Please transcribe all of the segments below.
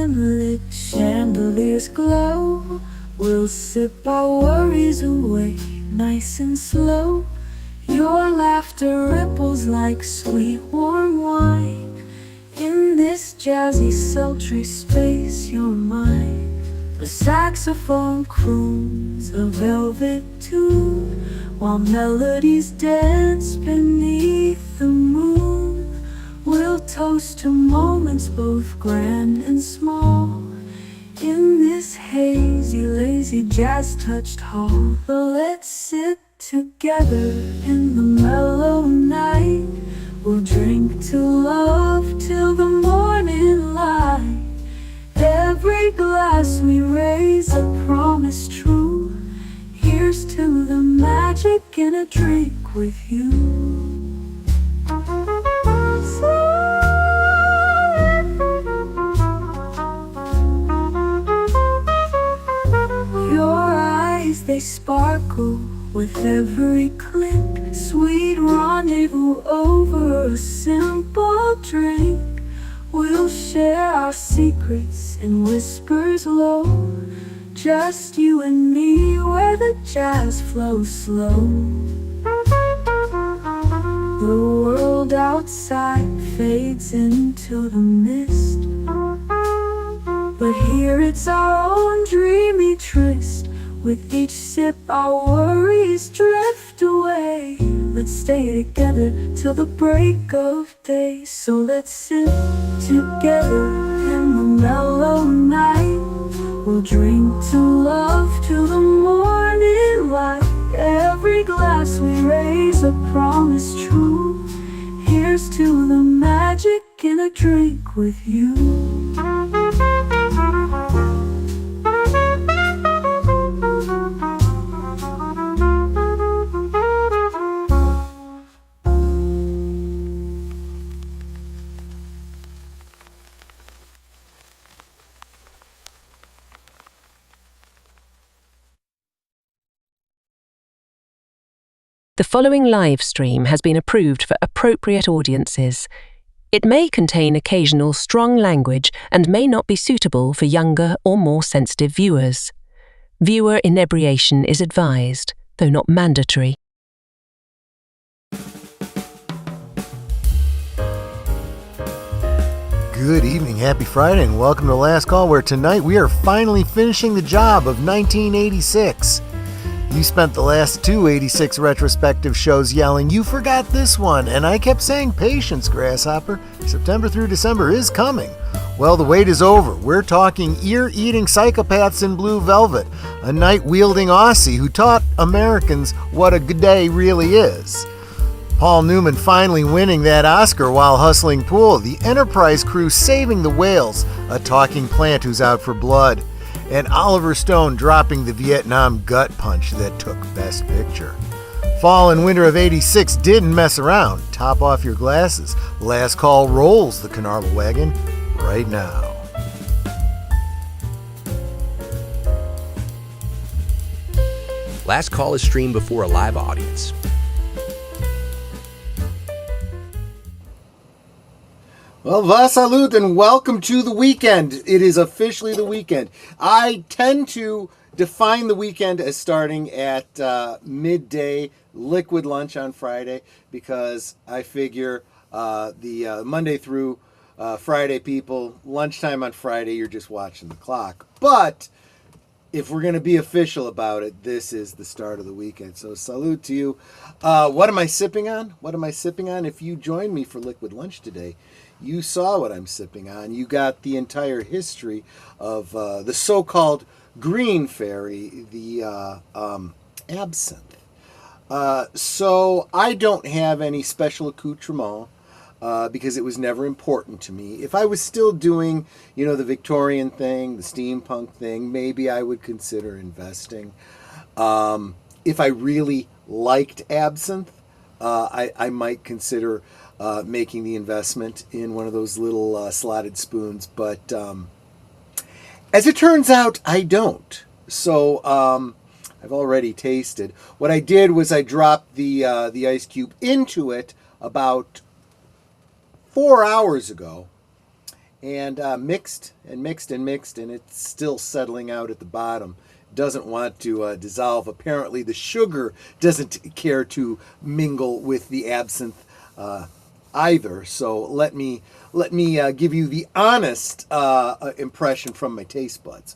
dim-lit chandeliers glow. We'll sip our worries away, nice and slow. Your laughter ripples like sweet warm wine. In this jazzy sultry space you're mine. The saxophone croons a velvet tune, while melodies dance beneath the moon. We'll toast to moments both grand and small, in this hazy, lazy, jazz-touched hall. Let's sit together in the mellow night. We'll drink to love till the morning light. Every glass we raise a promise true. Here's to the magic in a drink with you. Your eyes, they sparkle with every click. Sweet rendezvous over a simple drink. We'll share our secrets in whispers low, just you and me where the jazz flows slow. The world outside fades into the mist, but here it's our own dreamy tryst. With each sip our worries drift away. Let's stay together till the break of day. So let's sit together in the mellow night. We'll drink to love till the morning light. Every glass we raise a promise true. Here's to the magic in a drink with you. The following live stream has been approved for appropriate audiences. It may contain occasional strong language and may not be suitable for younger or more sensitive viewers. Viewer inebriation is advised, though not mandatory. Good evening, happy Friday, and welcome to Last Call, where tonight we are finally finishing the job of 1986. You spent the last two 86 retrospective shows yelling, "You forgot this one," and I kept saying, "Patience, Grasshopper. September through December is coming." Well, the wait is over. We're talking ear-eating psychopaths in blue velvet, a knife-wielding Aussie who taught Americans what a good day really is. Paul Newman finally winning that Oscar while hustling pool, the Enterprise crew saving the whales, a talking plant who's out for blood, and Oliver Stone dropping the Vietnam gut punch that took Best Picture. Fall and winter of 86 didn't mess around. Top off your glasses. Last Call rolls the Canarble Wagon right now. Last Call is streamed before a live audience. Well, va salute and welcome to the weekend. It is officially the weekend. I tend to define the weekend as starting at midday liquid lunch on Friday, because I figure the Monday through Friday people, lunchtime on Friday, you're just watching the clock. But if we're going to be official about it, this is the start of the weekend. So salute to you. What am I sipping on? What am I sipping on? If you joined me for liquid lunch today, you saw what I'm sipping on. You got the entire history of the so-called green fairy, the absinthe. So I don't have any special accoutrement because it was never important to me. If I was still doing, the Victorian thing, the steampunk thing, maybe I would consider investing. If I really liked absinthe, I might consider making the investment in one of those little slotted spoons. But as it turns out, I don't. So I've already tasted. What I did was I dropped the ice cube into it about 4 hours ago, and mixed and mixed and mixed, and it's still settling out at the bottom. Doesn't want to dissolve. Apparently, the sugar doesn't care to mingle with the absinthe either. So let me give you the honest impression from my taste buds.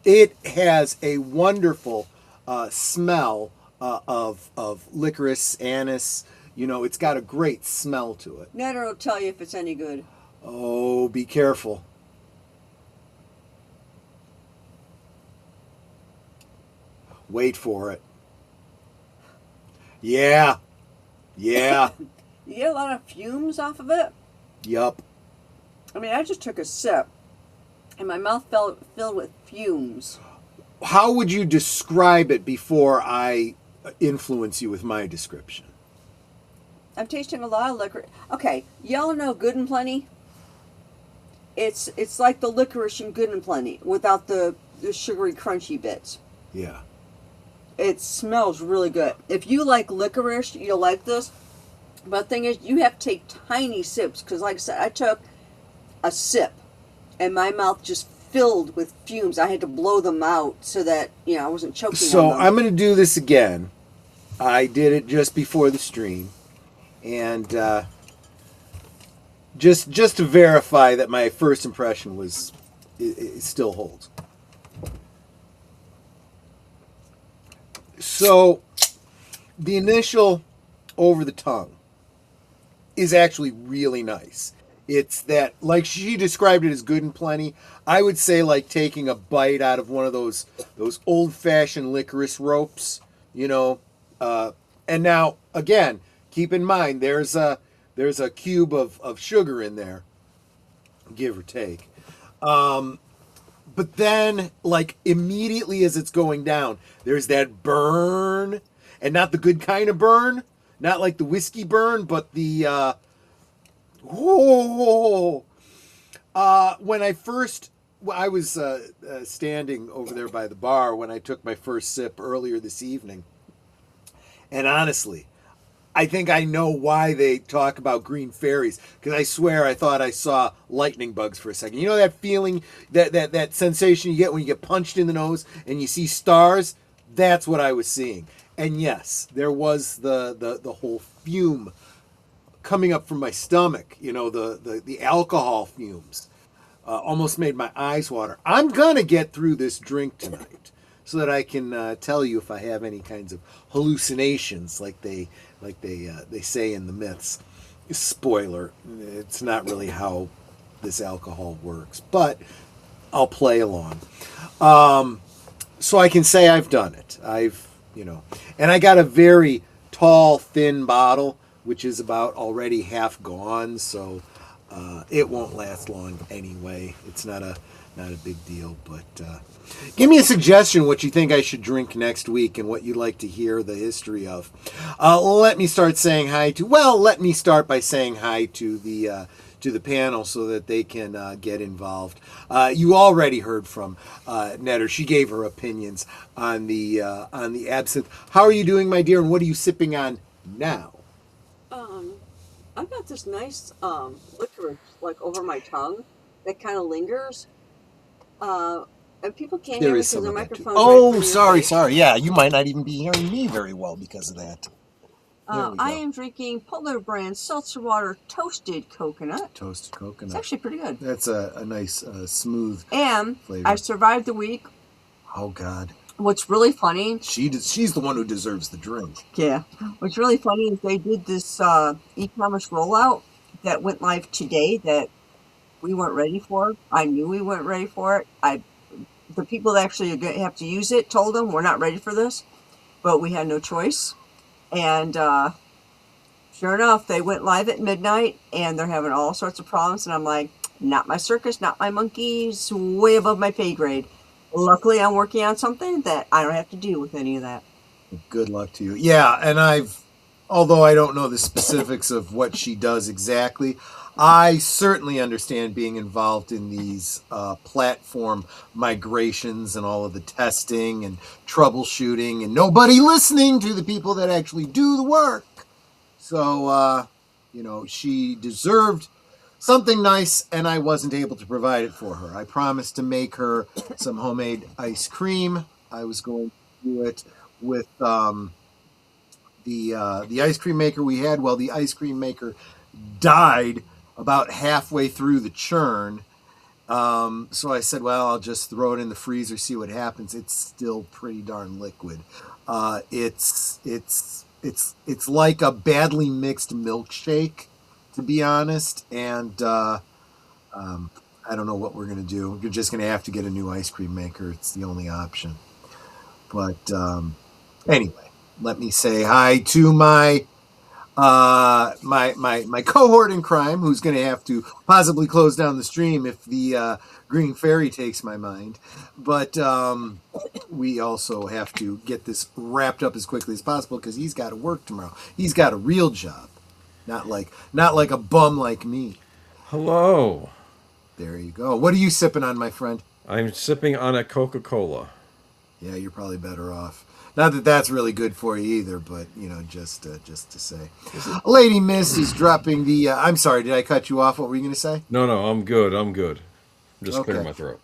It has a wonderful smell of licorice, anise. You know, it's got a great smell to it. Netter will tell you if it's any good. Oh, be careful. Wait for it. Yeah. Yeah. You get a lot of fumes off of it. Yup. I mean, I just took a sip, and my mouth filled with fumes. How would you describe it before I influence you with my description? I'm tasting a lot of licorice. Okay, y'all know Good and Plenty? It's like the licorice in Good and Plenty without the sugary crunchy bits. Yeah. It smells really good. If you like licorice, you'll like this. But the thing is, you have to take tiny sips because, like I said, I took a sip and my mouth just filled with fumes. I had to blow them out so that, I wasn't choking So on them. I'm going to do this again. I did it just before the stream. And just to verify that my first impression it still holds. So the initial over the tongue is actually really nice. It's that, like she described it as Good and Plenty. I would say like taking a bite out of one of those old-fashioned licorice ropes, And now, again, keep in mind there's a cube of sugar in there, give or take. But then, like, immediately as it's going down, there's that burn, and not the good kind of burn, not like the whiskey burn, but the when I was standing over there by the bar when I took my first sip earlier this evening, and honestly, I think I know why they talk about green fairies, because I swear I thought I saw lightning bugs for a second. You know that feeling, that sensation you get when you get punched in the nose and you see stars? That's what I was seeing. And yes, there was the whole fume coming up from my stomach, the alcohol fumes. Almost made my eyes water. I'm going to get through this drink tonight so that I can tell you if I have any kinds of hallucinations like they say in the myths. Spoiler, it's not really how this alcohol works, but I'll play along. So I can say I've done it. And I got a very tall, thin bottle, which is about already half gone, so it won't last long anyway. It's not a big deal, but give me a suggestion what you think I should drink next week and what you'd like to hear the history of. Let me start by saying hi to the panel so that they can get involved. You already heard from Netter. She gave her opinions on the absinthe. How are you doing, my dear, and what are you sipping on now? I've got this nice licorice like over my tongue that kind of lingers. And people can't hear me because the microphone's Oh, sorry. Yeah, you might not even be hearing me very well because of that. I am drinking Polar brand seltzer water toasted coconut. Toasted coconut. It's actually pretty good. That's a nice smooth and flavor. I survived the week. Oh, God. What's really funny... She's the one who deserves the drink. Yeah. What's really funny is they did this e-commerce rollout that went live today that we weren't ready for. I knew we weren't ready for it. The people that actually are going to have to use it told them we're not ready for this, but we had no choice. And sure enough, they went live at midnight, and they're having all sorts of problems. And I'm like, not my circus, not my monkeys, way above my pay grade. Luckily, I'm working on something that I don't have to deal with any of that. Good luck to you. Yeah, and although I don't know the specifics of what she does exactly, I certainly understand being involved in these platform migrations and all of the testing and troubleshooting and nobody listening to the people that actually do the work. So, she deserved something nice, and I wasn't able to provide it for her. I promised to make her some homemade ice cream. I was going to do it with the ice cream maker we had. Well, the ice cream maker died about halfway through the churn. So I said, well, I'll just throw it in the freezer, see what happens. It's still pretty darn liquid. It's like a badly mixed milkshake, to be honest. And I don't know what we're gonna do. You're just gonna have to get a new ice cream maker. It's the only option. But anyway, let me say hi to my my cohort in crime, who's going to have to possibly close down the stream if the green fairy takes my mind. But we also have to get this wrapped up as quickly as possible because he's got to work tomorrow. He's got a real job, not like a bum like me. Hello. There you go. What are you sipping on, my friend? I'm sipping on a Coca-Cola. Yeah, you're probably better off. Not that that's really good for you either, but just to say, Lady Mist is dropping the. I'm sorry, did I cut you off? What were you going to say? No, I'm good. I'm just Okay. clearing my throat.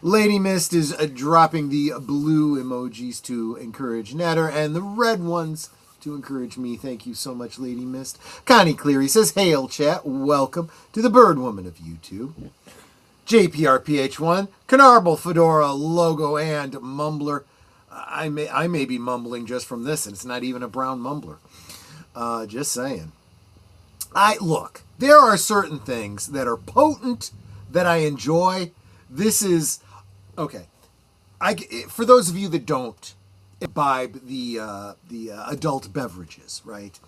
Lady Mist is dropping the blue emojis to encourage Netter, and the red ones to encourage me. Thank you so much, Lady Mist. Connie Cleary says, "Hail, chat. Welcome to the Bird Woman of YouTube." JPRPH1, Canarble Fedora logo and mumbler. I may be mumbling just from this, and it's not even a brown mumbler. Just saying. Look, there are certain things that are potent that I enjoy. This is okay. For those of you that don't imbibe the adult beverages, right?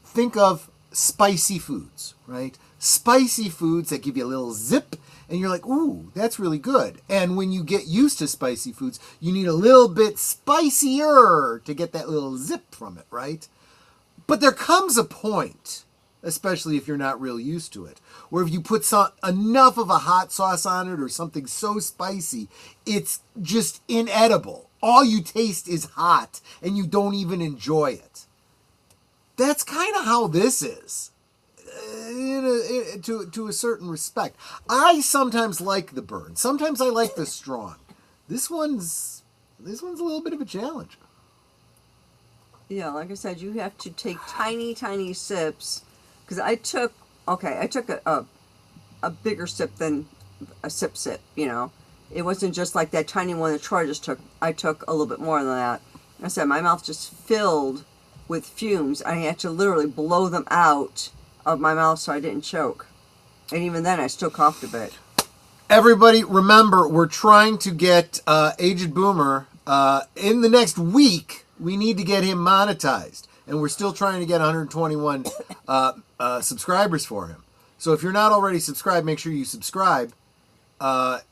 Think of spicy foods, right? Spicy foods that give you a little zip, and you're like, ooh, that's really good. And when you get used to spicy foods, you need a little bit spicier to get that little zip from it, right? But there comes a point, especially if you're not real used to it, where if you put enough of a hot sauce on it or something so spicy, it's just inedible. All you taste is hot, and you don't even enjoy it. That's kind of how this is. To a certain respect. I sometimes like the burn. Sometimes I like the strong. This one's a little bit of a challenge. Yeah, like I said, you have to take tiny, tiny sips. Because I took a bigger sip than a sip, It wasn't just like that tiny one that Troy just took. I took a little bit more than that. I said my mouth just filled with fumes. I had to literally blow them out of my mouth so I didn't choke. And even then, I still coughed a bit. Everybody, remember, we're trying to get Aged Boomer in the next week. We need to get him monetized. And we're still trying to get 121 subscribers for him. So if you're not already subscribed, make sure you subscribe.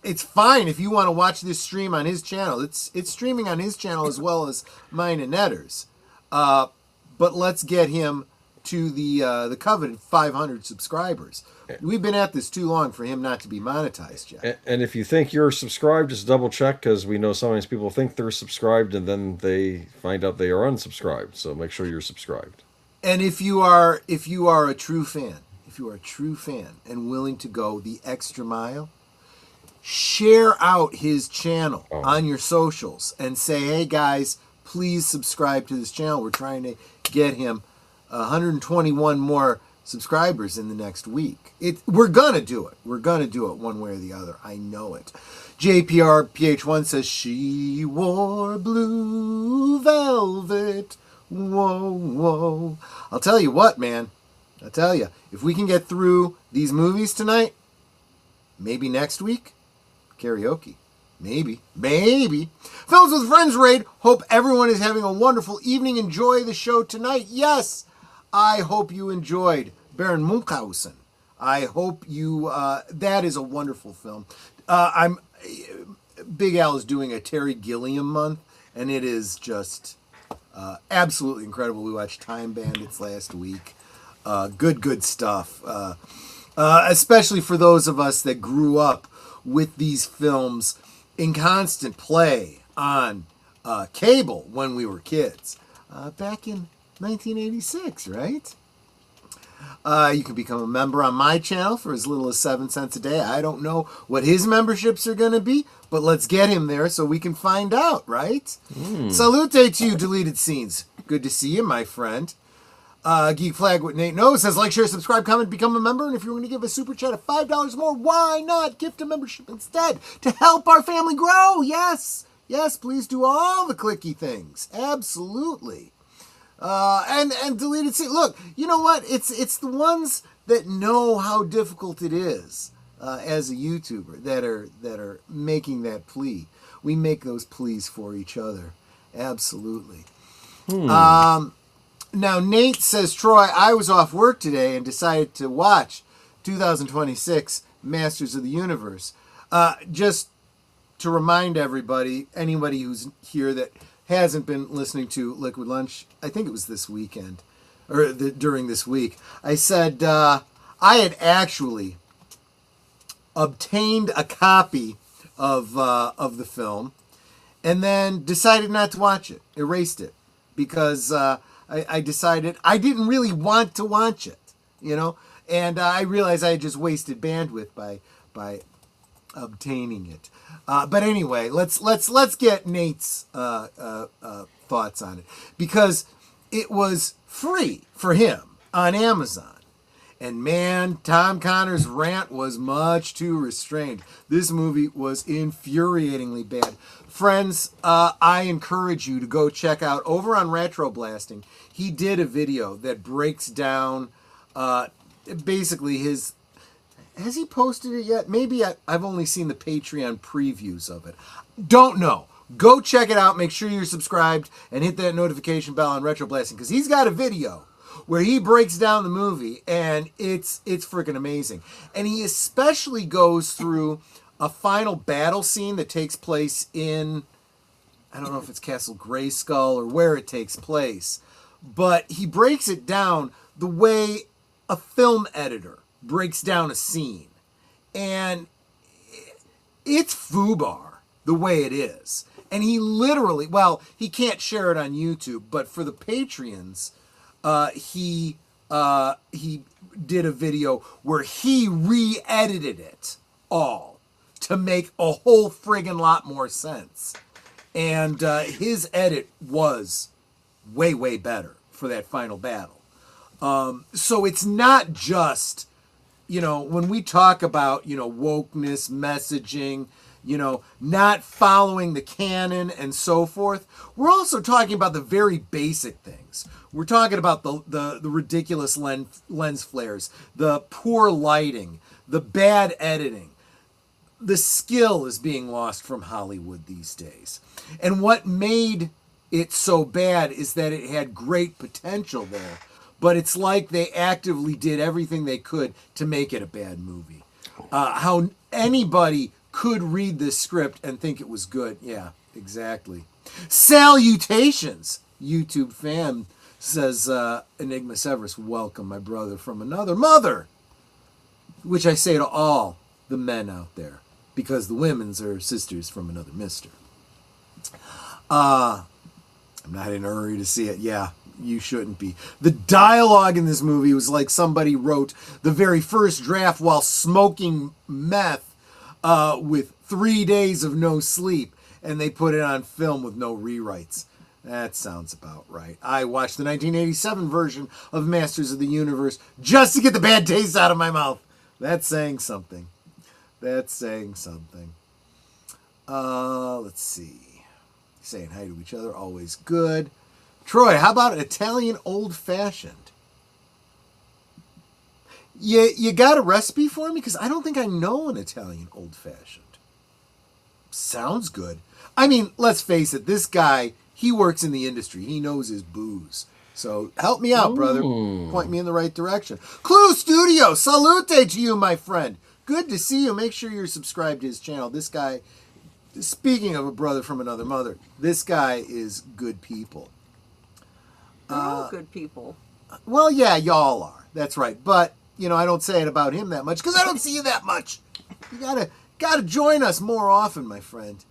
It's fine if you want to watch this stream on his channel. It's streaming on his channel as well as mine and Netter's. But let's get him to the coveted 500 subscribers. We've been at this too long for him not to be monetized yet. And if you think you're subscribed, just double check, because we know sometimes people think they're subscribed and then they find out they are unsubscribed. So make sure you're subscribed. And if you are a true fan, and willing to go the extra mile, share out his channel on your socials and say, hey guys, please subscribe to this channel. We're trying to get him 121 more subscribers in the next week. We're gonna do it. We're gonna do it one way or the other. I know it. JPRPH1 says she wore blue velvet. Whoa, whoa. I'll tell you what, man. I'll tell you, if we can get through these movies tonight, maybe next week, karaoke. Maybe. Films with Friends raid. Hope everyone is having a wonderful evening. Enjoy the show tonight. Yes, I hope you enjoyed Baron Munchausen. I hope you, that is a wonderful film. Big Al is doing a Terry Gilliam month, and it is just absolutely incredible. We watched Time Bandits last week. Good stuff. Especially for those of us that grew up with these films in constant play on cable when we were kids. Back in 1986, right? You can become a member on my channel for as little as 7 cents a day. I don't know what his memberships are going to be, but let's get him there so we can find out, right? Salute to you, Deleted Scenes. Good to see you, my friend. Geek Flag with Nate Knows says, like, share, subscribe, comment, become a member. And if you're going to give a super chat of $5 more, why not gift a membership instead to help our family grow? Yes, please do all the clicky things. Absolutely. And Deleted Scene. Look, you know what? It's the ones that know how difficult it is as a YouTuber that are making that plea. We make those pleas for each other. Absolutely. Now, Nate says, Troy, I was off work today and decided to watch 2026 Masters of the Universe. Just to remind everybody, anybody who's here that hasn't been listening to Liquid Lunch, I think it was this weekend, or during this week, I said I had actually obtained a copy of the film and then decided not to watch it, erased it, because I decided I didn't really want to watch it, and I realized I had just wasted bandwidth by obtaining it. But anyway, let's get Nate's thoughts on it, because it was free for him on Amazon. And man, Tom Connor's rant was much too restrained. This movie was infuriatingly bad. Friends, I encourage you to go check out, over on Retro Blasting, he did a video that breaks down basically his... Has he posted it yet? Maybe I've only seen the Patreon previews of it. Don't know. Go check it out. Make sure you're subscribed and hit that notification bell on Retro Blasting, because he's got a video where he breaks down the movie, and it's freaking amazing. And he especially goes through a final battle scene that takes place in, I don't know if it's Castle Grayskull or where it takes place, but he breaks it down the way a film editor breaks down a scene. And it's FUBAR the way it is. And he literally, well, he can't share it on YouTube, but for the Patreons, he did a video where he re-edited it all to make a whole friggin' lot more sense. And his edit was way, way better for that final battle. So it's not just, when we talk about, wokeness, messaging, not following the canon and so forth, we're also talking about the very basic things. We're talking about the ridiculous lens flares, the poor lighting, the bad editing. The skill is being lost from Hollywood these days. And what made it so bad is that it had great potential there, but it's like they actively did everything they could to make it a bad movie. How anybody could read this script and think it was good. Yeah, exactly. Salutations, YouTube fam, says Enigma Severus. Welcome, my brother from another mother. Which I say to all the men out there, because the women's are sisters from another mister. I'm not in a hurry to see it. Yeah, you shouldn't be. The dialogue in this movie was like somebody wrote the very first draft while smoking meth with 3 days of no sleep, and they put it on film with no rewrites. That sounds about right. I watched the 1987 version of Masters of the Universe just to get the bad taste out of my mouth. That's saying something. Let's see. Saying hi to each other, always good. Troy, how about Italian old-fashioned? You got a recipe for me? Because I don't think I know an Italian old-fashioned. Sounds good. I mean, let's face it, this guy, he works in the industry. He knows his booze. So help me out, brother. Point me in the right direction. Clue Studio, salute to you, my friend. Good to see you. Make sure you're subscribed to his channel. This guy, speaking of a brother from another mother, this guy is good people. They're all good people. Well, yeah, y'all are. That's right. But, I don't say it about him that much because I don't see you that much. You gotta join us more often, my friend.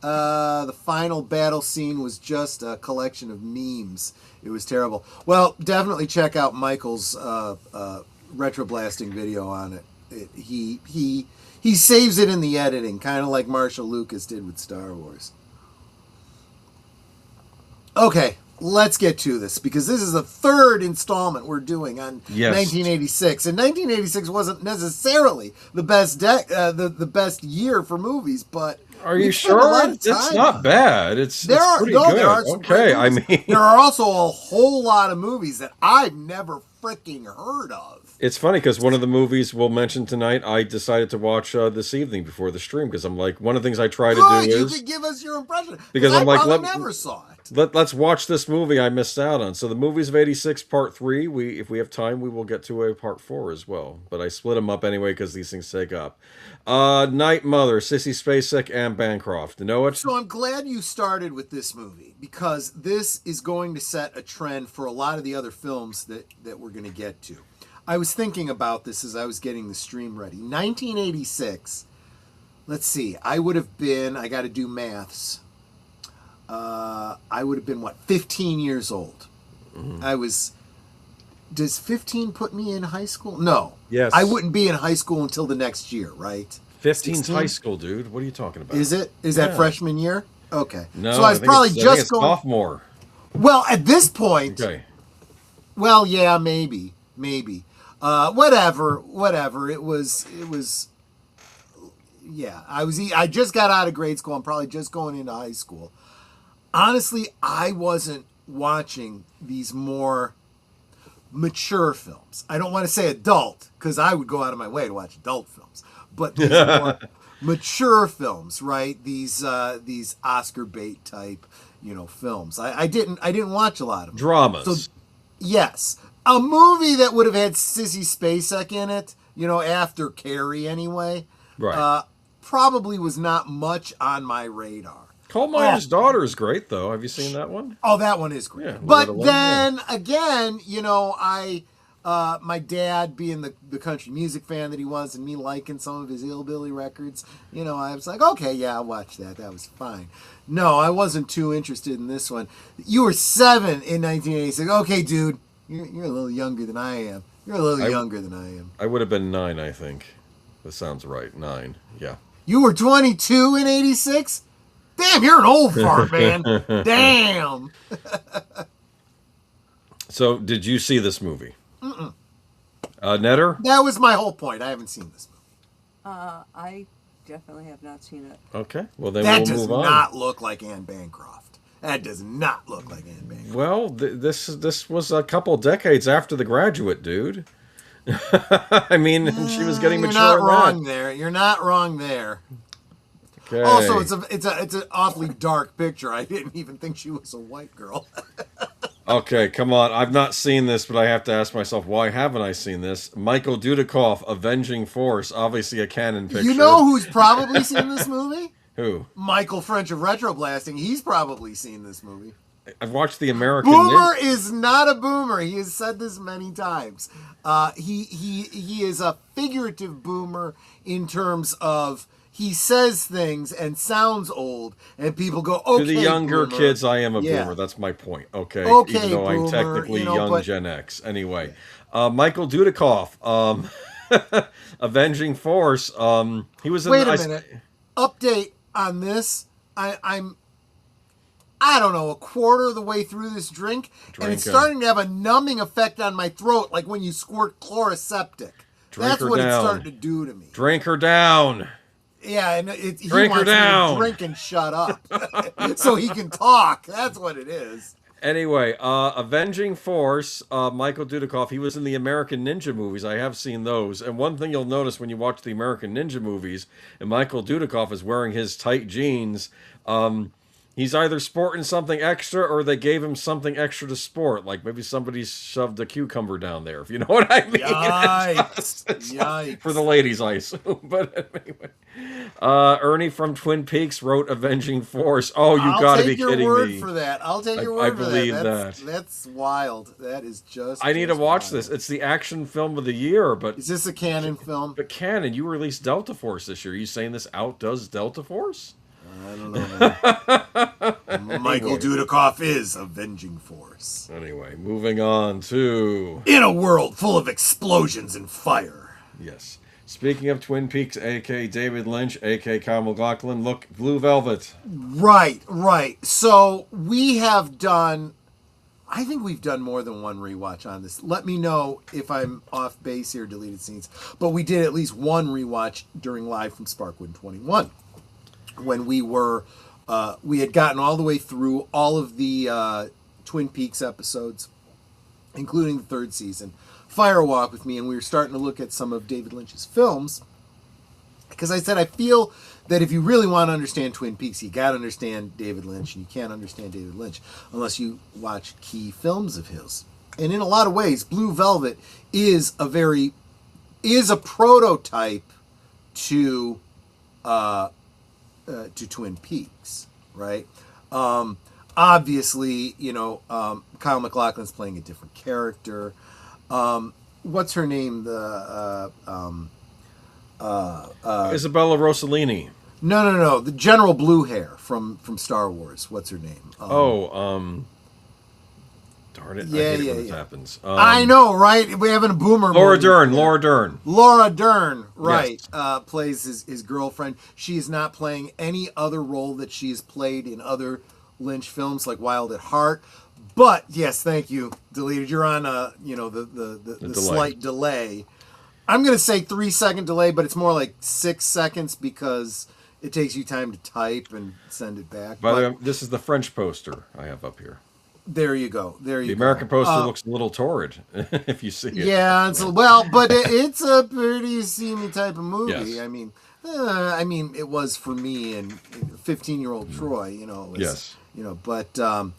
The final battle scene was just a collection of memes. It was terrible. Well, definitely check out Michael's retroblasting video on it. He saves it in the editing, kind of like Marshall Lucas did with Star Wars. Okay, let's get to this, because this is the third installment we're doing on 1986, and 1986 wasn't necessarily the best the best year for movies, but are you sure? It's not bad. It's pretty good. There are some okay, I mean, there are also a whole lot of movies that I've never freaking heard of. It's funny because one of the movies we'll mention tonight, I decided to watch this evening before the stream, because I'm like, one of the things I try to do is... you could give us your impression, because I'm like, never saw it. Let's watch this movie I missed out on. So the movies of 86, part 3, if we have time, we will get to a part 4 as well. But I split them up anyway because these things take up. Night Mother, Sissy Spacek, and Bancroft. Know it? So I'm glad you started with this movie, because this is going to set a trend for a lot of the other films that we're going to get to. I was thinking about this as I was getting the stream ready. 1986, let's see, I would have been, I got to do maths. I would have been, 15 years old. Mm-hmm. Does 15 put me in high school? No. Yes. I wouldn't be in high school until the next year, right? 15's high school, dude. What are you talking about? Is it? Is that freshman year? Okay. No, so I was probably just going... sophomore. Well, at this point... Okay. Well, yeah, maybe. Whatever. It was... Yeah, I just got out of grade school. I'm probably just going into high school. Honestly, I wasn't watching these more mature films. I don't want to say adult, because I would go out of my way to watch adult films. But these more mature films, right? These Oscar bait type, films. I didn't watch a lot of them. Dramas. So, yes. A movie that would have had Sissy Spacek in it, after Carrie anyway, right. Probably was not much on my radar. Coal Miner's Daughter is great, though. Have you seen that one? Oh, that one is great. Yeah, but then, again, my dad being the country music fan that he was, and me liking some of his hillbilly records, I was like, okay, yeah, I'll watch that. That was fine. No, I wasn't too interested in this one. You were 7 in 1986. Okay, dude, you're a little younger than I am. You're a little younger than I am. I would have been 9, I think. That sounds right. 9, yeah. You were 22 in 86? Damn, you're an old fart, man. Damn. So, did you see this movie? Mm-mm. Netter? That was my whole point. I haven't seen this movie. I definitely have not seen it. Okay, well then we'll move on. That does not look like Anne Bancroft. That does not look like Anne Bancroft. Well, this was a couple decades after The Graduate, dude. I mean, she was getting mature. You're not wrong there. You're not wrong there. Okay. Also, it's an awfully dark picture. I didn't even think she was a white girl. Okay, come on. I've not seen this, but I have to ask myself, why haven't I seen this? Michael Dudikoff, Avenging Force, obviously a canon picture. You know who's probably seen this movie? Who? Michael French of Retroblasting. He's probably seen this movie. I've watched the American... Boomer is not a boomer. He has said this many times. He is a figurative boomer in terms of... He says things and sounds old, and people go, okay, to the younger boomer. kids, I am a boomer. That's my point. Okay, even though I'm technically young Gen X. Anyway, Michael Dudikoff, Avenging Force. He was in... Wait a minute. Update on this. I'm I don't know, a quarter of the way through this drink, and it's starting to have a numbing effect on my throat, like when you squirt Chloraseptic. That's what it's starting to do to me. Drink her down. Yeah, and he wants me to drink and shut up so he can talk. That's what it is. Anyway, Avenging Force, Michael Dudikoff, he was in the American Ninja movies. I have seen those. And one thing you'll notice when you watch the American Ninja movies, and Michael Dudikoff is wearing his tight jeans, he's either sporting something extra or they gave him something extra to sport. Like maybe somebody shoved a cucumber down there, if you know what I mean. Yikes. Yikes. For the ladies, I assume. But anyway. Ernie from Twin Peaks wrote Avenging Force. Oh, you got to be kidding me. I'll take your word for that. I'll take your word for that. I believe that. That's wild. That is just... I need to watch this. It's the action film of the year, but... Is this a canon film? But canon, you released Delta Force this year. Are you saying this outdoes Delta Force? I don't know. Michael Dudikoff is avenging force. Anyway, moving on to... In a world full of explosions and fire. Yes. Speaking of Twin Peaks, a.k.a. David Lynch, a.k.a. Kyle MacLachlan, look, Blue Velvet. Right. So we have done... I think we've done more than one rewatch on this. Let me know if I'm off base here, deleted scenes. But we did at least one rewatch during Live from Sparkwood 21. When we were... we had gotten all the way through all of the Twin Peaks episodes, including the third season. Fire Walk with me, and we were starting to look at some of David Lynch's films. Because I said, I feel that if you really want to understand Twin Peaks, you got to understand David Lynch, and you can't understand David Lynch unless you watch key films of his. And in a lot of ways, Blue Velvet is a prototype to Twin Peaks, right? Obviously, Kyle MacLachlan's playing a different character. What's her name? Isabella Rossellini. No. The General Blue Hair from Star Wars. What's her name? Darn it. Yeah, I hate it when this happens. I know, right? We're having a boomer Laura movie. Dern. Laura Dern, right. Yes. Plays his girlfriend. She is not playing any other role that she has played in other Lynch films like Wild at Heart. But, yes, thank you, Deleted. You're on the slight delay. I'm going to say 3-second delay, but it's more like 6 seconds because it takes you time to type and send it back. By the way, this is the French poster I have up here. There you go. The American poster looks a little torrid, if you see it. Yeah, but it's a pretty seamy type of movie. Yes. I mean, it was for me and 15-year-old Troy. Yes. But that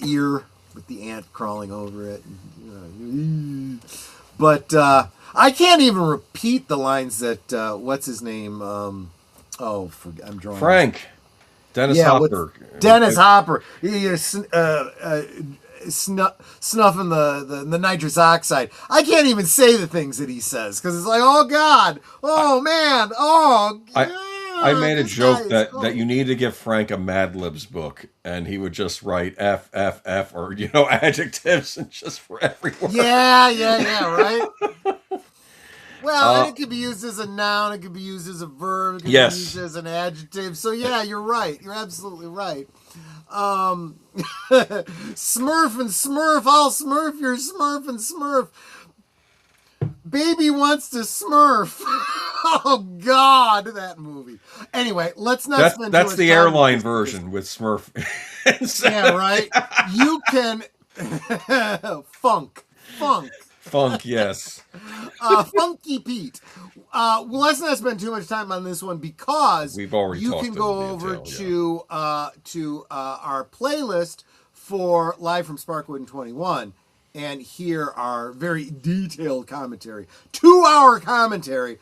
ear with the ant crawling over it. But I can't even repeat the lines that what's his name? I'm drawing Frank. Dennis Hopper. Dennis Hopper. Snuffing the nitrous oxide. I can't even say the things that he says because it's like, oh God, oh man, oh. I made a joke that you need to give Frank a Mad Libs book, and he would just write F or adjectives and just for every word. Yeah, right. Well, and it could be used as a noun, it could be used as a verb, it could be used as an adjective. So yeah, you're right. You're absolutely right. Smurf and Smurf, I'll Smurf your Smurf and Smurf. Baby wants to Smurf. Oh God, that movie. Anyway, let's not spend too much time. That's the airline version with Smurf. Yeah, right. You can Funk, yes. Funky Pete. Let's not spend too much time on this one because we've already you can go over to our playlist for Live from Sparkwood and 21 and hear our very detailed commentary. 2-hour commentary.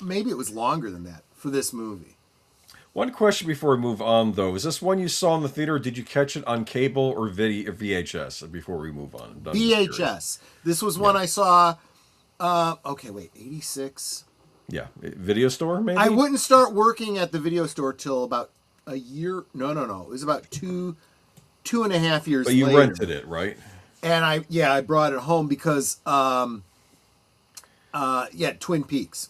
Maybe it was longer than that for this movie. One question before we move on, though. Is this one you saw in the theater, or did you catch it on cable or VHS before we move on? VHS. This was one I saw, 86. Yeah. Video store, maybe? I wouldn't start working at the video store till about a year. No. It was about two and a half years later. But you rented it, right? And I brought it home because, Twin Peaks,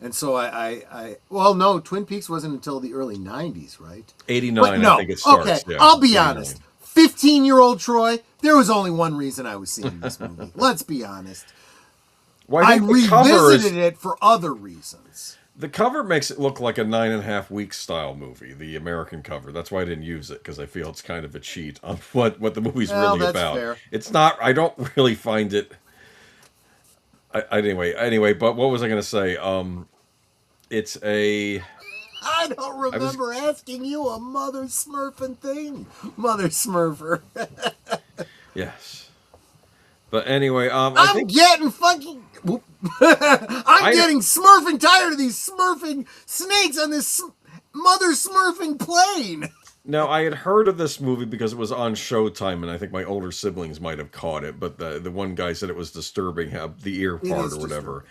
and so Twin Peaks wasn't until the early 90s, right? 89, I think it starts. Okay, yeah, I'll be 89. honest. 15-year-old Troy, there was only one reason I was seeing this movie. Let's be honest. Well, I revisited it for other reasons. The cover makes it look like a 9.5 week style movie, the American cover. That's why I didn't use it, because I feel it's kind of a cheat on what the movie's really about. Fair. It's not, I don't really find it... Anyway, but what was I going to say? It's a... I don't remember asking you a Mother Smurfing thing. Mother Smurfer. Yes. But anyway, I'm getting fucking... I'm getting smurfing tired of these smurfing snakes on this Mother Smurfing plane. Now, I had heard of this movie because it was on Showtime, and I think my older siblings might have caught it, but the one guy said it was disturbing, the ear part or whatever.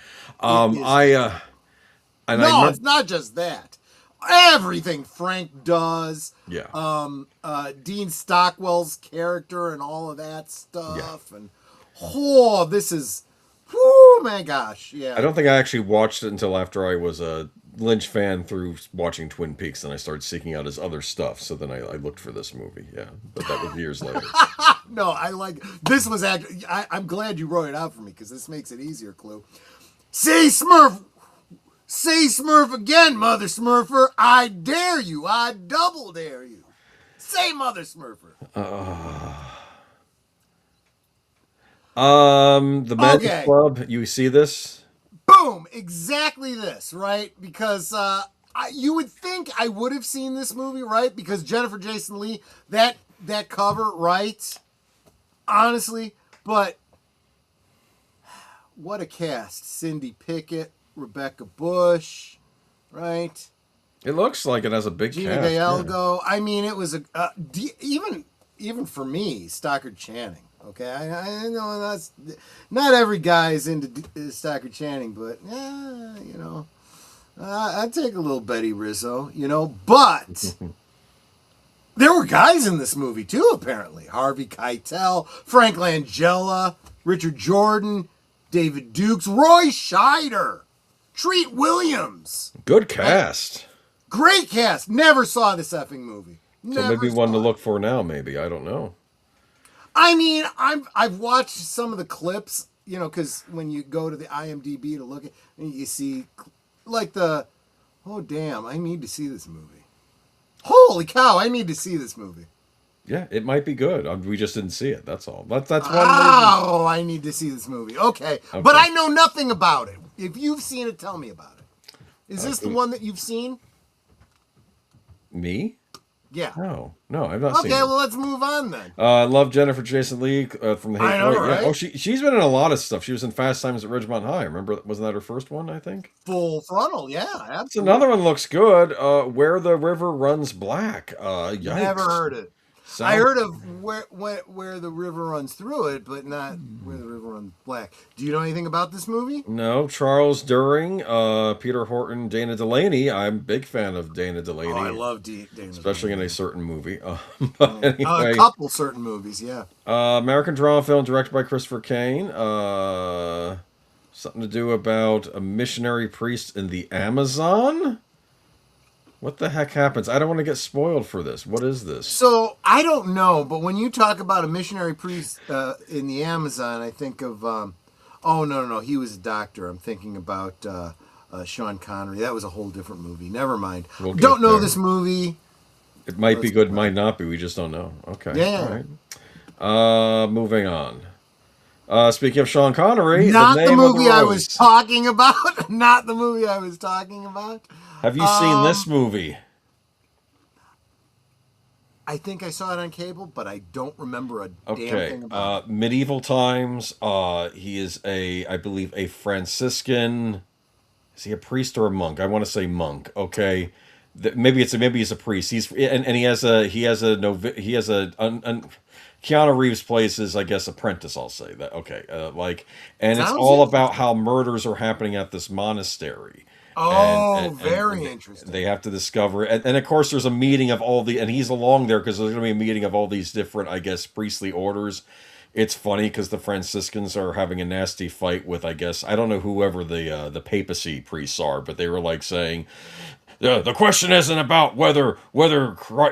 It's not just that. everything Frank does. Yeah. Dean Stockwell's character and all of that stuff. Yeah. And this is, whoo, my gosh, yeah. I don't think I actually watched it until after I was a Lynch fan through watching Twin Peaks, and I started seeking out his other stuff. So then I looked for this movie. Yeah, but that was years later. No, I like this was actually. I'm glad you wrote it out for me because this makes it easier. Clue. Say Smurf again, Mother Smurfer. I dare you. I double dare you. Say Mother Smurfer. The Men's Club. You see this? Boom! Exactly this, right? Because you would think I would have seen this movie, right? Because Jennifer Jason Leigh, that cover, right? Honestly, but what a cast! Cindy Pickett, Rebecca Bush, right? It looks like it has a big Gina cast. Gallego. Yeah. I mean, it was even for me, Stockard Channing. Okay, I know that's not every guy is into Stockard Channing, but I'd take a little Betty Rizzo, but there were guys in this movie too, apparently. Harvey Keitel, Frank Langella, Richard Jordan, David Dukes, Roy Scheider, Treat Williams. Good cast. Great cast. Never saw this effing movie. So maybe one to look for now, maybe. I don't know. I mean, I've watched some of the clips, because when you go to the IMDb to look at, and you see, like oh damn, I need to see this movie. Holy cow, I need to see this movie. Yeah, it might be good. We just didn't see it. That's all. That's one. Oh, I need to see this movie. Okay, but I know nothing about it. If you've seen it, tell me about it. Is this the one that you've seen? Me? Yeah. No, I've not seen it. Okay, well, let's move on then. I love Jennifer Jason Leigh from The Hateful Eight. right? Yeah. Oh, she's been in a lot of stuff. She was in Fast Times at Ridgemont High. Remember, wasn't that her first one, I think? Full Frontal, yeah, absolutely. So another one looks good. Where the River Runs Black. Yikes. Never heard it. I heard of where the river runs through it, but not where the river runs black. Do you know anything about this movie? No. Charles During, Peter Horton, Dana Delaney. I'm a big fan of Dana Delaney. Oh, I love Dana especially Delaney. in a certain movie. But anyway, a couple certain movies, yeah. American drama film directed by Christopher Kane. Something to do about a missionary priest in the Amazon. What the heck happens? I don't want to get spoiled for this. What is this? So, I don't know, but when you talk about a missionary priest in the Amazon, I think of, no, he was a doctor. I'm thinking about Sean Connery. That was a whole different movie. Never mind. Don't know this movie. It might be good, might not be. We just don't know. Okay. Yeah. All right. Moving on. Speaking of Sean Connery, not the the movie I was talking about. Not the movie I was talking about. Have you seen this movie? I think I saw it on cable, but I don't remember a damn thing about it. Medieval times. He is I believe, a Franciscan. Is he a priest or a monk? I want to say monk. Okay, maybe he's a priest. He has a Keanu Reeves plays his, I guess, apprentice. I'll say that. Okay, and it's all about how murders are happening at this monastery. Very interesting. They have to discover it. And of course, there's a meeting of and he's along there because there's going to be a meeting of all these different, I guess, priestly orders. It's funny because the Franciscans are having a nasty fight with, I guess, I don't know whoever the papacy priests are, but they were like saying, the question isn't about whether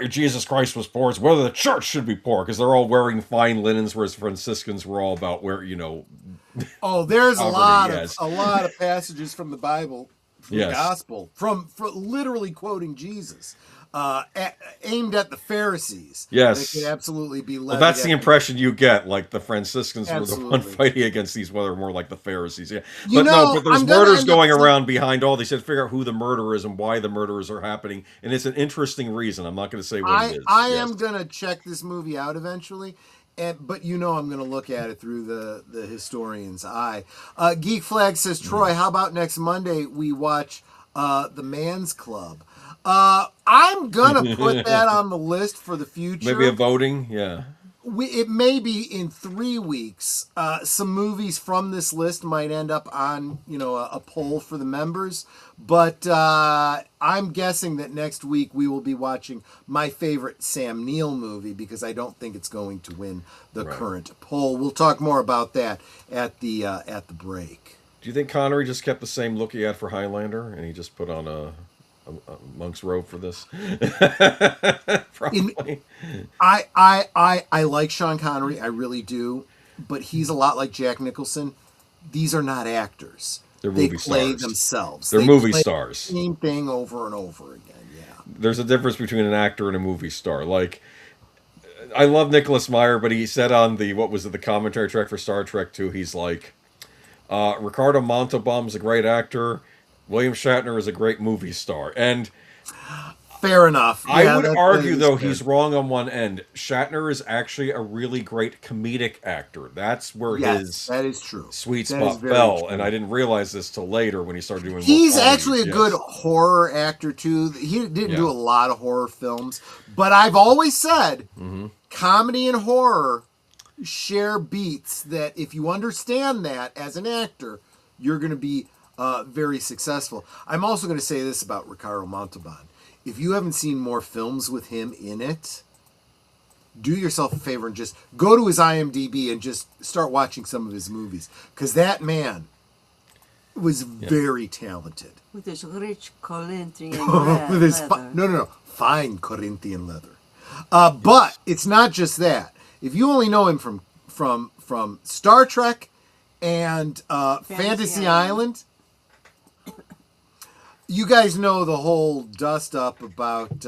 Jesus Christ was poor, it's whether the church should be poor, because they're all wearing fine linens, whereas Franciscans were all about there's poverty, a lot of passages from the Bible. The gospel from literally quoting Jesus, aimed at the Pharisees. Yes, they could absolutely be. Well, that's the impression you get. Like the Franciscans were the one fighting against these, whether more like the Pharisees. Yeah, but there's murders going around behind all these. You have to figure out who the murderer is and why the murderers are happening, and it's an interesting reason. I'm not going to say what it is. I am going to check this movie out eventually. But I'm going to look at it through the historian's eye. Geek Flag says, Troy, how about next Monday we watch The Man's Club? I'm going to put that on the list for the future. Maybe a voting, yeah. it may be in 3 weeks. Some movies from this list might end up on, a poll for the members. But I'm guessing that next week we will be watching my favorite Sam Neill movie, because I don't think it's going to win the current poll. We'll talk more about that at the break. Do you think Connery just kept the same look he had for Highlander, and he just put on a monk's robe for this? Probably. I like Sean Connery, I really do, but he's a lot like Jack Nicholson. These are not actors. They play themselves. They're movie stars. Same thing over and over again. Yeah. There's a difference between an actor and a movie star. Like, I love Nicholas Meyer, but he said on the commentary track for Star Trek 2, he's like, Ricardo Montalban's a great actor. William Shatner is a great movie star. And fair enough. Yeah, I would argue, though, fair. he's wrong on one end. Shatner is actually a really great comedic actor. That's where his that is true. Sweet That spot is very fell. true. And I didn't realize this till later when he started doing He's more actually a comedies, good horror actor, too. He didn't do a lot of horror films. But I've always said comedy and horror share beats that if you understand that as an actor, you're going to be very successful. I'm also going to say this about Ricardo Montalban. If you haven't seen more films with him in it, do yourself a favor and just go to his IMDb and just start watching some of his movies. Because that man was very talented. With his rich Corinthian With his leather. fine Corinthian leather. But it's not just that. If you only know him from Star Trek and Fantasy Island, you guys know the whole dust up about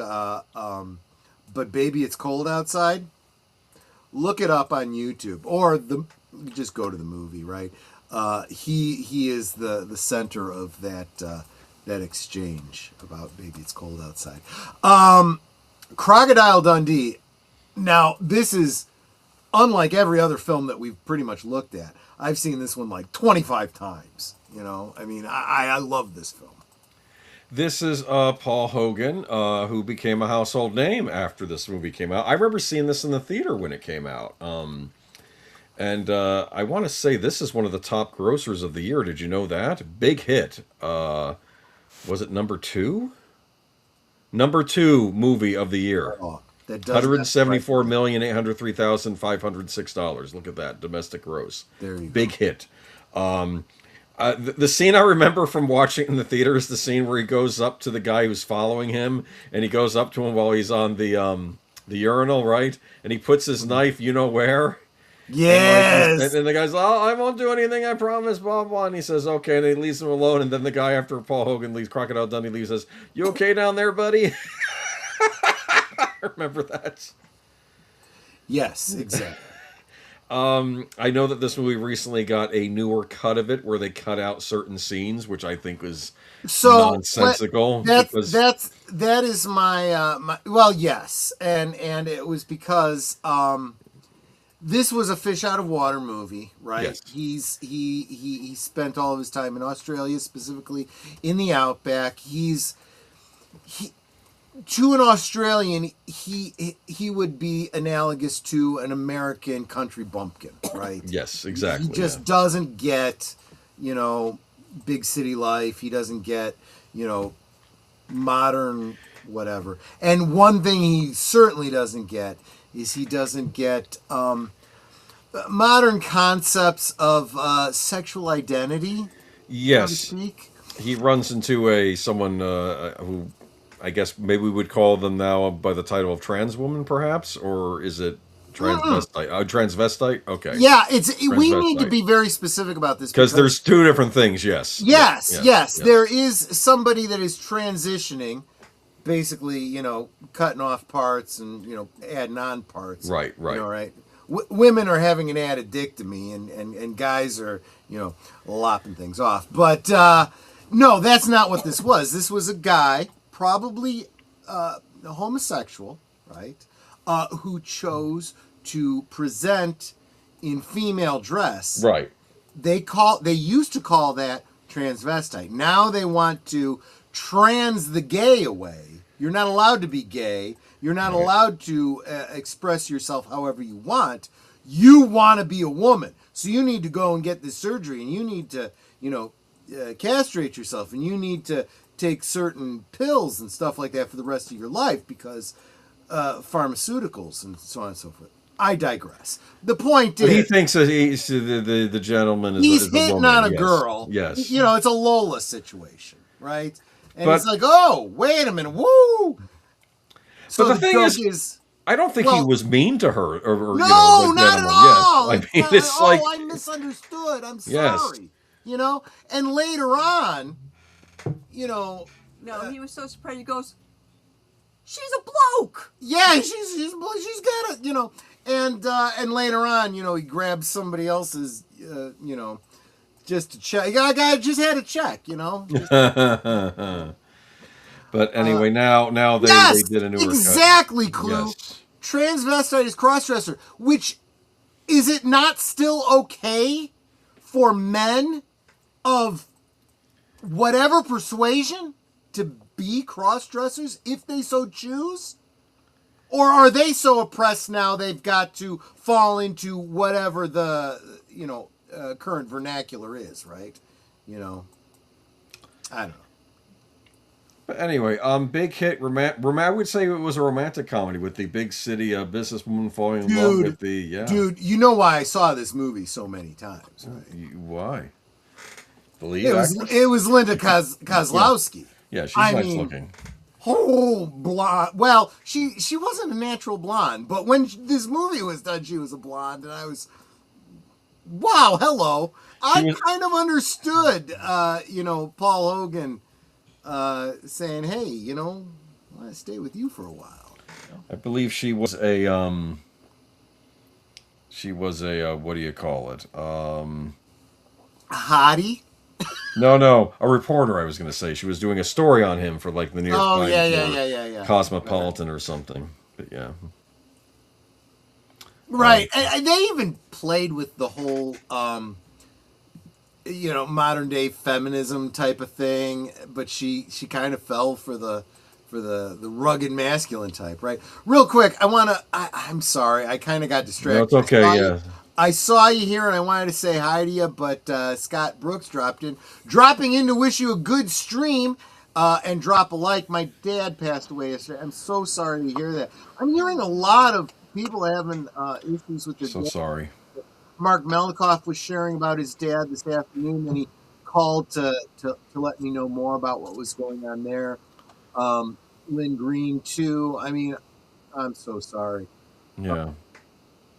But Baby It's Cold Outside. Look it up on YouTube, or just go to the movie, right? He is the center of that exchange about Baby It's Cold Outside. Crocodile Dundee. Now, this is unlike every other film that we've pretty much looked at. I've seen this one like 25 times. I mean, I love this film. This is Paul Hogan, who became a household name after this movie came out. I remember seeing this in the theater when it came out. And I want to say this is one of the top grossers of the year. Did you know that? Big hit. Was it number 2? Number 2 movie of the year. Oh, that does $174,803,506. Look at that. Domestic gross. There you go. Big hit. The scene I remember from watching in the theater is the scene where he goes up to the guy who's following him, and he goes up to him while he's on the urinal, right? And he puts his knife, you know where? Yes. And the guy's, oh, I won't do anything, I promise, blah, blah. And he says, okay, and he leaves him alone. And then the guy, after Paul Hogan leaves, Crocodile Dundee leaves, says, you okay down there, buddy? I remember that. Yes, exactly. I know that this movie recently got a newer cut of it where they cut out certain scenes, which I think was nonsensical. That is my well, yes, and it was because this was a fish out of water movie, right? Yes. He spent all of his time in Australia, specifically in the outback. To an Australian, he would be analogous to an American country bumpkin, right? Yes, exactly. He just doesn't get, big city life. He doesn't get, modern whatever. And one thing he certainly doesn't get is he doesn't get modern concepts of sexual identity. Yes. So to speak. He runs into someone who I guess maybe we would call them now by the title of trans woman, perhaps, or is it transvestite? Transvestite? Okay. Yeah, we need to be very specific about this because there's two different things. Yes. Yes. There is somebody that is transitioning, basically, cutting off parts and adding on parts. Right. Right. Women are having an addictomy, and guys are lopping things off. But no, that's not what this was. This was a guy, probably homosexual, right, who chose to present in female dress. Right. They used to call that transvestite. Now they want to trans the gay away. You're not allowed to be gay. You're not allowed to express yourself however you want. You want to be a woman. So you need to go and get this surgery, and you need to, castrate yourself, and you need to take certain pills and stuff like that for the rest of your life because pharmaceuticals and so on and so forth. I digress. The point is, he thinks that the gentleman is he's a hitting woman. on a Yes. girl. Yes. It's a Lola situation, right? And But- it's like, oh, wait a minute, woo! So But the thing joke is, I don't think he was mean to her. Or no, the not at gentleman. all. Yes. I mean, it's like, I misunderstood. I'm Yes. sorry. And later on, No, he was so surprised. He goes, "She's a bloke." yeah, she's got it, and later on, he grabs somebody else's, just to check. I just had to check, But anyway, now they did a newer exactly, cut. Clue. Yes. Transvestite is crossdresser, which is it not still okay for men of whatever persuasion to be crossdressers if they so choose? Or are they so oppressed now they've got to fall into whatever the current vernacular is, right? I don't know. But anyway, big hit. I would say it was a romantic comedy with the big city businesswoman falling in love with the Dude, you know why I saw this movie so many times, right? Why? Believe It was Linda Kozlowski. Yeah, she's nice looking. Oh, blonde. Well, she wasn't a natural blonde, but when this movie was done, she was a blonde, and I was, wow, hello. I kind of understood, Paul Hogan saying, hey, I want to stay with you for a while. I believe she was a what do you call it? A hottie? No, a reporter. I was going to say she was doing a story on him for like the New York Times yeah. Cosmopolitan or something. But yeah, right. And they even played with the whole, modern day feminism type of thing. But she kind of fell for the rugged masculine type, right? Real quick, I'm sorry, I kind of got distracted. No, it's okay. Yeah. I saw you here and I wanted to say hi to you, but Scott Brooks dropping in to wish you a good stream and drop a like. My dad passed away yesterday. I'm so sorry to hear that. I'm hearing a lot of people having issues with their dad. Sorry. Mark Melnikoff was sharing about his dad this afternoon, and he called to let me know more about what was going on there. Lynn Green too. I mean, I'm so sorry. Yeah.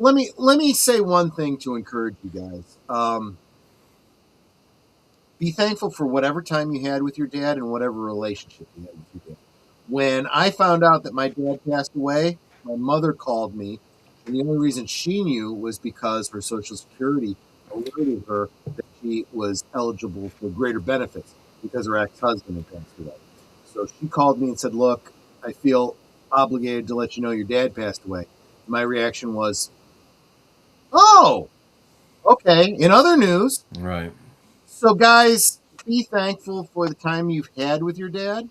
Let me say one thing to encourage you guys. Be thankful for whatever time you had with your dad and whatever relationship you had with your dad. When I found out that my dad passed away, my mother called me, and the only reason she knew was because her Social Security alerted her that she was eligible for greater benefits because her ex-husband had passed away. So she called me and said, look, I feel obligated to let you know your dad passed away. My reaction was, oh, okay. In other news, Right. So guys, be thankful for the time you've had with your dad,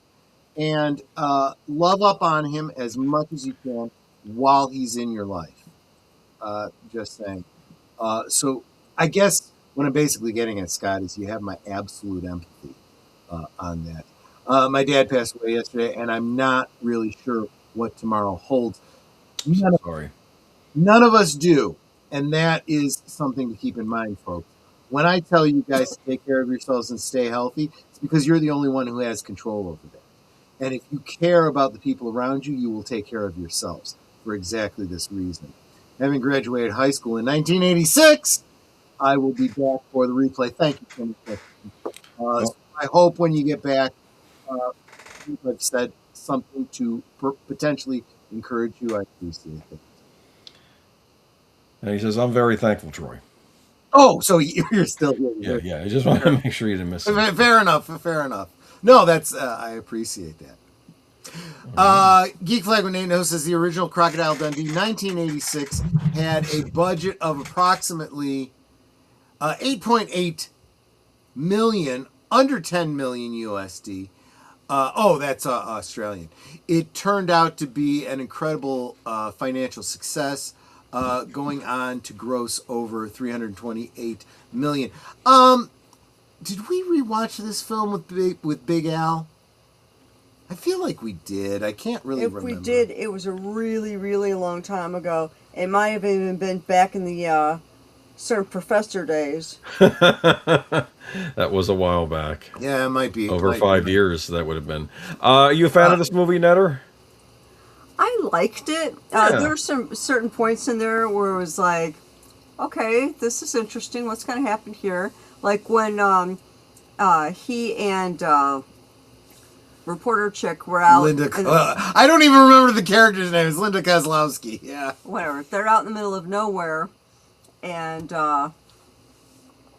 and love up on him as much as you can while he's in your life. Just saying. So I guess what I'm basically getting at, Scott, is you have my absolute empathy on that. My dad passed away yesterday, and I'm not really sure what tomorrow holds. None of us do. And that is something to keep in mind, folks. When I tell you guys to take care of yourselves and stay healthy, it's because you're the only one who has control over that. And if you care about the people around you, you will take care of yourselves for exactly this reason. Having graduated high school in 1986, I will be back for the replay. Thank you, Tim. I hope when you get back, I've said something to potentially encourage you. I appreciate it. And he says, I'm very thankful, Troy. Oh, so you're still here. Yeah. I just want to make sure you didn't miss it. Fair enough. No, that's I appreciate that. Geek Flag with Nate knows says the original Crocodile Dundee 1986 had a budget of approximately 8.8 million, under 10 million USD. That's Australian. It turned out to be an incredible financial success, going on to gross over 328 million. Did we rewatch this film with Big Al? I feel like we did. I can't really remember. If we did, it was a really, really long time ago. It might have even been back in the Sir Professor days. That was a while back. Yeah, it might be. Over 5 years, that would have been. Are you a fan of this movie, Netter? I liked it. Yeah. There were some certain points in there where it was like, okay, this is interesting. What's going to happen here? Like when he and reporter chick were out. I don't even remember the character's name. It's Linda Kozlowski. Yeah. Whatever. They're out in the middle of nowhere, and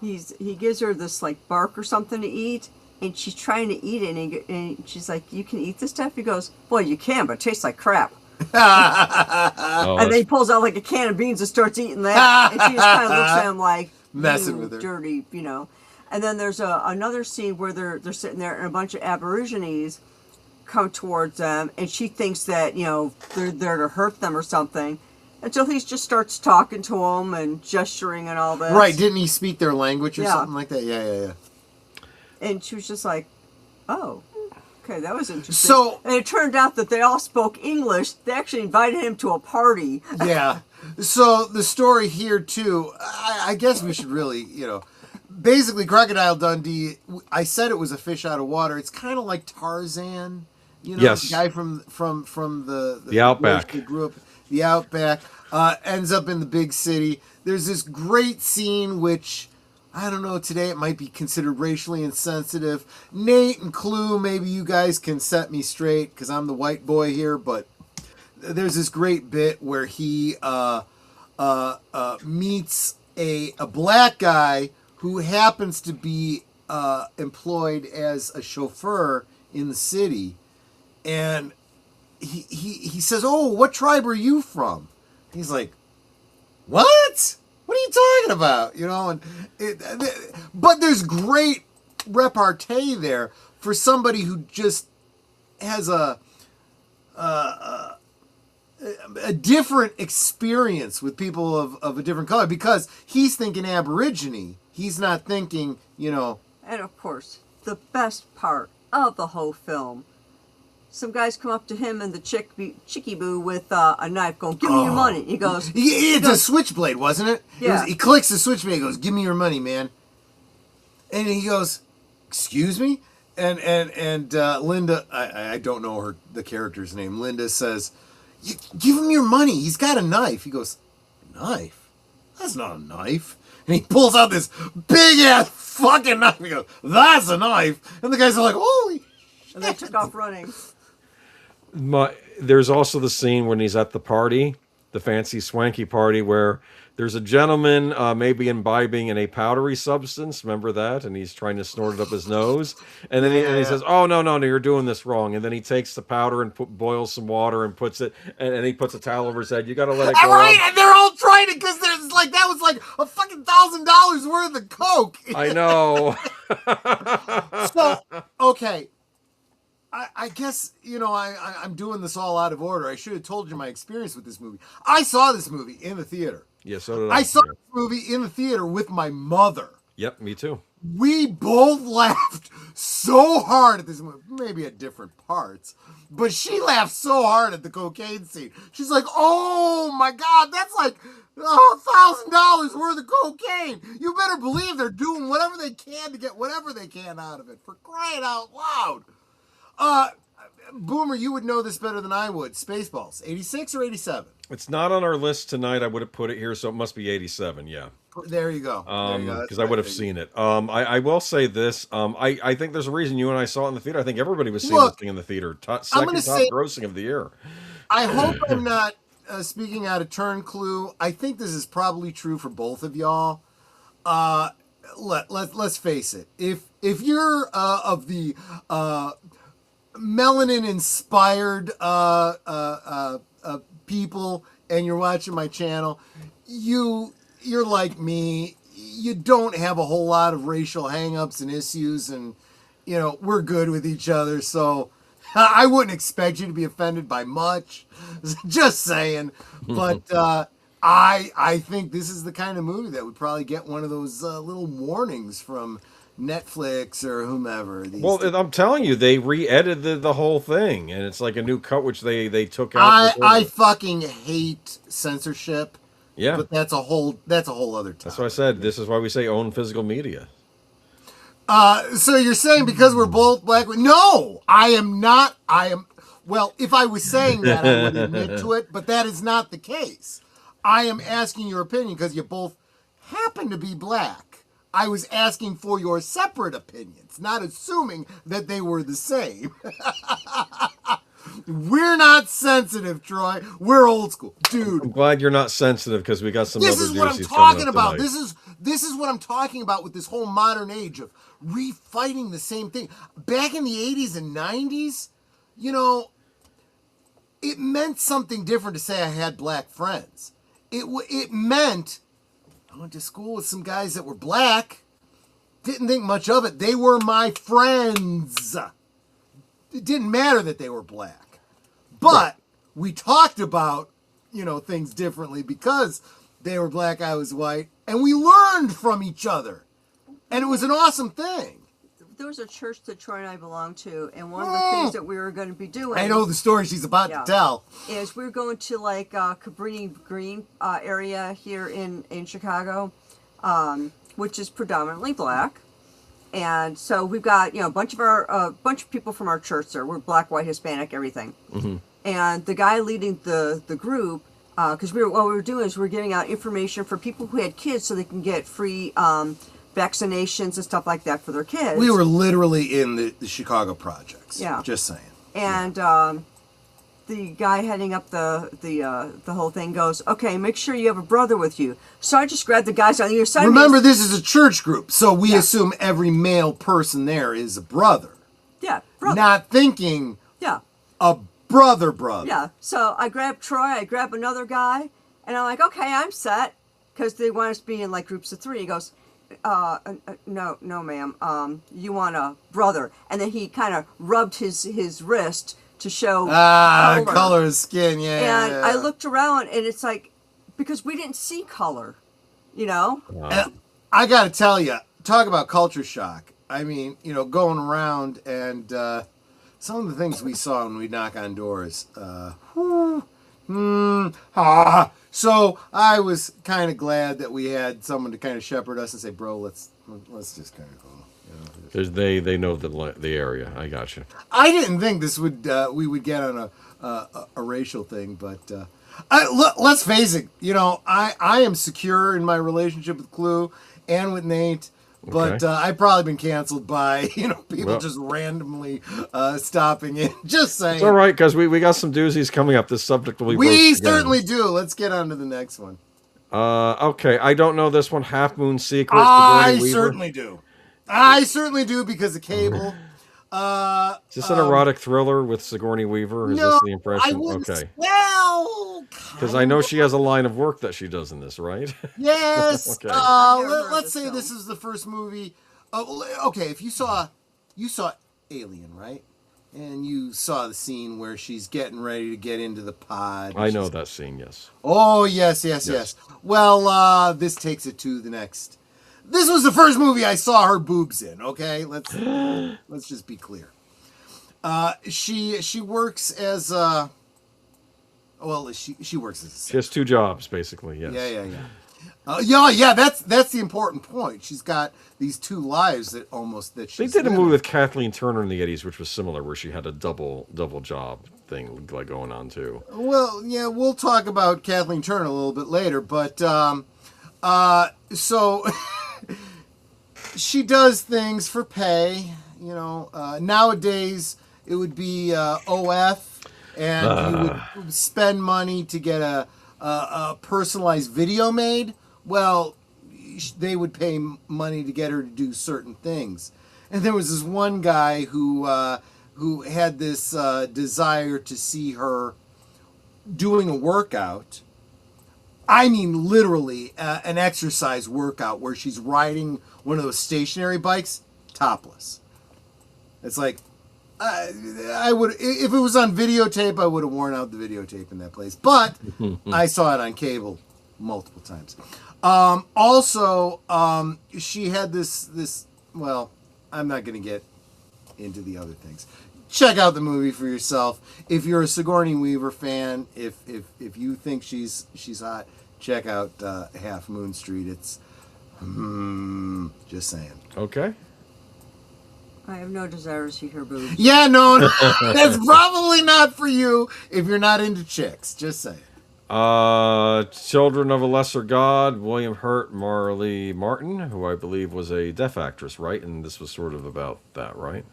he gives her this like bark or something to eat, and she's trying to eat it, and she's like, "You can eat this stuff?" He goes, "Well, you can, but it tastes like crap." And then he pulls out like a can of beans and starts eating that, and she just kind of looks at him like, messing with her, dirty, And then there's another scene where they're sitting there and a bunch of Aborigines come towards them, and she thinks that they're there to hurt them or something, until he just starts talking to them and gesturing and all that. Right? Didn't he speak their language or something like that? Yeah. And she was just like, "Oh, okay, that was interesting." So, and it turned out that they all spoke English. They actually invited him to a party. Yeah. So the story here too, I guess we should really, basically Crocodile Dundee, I said it was a fish out of water. It's kind of like Tarzan, yes. The guy from the Outback. He grew up the Outback, ends up in the big city. There's this great scene which, I don't know, today it might be considered racially insensitive. Nate and Clue, maybe you guys can set me straight because I'm the white boy here, but there's this great bit where he meets a black guy who happens to be employed as a chauffeur in the city, and he says, "Oh, what tribe are you from?" He's like, "What? What are you talking about?" But there's great repartee there for somebody who just has a different experience with people of a different color, because he's thinking Aborigine. He's not thinking, And of course, the best part of the whole film, some guys come up to him and the chickie boo with a knife going, "Give me your money." He goes... It's a switchblade, wasn't it? Yeah. He clicks the switchblade, he goes, "Give me your money, man." And he goes, "Excuse me?" And Linda, I don't know the character's name, Linda says, "Give him your money. He's got a knife." He goes, "Knife? That's not a knife." And he pulls out this big ass fucking knife. He goes, "That's a knife." And the guys are like, "Holy shit." And they took off running. There's also the scene when he's at the party, the fancy swanky party, where there's a gentleman maybe imbibing in a powdery substance. Remember that? And he's trying to snort it up his nose. And then he says, "Oh, no, you're doing this wrong." And then he takes the powder and boils some water and puts it, and he puts a towel over his head. You got to let it go. Right, and they're all trying it because there's like, that was like a fucking $1,000 worth of coke. I know. So, okay. I guess, I'm doing this all out of order. I should have told you my experience with this movie. I saw this movie in the theater. Yeah, so did I. I saw this movie in the theater with my mother. Yep, me too. We both laughed so hard at this movie, maybe at different parts, but she laughed so hard at the cocaine scene. She's like, "Oh my God, that's like $1,000 worth of cocaine. You better believe they're doing whatever they can to get whatever they can out of it, for crying out loud." Boomer, you would know this better than I would. Spaceballs, 86 or 87? It's not on our list tonight. I would have put it here, so it must be 87, yeah. There you go. Because I would have seen it. I will say this. I think there's a reason you and I saw it in the theater. I think everybody was seeing this thing in the theater. Second top grossing of the year. I hope I'm not speaking out of turn, Clue. I think this is probably true for both of y'all. Let's face it. If you're of the melanin-inspired people and you're watching my channel, you're like me. You don't have a whole lot of racial hang-ups and issues, and we're good with each other, so I wouldn't expect you to be offended by much. Just saying. But I think this is the kind of movie that would probably get one of those little warnings from Netflix or whomever. Well, I'm telling you, they re-edited the whole thing, and it's like a new cut, which they took out. I fucking hate censorship. Yeah, But that's a whole other topic. that's what I said. This is why we say own physical media. So you're saying because we're both black? No, I am not. Well, if I was saying that, I would admit to it, but that is not the case. I am asking your opinion because you both happen to be black. I was asking for your separate opinions, not assuming that they were the same. We're not sensitive, Troy. We're old school, dude. I'm glad you're not sensitive because we got some. This other is what I'm juicies talking coming up about. tonight. This is what I'm talking about with this whole modern age of refighting the same thing. Back in the 80s and 90s, it meant something different to say I had black friends. It meant I went to school with some guys that were black. Didn't think much of it. They were my friends. It didn't matter that they were black. But we talked about, things differently because they were black, I was white, and we learned from each other. And it was an awesome thing. There was a church that Troy and I belonged to, and one of the things that we were going to be doing... I know the story she's about to tell. ...is we were going to, Cabrini Green area here in Chicago, which is predominantly black. And so we've got, a bunch of people from our church there. We're black, white, Hispanic, everything. Mm-hmm. And the guy leading the group, because what we were doing is we were giving out information for people who had kids so they can get free vaccinations and stuff like that for their kids. We were literally in the Chicago projects. Yeah. Just saying. And the guy heading up the whole thing goes, okay, make sure you have a brother with you. So I just grabbed the guys on either side. Remember, this is a church group, so we assume every male person there is a brother. Yeah, brother. Not thinking a brother. Yeah, so I grabbed Troy, I grabbed another guy, and I'm like, okay, I'm set, because they want us to be in groups of 3. He goes, no, ma'am, you want a brother. And then he kind of rubbed his wrist to show color of skin, And I looked around, and it's like, because we didn't see color, Wow. I got to tell you, talk about culture shock. I mean, going around and some of the things we saw when we knock on doors. So I was kind of glad that we had someone to kind of shepherd us and say, bro, let's just kind of go. Because they know the area. I got you. I didn't think this would we would get on a racial thing, but let's face it. I am secure in my relationship with Clue and with Nate, but I've probably been canceled by people just randomly stopping in. Just saying. It's all right because we got some doozies coming up. This subject will be. We certainly do. Let's get on to the next one. Okay, I don't know this one. Half Moon Secret. I certainly do. I certainly do because of Cable. Is this an erotic thriller with Sigourney Weaver? Is this the impression? I wouldn't. Okay. Well, because I know she has a line of work that she does in this, right? Yes. Okay. Let's say this is the first movie. Okay, if you saw Alien, right? And you saw the scene where she's getting ready to get into the pod. I know that scene. Yes. Oh yes. Well, this takes it to the next. This was the first movie I saw her boobs in. Okay, let's just be clear. She works as she works as. She has 2 jobs basically. Yes. Yeah. That's the important point. She's got these 2 lives that They did a movie with Kathleen Turner in the 80s, which was similar, where she had a double job thing going on too. Well, yeah, we'll talk about Kathleen Turner a little bit later, but so. She does things for pay, nowadays it would be OF, and you would spend money to get a personalized video made. Well, they would pay money to get her to do certain things. And there was this one guy who had this desire to see her doing a workout. I mean, literally an exercise workout where she's riding one of those stationary bikes, topless. It's like I would, if it was on videotape, I would have worn out the videotape in that place. But I saw it on cable multiple times. Also, she had this. Well, I'm not going to get into the other things. Check out the movie for yourself. If you're a Sigourney Weaver fan, if you think she's hot, check out Half Moon Street. It's just saying. Okay. I have no desire to see her boobs. Yeah, no, that's probably not for you if you're not into chicks. Just saying. Children of a Lesser God, William Hurt, Marley Martin, who I believe was a deaf actress, right? And this was sort of about that, right?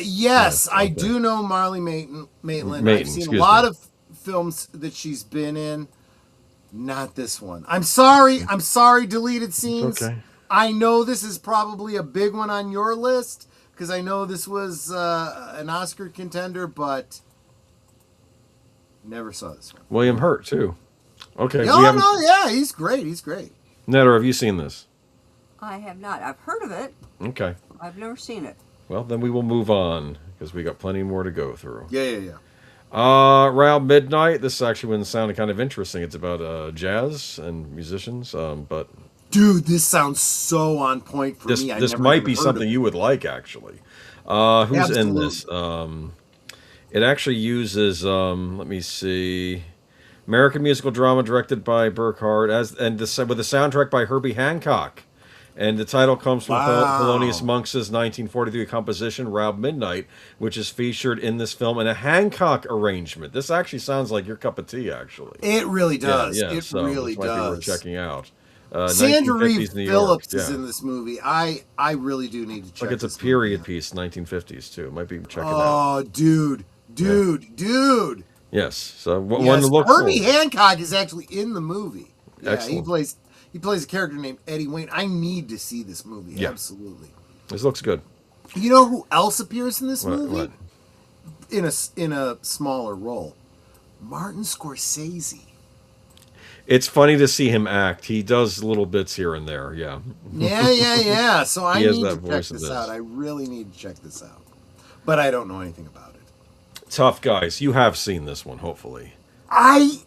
Yes, okay. I do know Marley Maitland. Maitland, I've seen a lot of films that she's been in. Not this one. I'm sorry. Deleted scenes. Okay. I know this is probably a big one on your list because I know this was an Oscar contender, but never saw this one. William Hurt too. Okay. Yeah, he's great. Netter, have you seen this? I have not. I've heard of it. Okay. I've never seen it. Well, then we will move on because we got plenty more to go through. Yeah. Around midnight. This actually one sounded kind of interesting. It's about jazz and musicians, but. Dude, this sounds so on point for me. This might be something you would like, actually. Who's Absolutely. in this? It actually uses, let me see, American musical drama directed by Burkhart, with a soundtrack by Herbie Hancock. And the title comes from Thelonious Monk's 1943 composition, Round Midnight, which is featured in this film in a Hancock arrangement. This actually sounds like your cup of tea, actually. It really does. Yeah, it so really this might be worth does. checking out. Sandra Reeve New Phillips York. is in this movie. I really do need to check. Like it's a period piece, 1950s too. Might be check it out. Oh, dude. Yes. So one Yes, to look Herbie for. Hancock is actually in the movie. Yeah, Excellent. he plays a character named Eddie Wayne. I need to see this movie. Yeah. Absolutely. This looks good. You know who else appears in this movie? What? In a smaller role? Martin Scorsese. It's funny to see him act. He does little bits here and there. Yeah. Yeah. So I has need that to check voice in this this. out. I really need to check this out. But I don't know anything about it. Tough Guys. You have seen this one, hopefully. I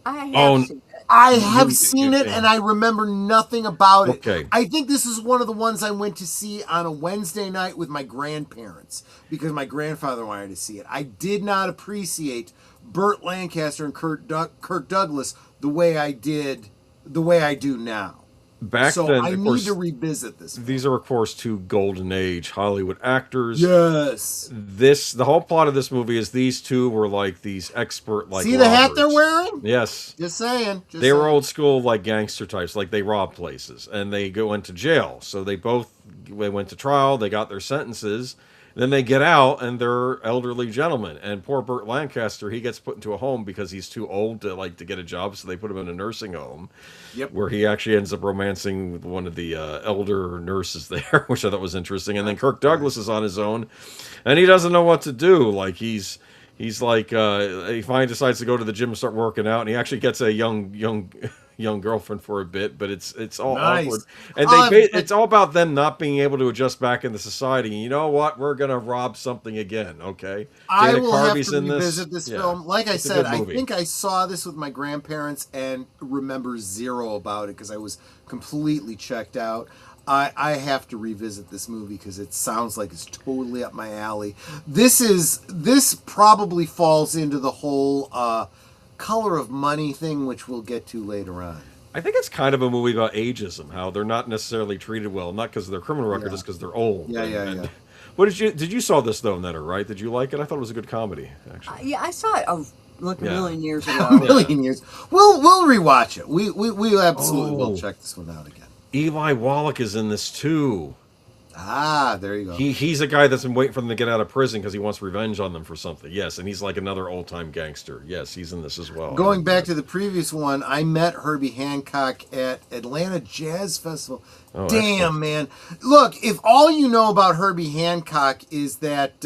I have Oh, seen it. have seen it, and I remember nothing about it. Okay. I think this is one of the ones I went to see on a Wednesday night with my grandparents because my grandfather wanted to see it. I did not appreciate Burt Lancaster and Kirk Douglas the way I do now. Back So then, I of need course, to revisit this. these are, of course, two golden age Hollywood actors. Yes. The whole plot of this movie is these two were like these expert, like See the hat they're robbers. wearing? Yes. Just saying. They were old school, like gangster types, like they robbed places and they go into jail. So they went to trial, they got their sentences, then they get out and they're elderly gentlemen. And poor Burt Lancaster, he gets put into a home because he's too old to get a job, so they put him in a nursing home. Yep. Where he actually ends up romancing with one of the elder nurses there, which I thought was interesting. And then Kirk Douglas is on his own, and he doesn't know what to do. Like he's like he finally decides to go to the gym and start working out, and he actually gets a young girlfriend for a bit, but it's all Nice. awkward, and it's all about them not being able to adjust back into society. And you know what? We're gonna rob something again. Okay, I Dana will Carvey's have to in revisit this Yeah. film. Like I It's a said, good I movie. think I saw this with my grandparents and remember zero about it because I was completely checked out. I have to revisit this movie because it sounds like it's totally up my alley. This probably falls into the whole color of money thing, which we'll get to later on. I think it's kind of a movie about ageism, how they're not necessarily treated well, not because of their criminal record, just because they're old. Yeah. What did you saw this though, Netter? Right? Did you like it? I thought it was a good comedy, actually. Yeah, I saw it a million years ago. A million years. We'll rewatch it. We absolutely will check this one out again. Eli Wallach is in this too. Ah, there you go. He's a guy that's been waiting for them to get out of prison because he wants revenge on them for something. Yes, and he's like another old time gangster. Yes, he's in this as well. Going back to the previous one, I met Herbie Hancock at Atlanta Jazz Festival. Oh, Damn, excellent. man. Look, if all you know about Herbie Hancock is that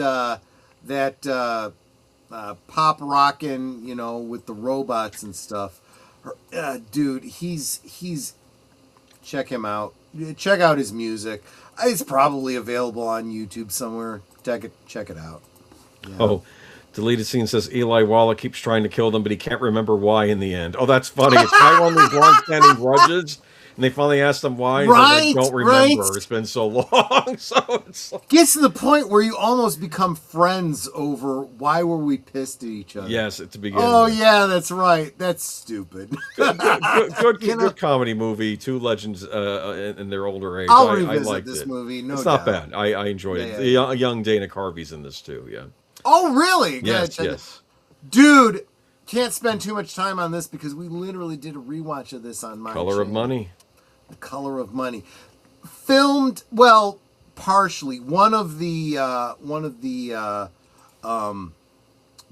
pop rockin', with the robots and stuff, dude, he's check him out. Check out his music. It's probably available on YouTube somewhere. Check it out. Yeah. Oh, deleted scene says Eli Wallach keeps trying to kill them, but he can't remember why in the end. Oh, that's funny. It's kind of one of these long-standing grudges, and they finally ask them why, and they don't remember. Right. It's been so long. So it's like, Gets to the point where you almost become friends over why were we pissed at each other. yes, at the beginning. Oh, yeah, that's right. That's stupid. Good comedy movie. Two legends in their older age. I'll I revisit liked this it. movie. No it's doubt. not bad. I enjoyed it. Yeah. The young Dana Carvey's in this too. Yeah. Oh, really? Yes. Good. Yes. Dude, can't spend too much time on this because we literally did a rewatch of this on my Color of channel. Money. The Color of Money. Filmed, well, partially. One of the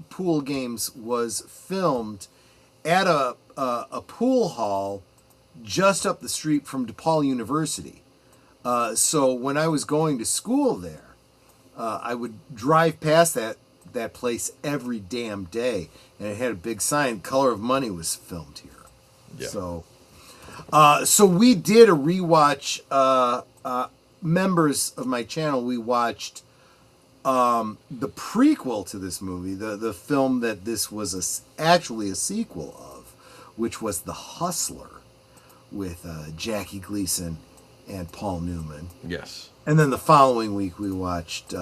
pool games was filmed at a pool hall just up the street from DePaul University. So when I was going to school there, I would drive past that place every damn day, and it had a big sign, Color of Money was filmed here. Yeah. So we did a rewatch. Members of my channel, we watched the prequel to this movie, the film that this was actually a sequel of, which was The Hustler with Jackie Gleason and Paul Newman. Yes. And then the following week we watched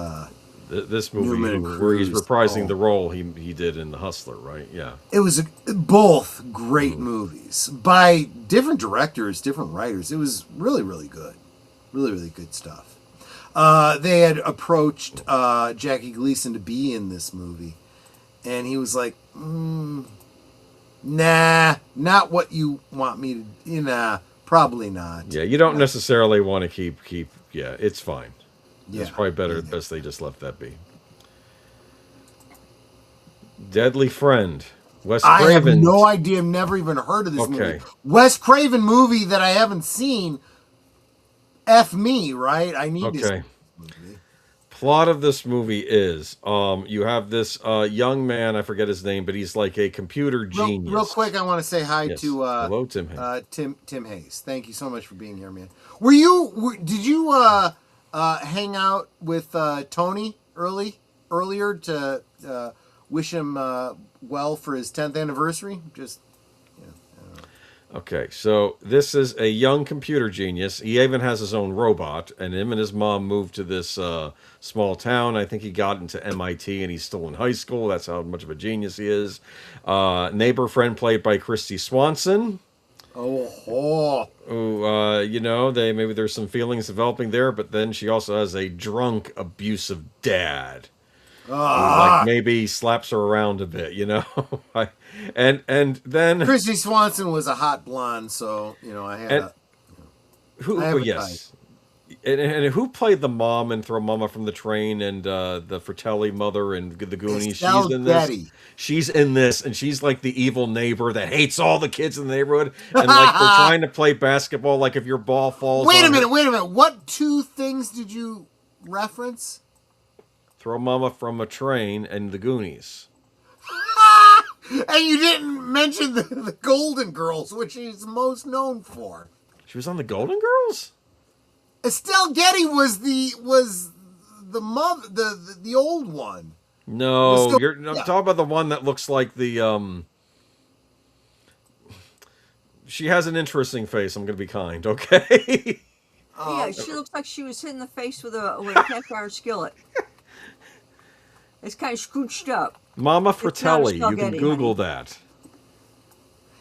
This movie Newman where he's Cruise. reprising the role he did in The Hustler, right? Yeah. It was both great movies by different directors, different writers. It was really, really good. Really, really good stuff. They had approached Jackie Gleason to be in this movie, and he was like, nah, not what you want me to, nah, probably not. Yeah, you don't necessarily want to keep yeah, it's fine. Yeah. It's probably better best they just left that be. Deadly Friend. Wes I have Craven. no idea. I've never even heard of this movie. Okay. Wes Craven movie that I haven't seen. F me, right? I need to see Okay. this movie. Plot of this movie is you have this young man, I forget his name, but he's like a computer genius. Real quick, I want to say hi Yes. to Hello, Tim Hayes. Tim Hayes. Thank you so much for being here, man. Did you hang out with Tony earlier to wish him well for his 10th anniversary? Just Okay, so this is a young computer genius. He even has his own robot, and him and his mom moved to this small town. I think he got into MIT, and he's still in high school. That's how much of a genius he is. Neighbor friend played by Christy Swanson. oh. Who, maybe there's some feelings developing there, but then she also has a drunk, abusive dad. Who, like maybe slaps her around a bit, and then Christy Swanson was a hot blonde, so I had And- a who? I have a Yes, and who played the mom in Throw Mama from the Train and the Fratelli mother and the Goonies? Estelle She's in this. Getty. She's in this, and she's like the evil neighbor that hates all the kids in the neighborhood, and like they're trying to play basketball. Like if your ball falls. Wait a on her- minute. What two things did you reference? Throw Mama from a Train and the Goonies. And you didn't mention the Golden Girls, which she's most known for. She was on the Golden Girls. Estelle Getty was the mother, the old one. No, still- I'm yeah. talking about the one that looks like the. She has an interesting face. I'm going to be kind, okay? Yeah, she looks like she was hit in the face with a cast iron skillet. It's kind of scrooched up. Mama not Fratelli. Estelle You can Getty, Google honey. that.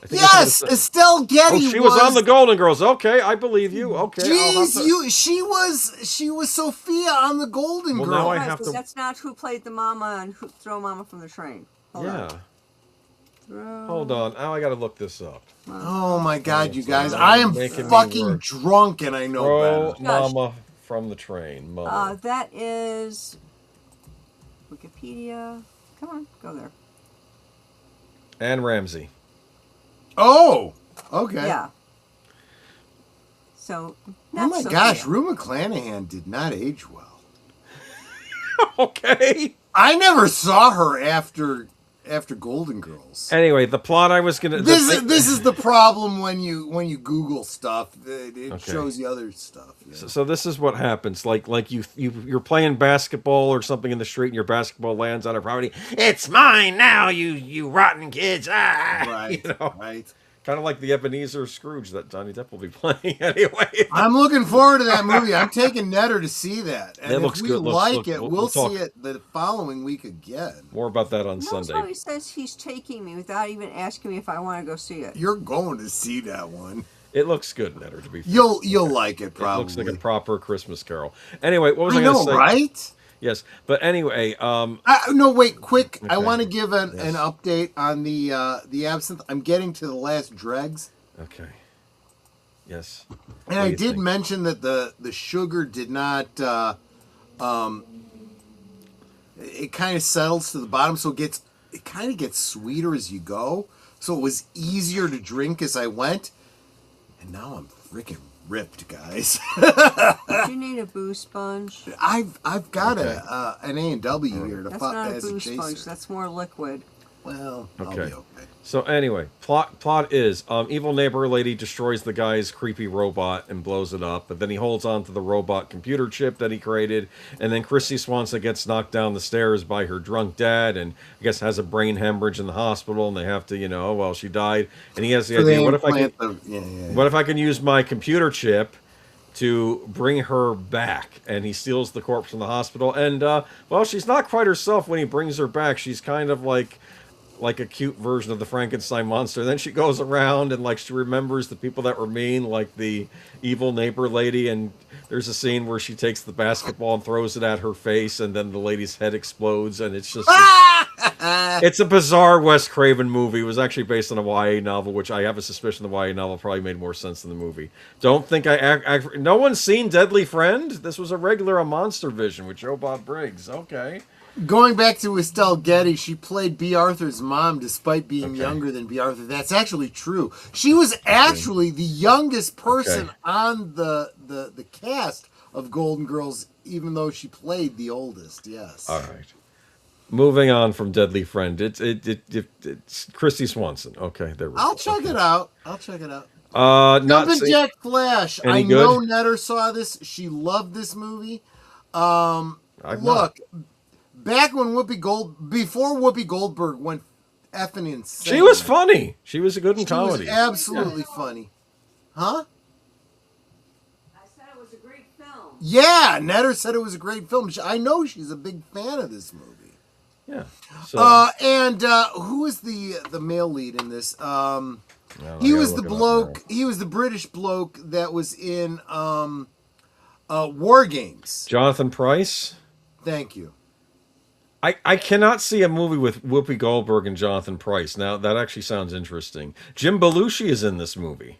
I think that's Yes, what it said. Estelle Getty. Oh, she was on the Golden Girls. Okay, I believe you. Okay. I'll have Jeez, to- she was Sophia on the Golden Well, Girls. now I Guys, have but to- that's not who played the mama and who throw mama from the train. Hold on. Yeah. Hold on. Now I got to look this up. Oh my God, you guys! sorry. I am Making me fucking work. drunk, and I know Throw better. Gosh. Mama from the Train. Mother. That is Wikipedia. Come on, go there. Anne Ramsey. Oh, okay. Yeah. So. Oh not my Sophia. gosh, Rue McClanahan did not age well. Okay. I never saw her after after Golden Girls. Anyway, the plot I was gonna. This is the problem when you Google stuff. It shows you other stuff. You know? So this is what happens. Like you're playing basketball or something in the street, and your basketball lands on a property. It's mine now, you rotten kids! Ah! Right, you know? right. Kind of like the Ebenezer Scrooge that Johnny Depp will be playing anyway. I'm looking forward to that movie. I'm taking Netter to see that. And It looks if we good. like it, we'll we'll talk see it the following week again. more about that on Notice Sunday. how he says he's taking me without even asking me if I want to go see it. You're going to see that one. It looks good, Netter. To be fair. You'll like it probably. It looks like a proper Christmas Carol. Anyway, what was I I going to know, say? right? Yes, but anyway, No, wait, quick. I Okay. want to give an Yes. update on the absinthe. I'm getting to the last dregs. okay, yes, And What I do you did think? mention that the sugar did not. It kind of settles to the bottom, so it kind of gets sweeter as you go. So it was easier to drink as I went. And now I'm freaking ripped, guys. Do you need a booze sponge? I've got Okay. an A&W here to That's fuck not a as a booze sponge. chaser. That's more liquid. Well, I'll Okay. be okay. So anyway, plot is evil neighbor lady destroys the guy's creepy robot and blows it up, but then he holds on to the robot computer chip that he created, and then Christy Swanson gets knocked down the stairs by her drunk dad, and I guess has a brain hemorrhage in the hospital, and they have to, she died, and he has the So they idea, what if I can use my computer chip to bring her back? And he steals the corpse from the hospital, and she's not quite herself when he brings her back. She's kind of like a cute version of the Frankenstein monster. Then she goes around and she remembers the people that were mean, like the evil neighbor lady. And there's a scene where she takes the basketball and throws it at her face, and then the lady's head explodes. And it's just it's a bizarre Wes Craven movie. It was actually based on a YA novel, which I have a suspicion the YA novel probably made more sense than the movie. Don't think no one's seen Deadly Friend. This was a regular on Monster Vision with Joe Bob Briggs. Okay. Going back to Estelle Getty, she played B. Arthur's mom despite being younger than B. Arthur. That's actually true. She was actually the youngest person on the cast of Golden Girls, even though she played the oldest. Yes. All right. Moving on from Deadly Friend, it's Christy Swanson. Okay, there we go. I'll check it out. Not Jumpin' see- Jack Flash. Any I good? know Netter saw this. She loved this movie. I've not. Look, back when before Whoopi Goldberg went effing insane. She was funny. She was good in She was comedy. absolutely funny. Huh? I said it was a great film. Yeah, Netter said it was a great film. I know she's a big fan of this movie. Yeah. So, And who is the male lead in this? I He gotta was look the it up bloke. now. He was the British bloke that was in War Games. Jonathan Pryce. Thank you. I cannot see a movie with Whoopi Goldberg and Jonathan Pryce. Now that actually sounds interesting. Jim Belushi is in this movie.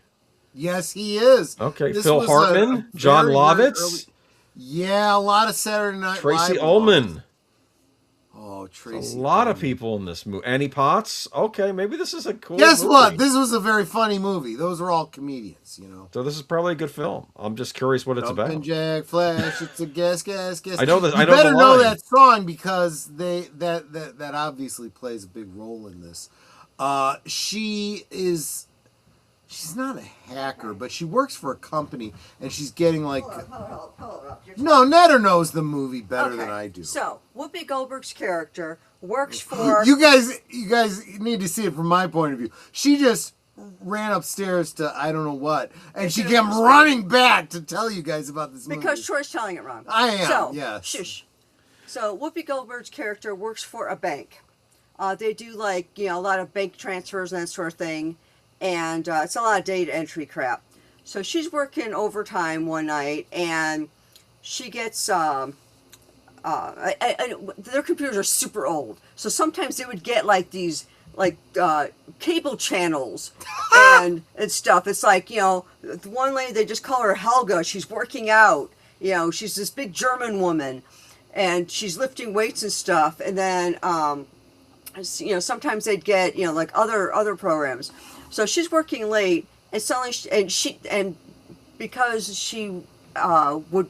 Yes, he is. Okay, This Phil was Hartman, a John very, very Lovitz, early- Yeah, a lot of Saturday Night Tracy Live. Ullman. Oh, A Tracy. lot of Ullman. people in this movie. Annie Potts. Okay, maybe this is a cool. Guess movie. what? This was a very funny movie. Those are all comedians, you know. So this is probably a good film. I'm just curious what it's Jumpin' about. Jack Flash, it's a guess. I know that. You I know better the know line. that song because that obviously plays a big role in this. She's not a hacker, but she works for a company, and she's getting like. Hold up. No, Netter knows the movie better than I do. So, Whoopi Goldberg's character works for... You guys need to see it from my point of view. She just ran upstairs to I don't know what, and she came running back to tell you guys about this movie. Because Troy's telling it wrong. I am, So, yes. shush. So, Whoopi Goldberg's character works for a bank. They do, a lot of bank transfers and that sort of thing. And it's a lot of data entry crap. So she's working overtime one night, and she gets their computers are super old. So sometimes they would get these cable channels and stuff. It's the one lady, they just call her Helga. She's working out. She's this big German woman, and she's lifting weights and stuff. And then sometimes they'd get other programs. So she's working late, and suddenly, because she would,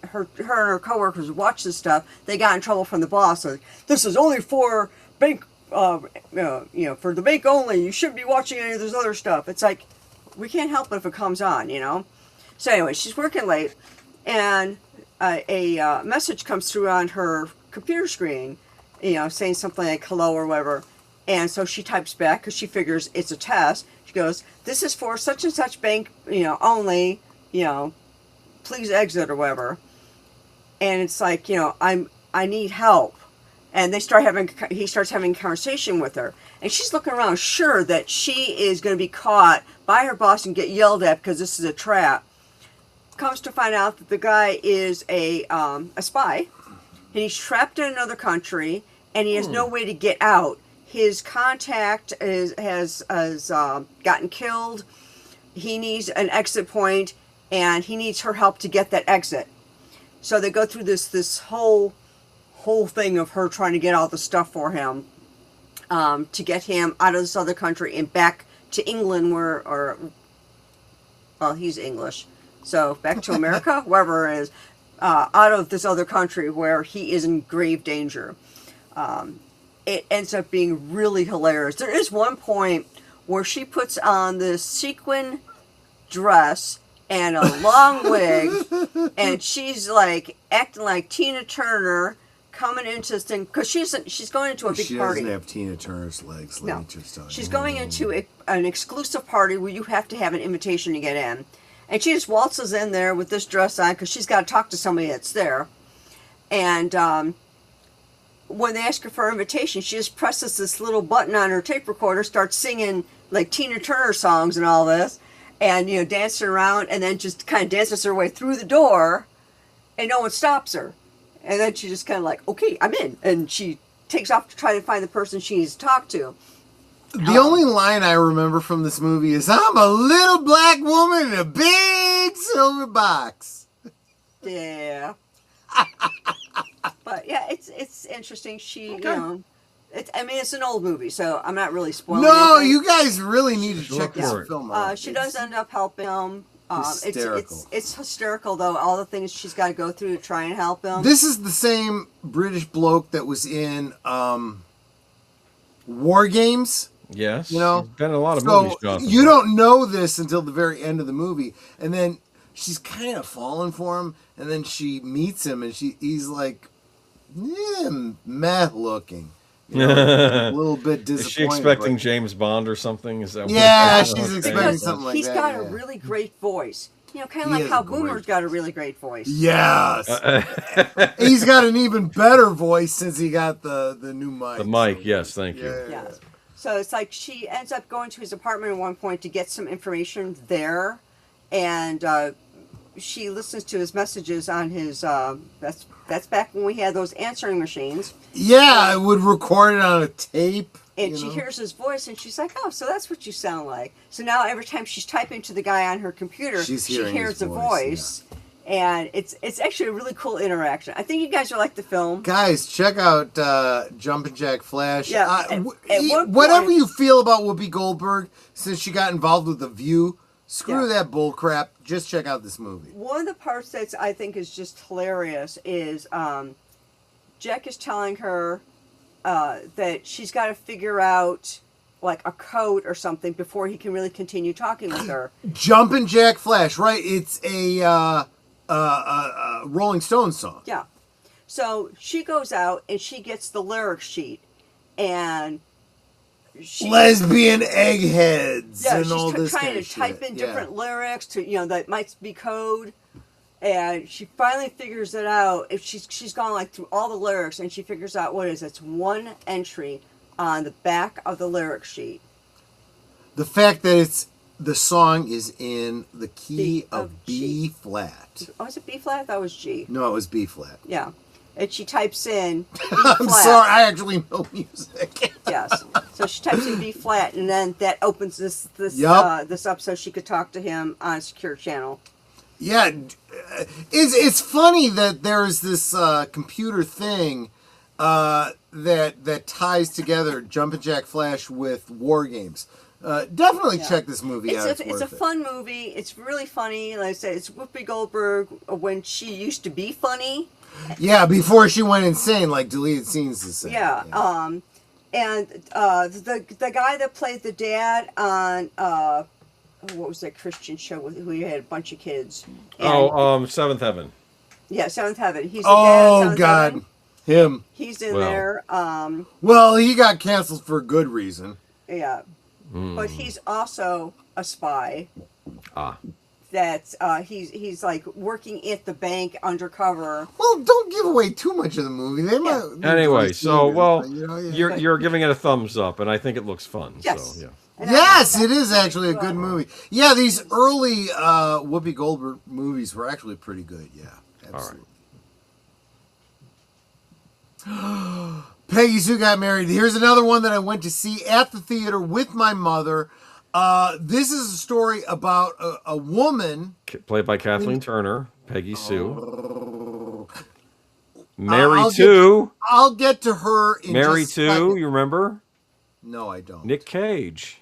her and her coworkers would watch this stuff, they got in trouble from the boss. Like, this is only for bank, for the bank only. You shouldn't be watching any of this other stuff. It's like, we can't help it if it comes on, you know? So anyway, she's working late, and a message comes through on her computer screen, saying something like hello or whatever. And so she types back because she figures it's a test. She goes, "This is for such and such bank, only, please exit," or whatever. And it's like, I need help. And he starts having a conversation with her. And she's looking around, sure that she is going to be caught by her boss and get yelled at because this is a trap. Comes to find out that the guy is a spy. And he's trapped in another country, and he has no way to get out. His contact has gotten killed. He needs an exit point, and he needs her help to get that exit. So they go through this whole thing of her trying to get all the stuff for him, to get him out of this other country and back to England, well, he's English, so back to America, wherever it is, out of this other country where he is in grave danger. It ends up being really hilarious. There is one point where she puts on this sequin dress and a long wig, and she's like acting like Tina Turner coming into this thing, because she's going into a big party. She doesn't have Tina Turner's legs. No, she's going into an exclusive party where you have to have an invitation to get in, and she just waltzes in there with this dress on because she's got to talk to somebody that's there. And when they ask her for an invitation, she just presses this little button on her tape recorder, starts singing like Tina Turner songs and all this, and dancing around, and then just kind of dances her way through the door, and no one stops her. And then she just kind of like, okay, I'm in, and she takes off to try to find the person she needs to talk to. The only line I remember from this movie is, "I'm a little black woman in a big silver box." Yeah. But yeah, it's interesting. She, it's an old movie, so I'm not really spoiling anything. You guys really need to check this film out. She does end up helping him. Hysterical. It's hysterical, though, all the things she's got to go through to try and help him. This is the same British bloke that was in War Games. Yes. He's been in a lot of movies, Jonathan. You don't know this until the very end of the movie, and then she's kind of falling for him, and then she meets him, and he's like, meh looking. A little bit disappointed. Is she expecting James Bond or something? Is that she's expecting because something like that. He's got a really great voice. Kind of like how Boomer's got a really great voice. Yes. He's got an even better voice since he got the new mic. The mic, yes, thank you. Yeah. So it's like she ends up going to his apartment at one point to get some information there, and she listens to his messages on his, that's back when we had those answering machines. Yeah, I would record it on a tape. And she hears his voice, and she's like, "Oh, so that's what you sound like." So now every time she's typing to the guy on her computer, she hears the voice. Yeah. And it's actually a really cool interaction. I think you guys will like the film. Guys, check out Jumpin' Jack Flash. Yeah, whatever you feel about Whoopi Goldberg, since she got involved with The View, screw that bull crap. Just check out this movie. One of the parts that I think is just hilarious is Jack is telling her that she's got to figure out like a code or something before he can really continue talking with her. Jumpin' Jack Flash, right? It's a Rolling Stones song. Yeah. So she goes out and she gets the lyric sheet, and lesbian eggheads and all this she's kind trying of to type in different lyrics to that might be code. And she finally figures it out. If she's gone like through all the lyrics, and she figures out what it is. It's one entry on the back of the lyric sheet. The fact that the song is in the key of B flat. Oh, is it B flat? I thought it was G. No, it was B flat. Yeah, and she types in B I'm flat. sorry, I actually know music. Yes. So she types in B flat, and then that opens this up so she could talk to him on a secure channel. Yeah, it's funny that there's this computer thing that ties together Jumpin' Jack Flash with War Games. Definitely check this movie out. It's a fun movie. It's really funny. Like I said, it's Whoopi Goldberg when she used to be funny. Yeah, before she went insane, like deleted scenes and stuff. Yeah. And the guy that played the dad on what was that Christian show who had a bunch of kids? And, Seventh Heaven. Yeah, Seventh Heaven. He's the dad in Seventh God, Heaven. him. He's in Well. there. Well, he got canceled for a good reason. Yeah, but he's also a spy. Ah. That he's like working at the bank undercover. Well, don't give away too much of the movie. They might. Anyway, so well, yeah. you're giving it a thumbs up, and I think it looks fun. Yes. So yeah. And Yes, it is actually a good movie. Yeah, these early Whoopi Goldberg movies were actually pretty good. Yeah, absolutely. All right. Peggy Sue Got Married. Here's another one that I went to see at the theater with my mother. This is a story about a woman Played by Kathleen Turner, Peggy Sue. Oh. Mary Two. I'll get to her in Mary just a second. Two, you remember? No, I don't. Nick Cage.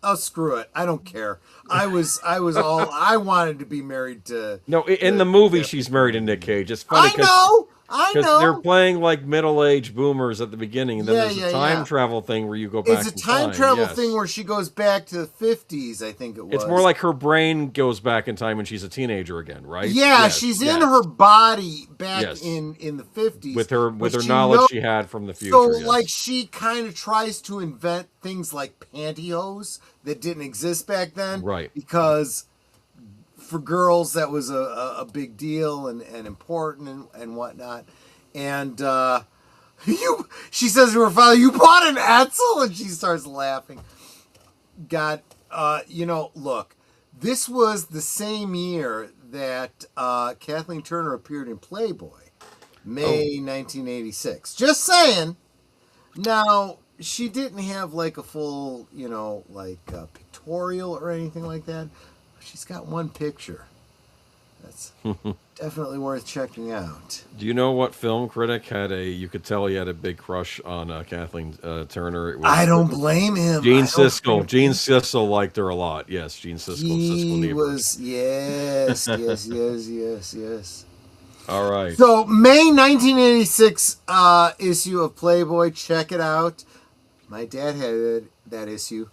Oh, screw it. I don't care. I was all I wanted to be married to. No, in the movie she's married to Nick Cage. It's funny I know. because they're playing like middle-aged boomers at the beginning, and then there's a time travel thing where you go back. It's a in time travel yes. thing where she goes back to the 50s, I think it was. It's more like her brain goes back in time when she's a teenager again, right? Yeah, Yes, she's yes. in her body back Yes. in the 50s. with her but knowledge knows- she had from the future. So, yes. like, she kind of tries to invent things like pantyhose that didn't exist back then. Right. Because for girls, that was a big deal and important and whatnot. And she says to her father, "You bought an Edsel?" And she starts laughing. God, look, this was the same year that Kathleen Turner appeared in Playboy, May 1986. Just saying. Now, she didn't have like a full, pictorial or anything like that. She's got one picture. That's definitely worth checking out. Do you know what film critic you could tell he had a big crush on Kathleen Turner? It was, I don't blame him. Gene Siskel. Gene Siskel liked her a lot. Yes, Gene Siskel. He Siskel was, yes. All right. So, May 1986 issue of Playboy. Check it out. My dad had that issue.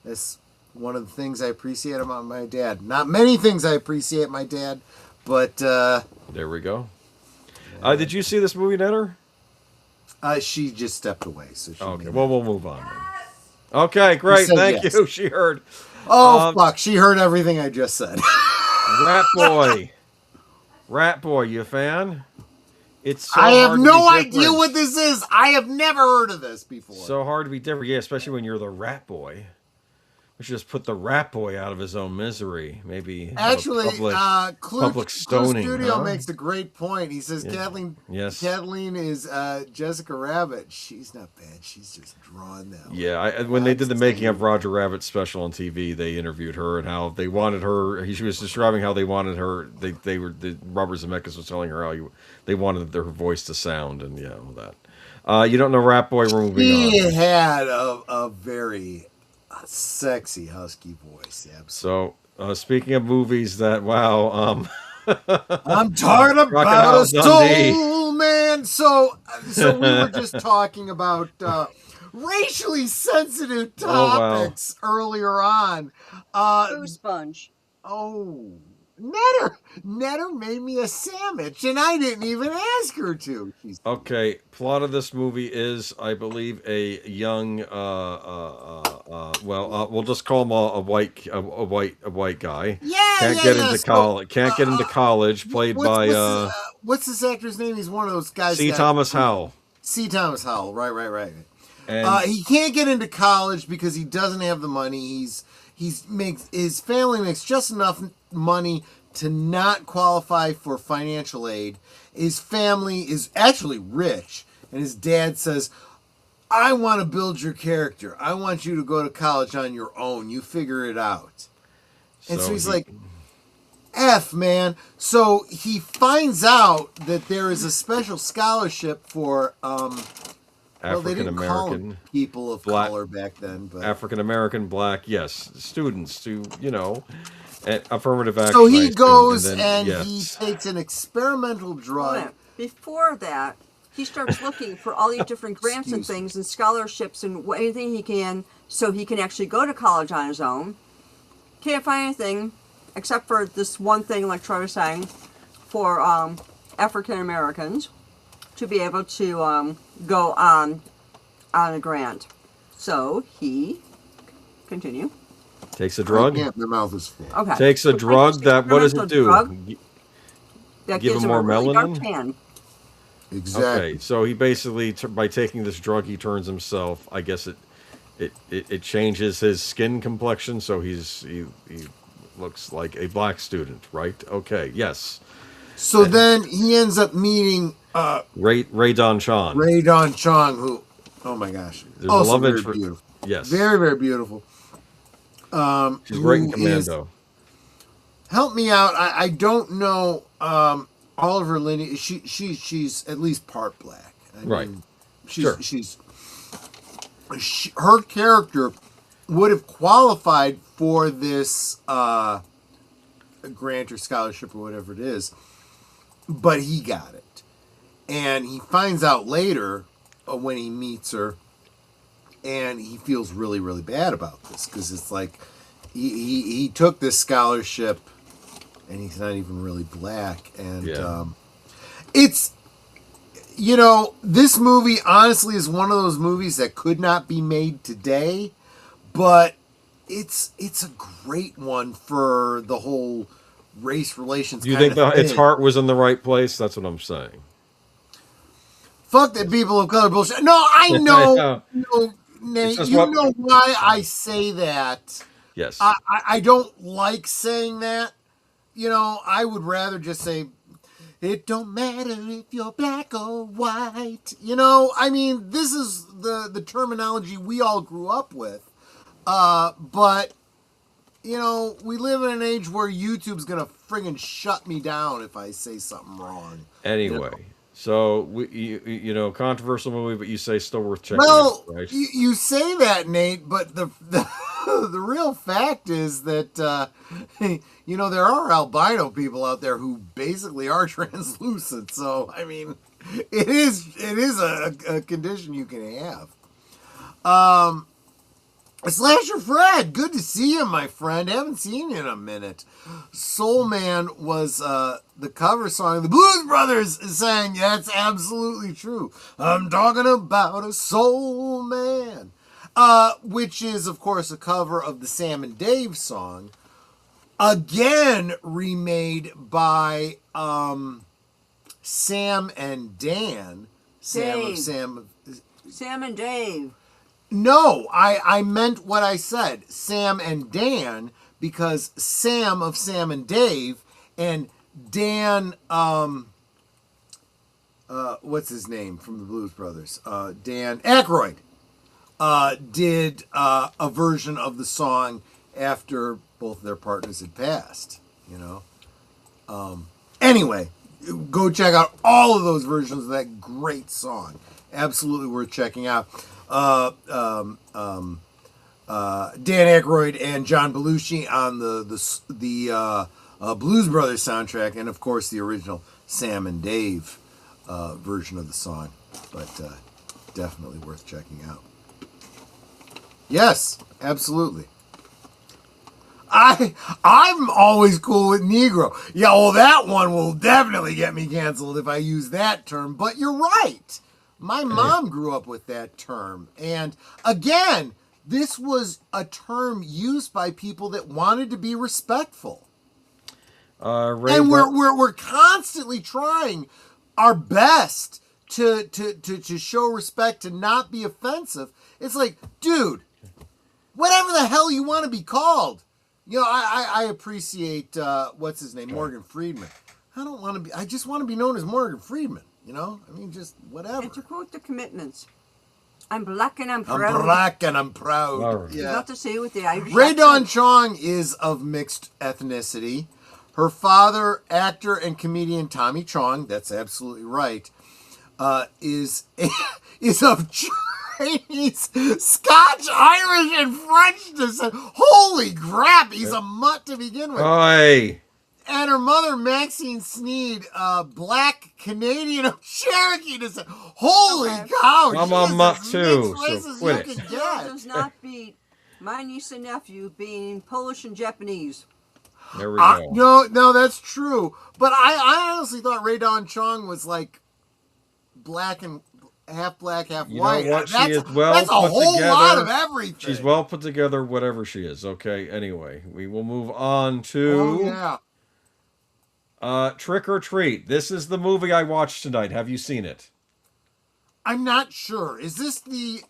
That's one of the things I appreciate about my dad. Not many things I appreciate my dad, but there we go. Did you see this movie, Netter? She just stepped away. So okay, well, we'll move on then. Okay, great. Thank you. She heard. Oh, fuck. She heard everything I just said. Rat Boy. Rat Boy, you a fan? It's so I have hard to no be idea different. what this is. I have never heard of this before. So hard to be different. Yeah, especially when you're the Rat Boy. We should just put the Rat Boy out of his own misery. Maybe actually, public stoning. Clue Studio makes a great point. He says Kathleen is Jessica Rabbit. She's not bad. She's just drawn that. Yeah, when they did the Making of Roger Rabbit special on TV, they interviewed her and how they wanted her. She was describing how they wanted her. Robert Zemeckis was telling her how they wanted her voice to sound, and all that. You don't know Rat Boy? We're moving on. He had a very sexy husky voice. Yeah. So speaking of movies that I'm talking about a soul man. So we were just talking about racially sensitive topics earlier on. Food sponge. Oh, Netter made me a sandwich, and I didn't even ask her to. Okay, plot of this movie is, I believe, a young, we'll just call him a white guy. Can't get into college. Can't get into college. Played by what's this actor's name? He's one of those guys. C. Thomas Howell. C. Thomas Howell. Right. And he can't get into college because he doesn't have the money. His family makes just enough money to not qualify for financial aid. His family is actually rich, and his dad says, "I want to build your character. I want you to go to college on your own. You figure it out." And so he's like, F, man. So he finds out that there is a special scholarship for African American people of color back then, but African American, black, yes, students to affirmative action. So he goes and he takes an experimental drug. Before that, he starts looking for all these different grants and things and scholarships and anything he can so he can actually go to college on his own. Can't find anything except for this one thing, like Troy was saying, for African Americans to be able to go on a grant. So he continue. Takes a drug. Yeah, my mouth is full. Okay. Takes a drug that. What does it do? That Give gives him more a really dark melanin? tan. Exactly. Okay, so he basically, by taking this drug, he turns himself. I guess it changes his skin complexion, so he looks like a black student, right? Okay, yes. So then he ends up meeting Ray Don Chong. Ray Don Chong, who, oh my gosh, There's also a love very interest. beautiful. Yes, Very, very beautiful. she's great in who is- Commando. help me out. I don't know Oliver Linney. She's at least part black. I Right. mean, Sure. Her character would have qualified for this grant or scholarship or whatever it is, but he got it, and he finds out later when he meets her, and he feels really, really bad about this because it's like he took this scholarship, and he's not even really black, and it's. This movie honestly is one of those movies that could not be made today, but it's a great one for the whole race relations. Do you kind think of its thing. heart was in the right place? That's what I'm saying. Fuck that people of color bullshit. No, I know, Yeah. no, Nate, just you what- know why I say that. Yes. I don't like saying that. I would rather just say, it don't matter if you're black or white. This is the terminology we all grew up with. But, we live in an age where YouTube's going to friggin' shut me down if I say something wrong. Anyway, so controversial movie, but you say still worth checking Well, out, right? you say that, Nate, but the the real fact is that there are albino people out there who basically are translucent. So it is a condition you can have. Slasher Fred, good to see you, my friend. Haven't seen you in a minute. Soul Man was the cover song. The Blues Brothers sang. That's absolutely true. I'm talking about a Soul Man, which is, of course, a cover of the Sam and Dave song, again remade by Sam and Dan. Dave. Sam and Dave. No, I meant what I said. Sam and Dan, because Sam of Sam and Dave and Dan, what's his name from the Blues Brothers? Dan Aykroyd did a version of the song after both their partners had passed, Anyway, go check out all of those versions of that great song. Absolutely worth checking out. Dan Aykroyd and John Belushi on the Blues Brothers soundtrack, and of course the original Sam and Dave version of the song. But definitely worth checking out. Yes, absolutely. I'm always cool with Negro. Yeah, well, that one will definitely get me canceled if I use that term. But you're right. My mom grew up with that term. And again, this was a term used by people that wanted to be respectful. And we're constantly trying our best to show respect, to not be offensive. It's like, dude, whatever the hell you want to be called. I appreciate what's his name, Morgan Freeman. I just want to be known as Morgan Freeman. Just whatever. And to quote the Commitments, I'm black and I'm proud. I'm black and I'm proud. Right. Yeah. Not to say with the Irish Ray Don accent. Chong is of mixed ethnicity. Her father, actor and comedian Tommy Chong, that's absolutely right, is of Chinese, Scotch, Irish, and French descent. Holy crap, he's a mutt to begin with. Oi. And her mother, Maxine Sneed, black Canadian Cherokee descent. Holy cow! I'm she on is mutt as too, mixed so race as quit you it. can Still get. does not beat my niece and nephew being Polish and Japanese. There we go. No, that's true. But I honestly thought Ray Dawn Chong was like black, half You white. know what? She That's, is well that's a put whole together. lot of everything. She's well put together, whatever she is. Okay. Anyway, we will move on to Trick or Treat. This is the movie I watched tonight. Have you seen it? I'm not sure. Is this the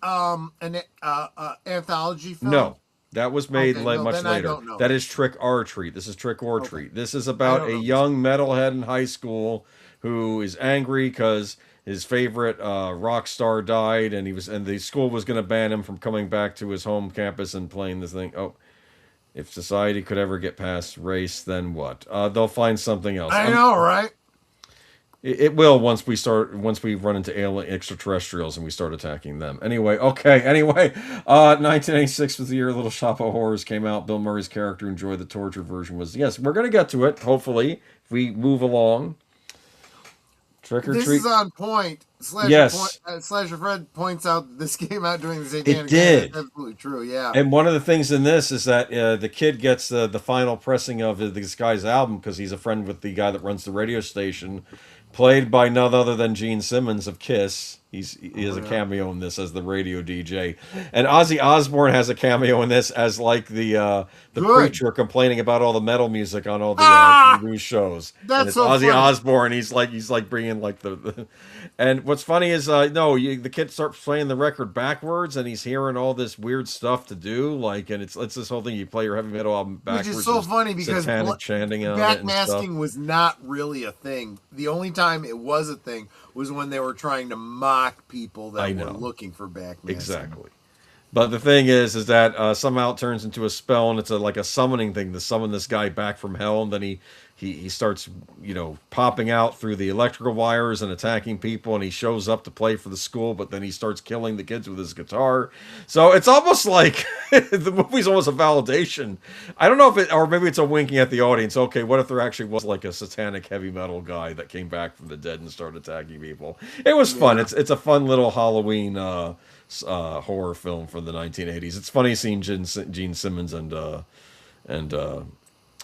anthology film? No. That was made much then I later. don't know. That is Trick or Treat. This is Trick or Treat. This is about a young metalhead in high school who is angry because his favorite rock star died, and the school was going to ban him from coming back to his home campus and playing this thing. Oh, if society could ever get past race, then what? They'll find something else. I know, right? It will once we run into alien extraterrestrials and we start attacking them. Anyway, 1986 was the year Little Shop of Horrors came out. Bill Murray's character, Enjoy the Torture version, was, yes, we're going to get to it, hopefully, if we move along. Trick or Treat. This is on point. Slasher Fred points out that this came out during the Satanic It did. That's absolutely true, yeah. And one of the things in this is that the kid gets the final pressing of this guy's album because he's a friend with the guy that runs the radio station, played by none other than Gene Simmons of Kiss. He has a cameo in this as the radio DJ. And Ozzy Osbourne has a cameo in this as like the preacher complaining about all the metal music on all the news shows. That's and it's so Ozzy funny. Osbourne. He's like bringing like the and what's funny is the kid starts playing the record backwards and he's hearing all this weird stuff to do, like, and it's this whole thing, you play your heavy metal album backwards, which is so funny because satanic chanting on it and stuff. backmasking was not really a thing. The only time it was a thing was when they were trying to mock people that were looking for backmasking. Exactly. But the thing is that somehow it turns into a spell, and it's like a summoning thing to summon this guy back from hell, and then he starts, popping out through the electrical wires and attacking people, and he shows up to play for the school, but then he starts killing the kids with his guitar. So it's almost like the movie's almost a validation. I don't know if or maybe it's a winking at the audience. Okay, what if there actually was like a satanic heavy metal guy that came back from the dead and started attacking people? It was fun. It's a fun little Halloween horror film from the 1980s. It's funny seeing Gene Simmons and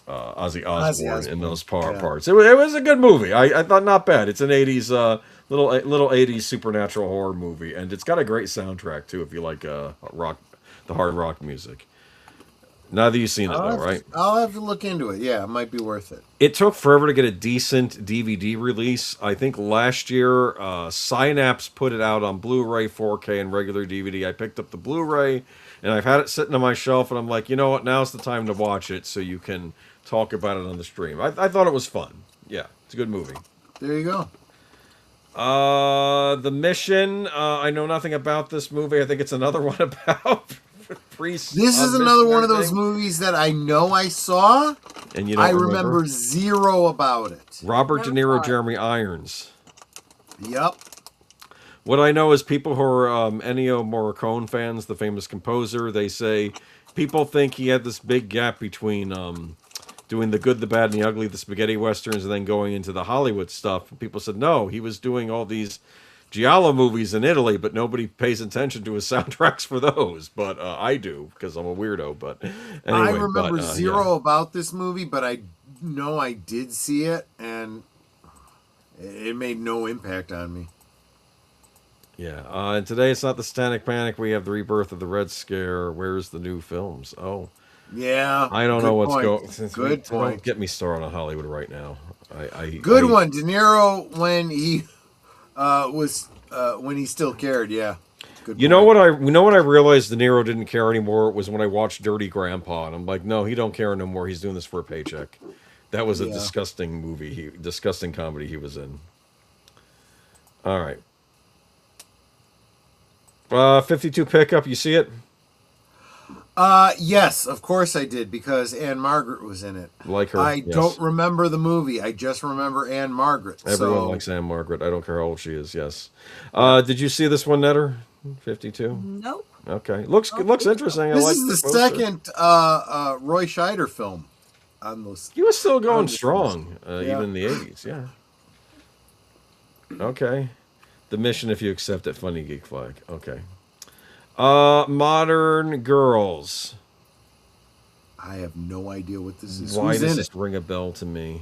Ozzy Osbourne in those parts. It was a good movie. I thought not bad. It's an 80s little 80s supernatural horror movie, and it's got a great soundtrack too if you like the hard rock music. Now that you've seen it, though, right? I'll have to look into it. Yeah, it might be worth it. It took forever to get a decent DVD release. I think last year, Synapse put it out on Blu-ray, 4K, and regular DVD. I picked up the Blu-ray, and I've had it sitting on my shelf, and I'm like, you know what? Now's the time to watch it so you can talk about it on the stream. I thought it was fun. Yeah, it's a good movie. There you go. The Mission. I know nothing about this movie. I think it's another one about priests. This is another one of those movies that I know I saw, and I remember zero about it. Robert De Niro, Jeremy Irons. Yep. What I know is people who are Ennio Morricone fans, the famous composer, they say people think he had this big gap between doing The Good, the Bad, and the Ugly, the spaghetti westerns, and then going into the Hollywood stuff. And people said, no, he was doing all these Giallo movies in Italy, but nobody pays attention to his soundtracks for those. But I do, because I'm a weirdo. But anyway, I remember zero about this movie, but I know I did see it, and it made no impact on me. Yeah, and today it's not the Satanic Panic. We have the rebirth of the Red Scare. Where's the new films? Oh, yeah. I don't know what's going. Good point. Don't get me started on Hollywood right now. Good one, De Niro when he when he still cared. Yeah. Good you know what I realized De Niro didn't care anymore was when I watched Dirty Grandpa, and I'm like, no, he don't care no more. He's doing this for a paycheck. That was a disgusting movie. Disgusting comedy he was in. All right. 52 pickup. You see it? Yes, of course I did, because Anne Margaret was in it. Like her. I don't remember the movie. I just remember Anne Margaret. Everyone likes Anne Margaret. I don't care how old she is. Yes. Did you see this one, Netter? 52. Nope. Okay. Looks interesting. This is the second Roy Scheider film. on those. He was still going on this strong, list. Yeah. even in the 80s. Yeah. Okay. The mission, if you accept it, funny geek flag. Okay. Modern Girls. I have no idea what this is. Why Who's does in this it? ring a bell to me?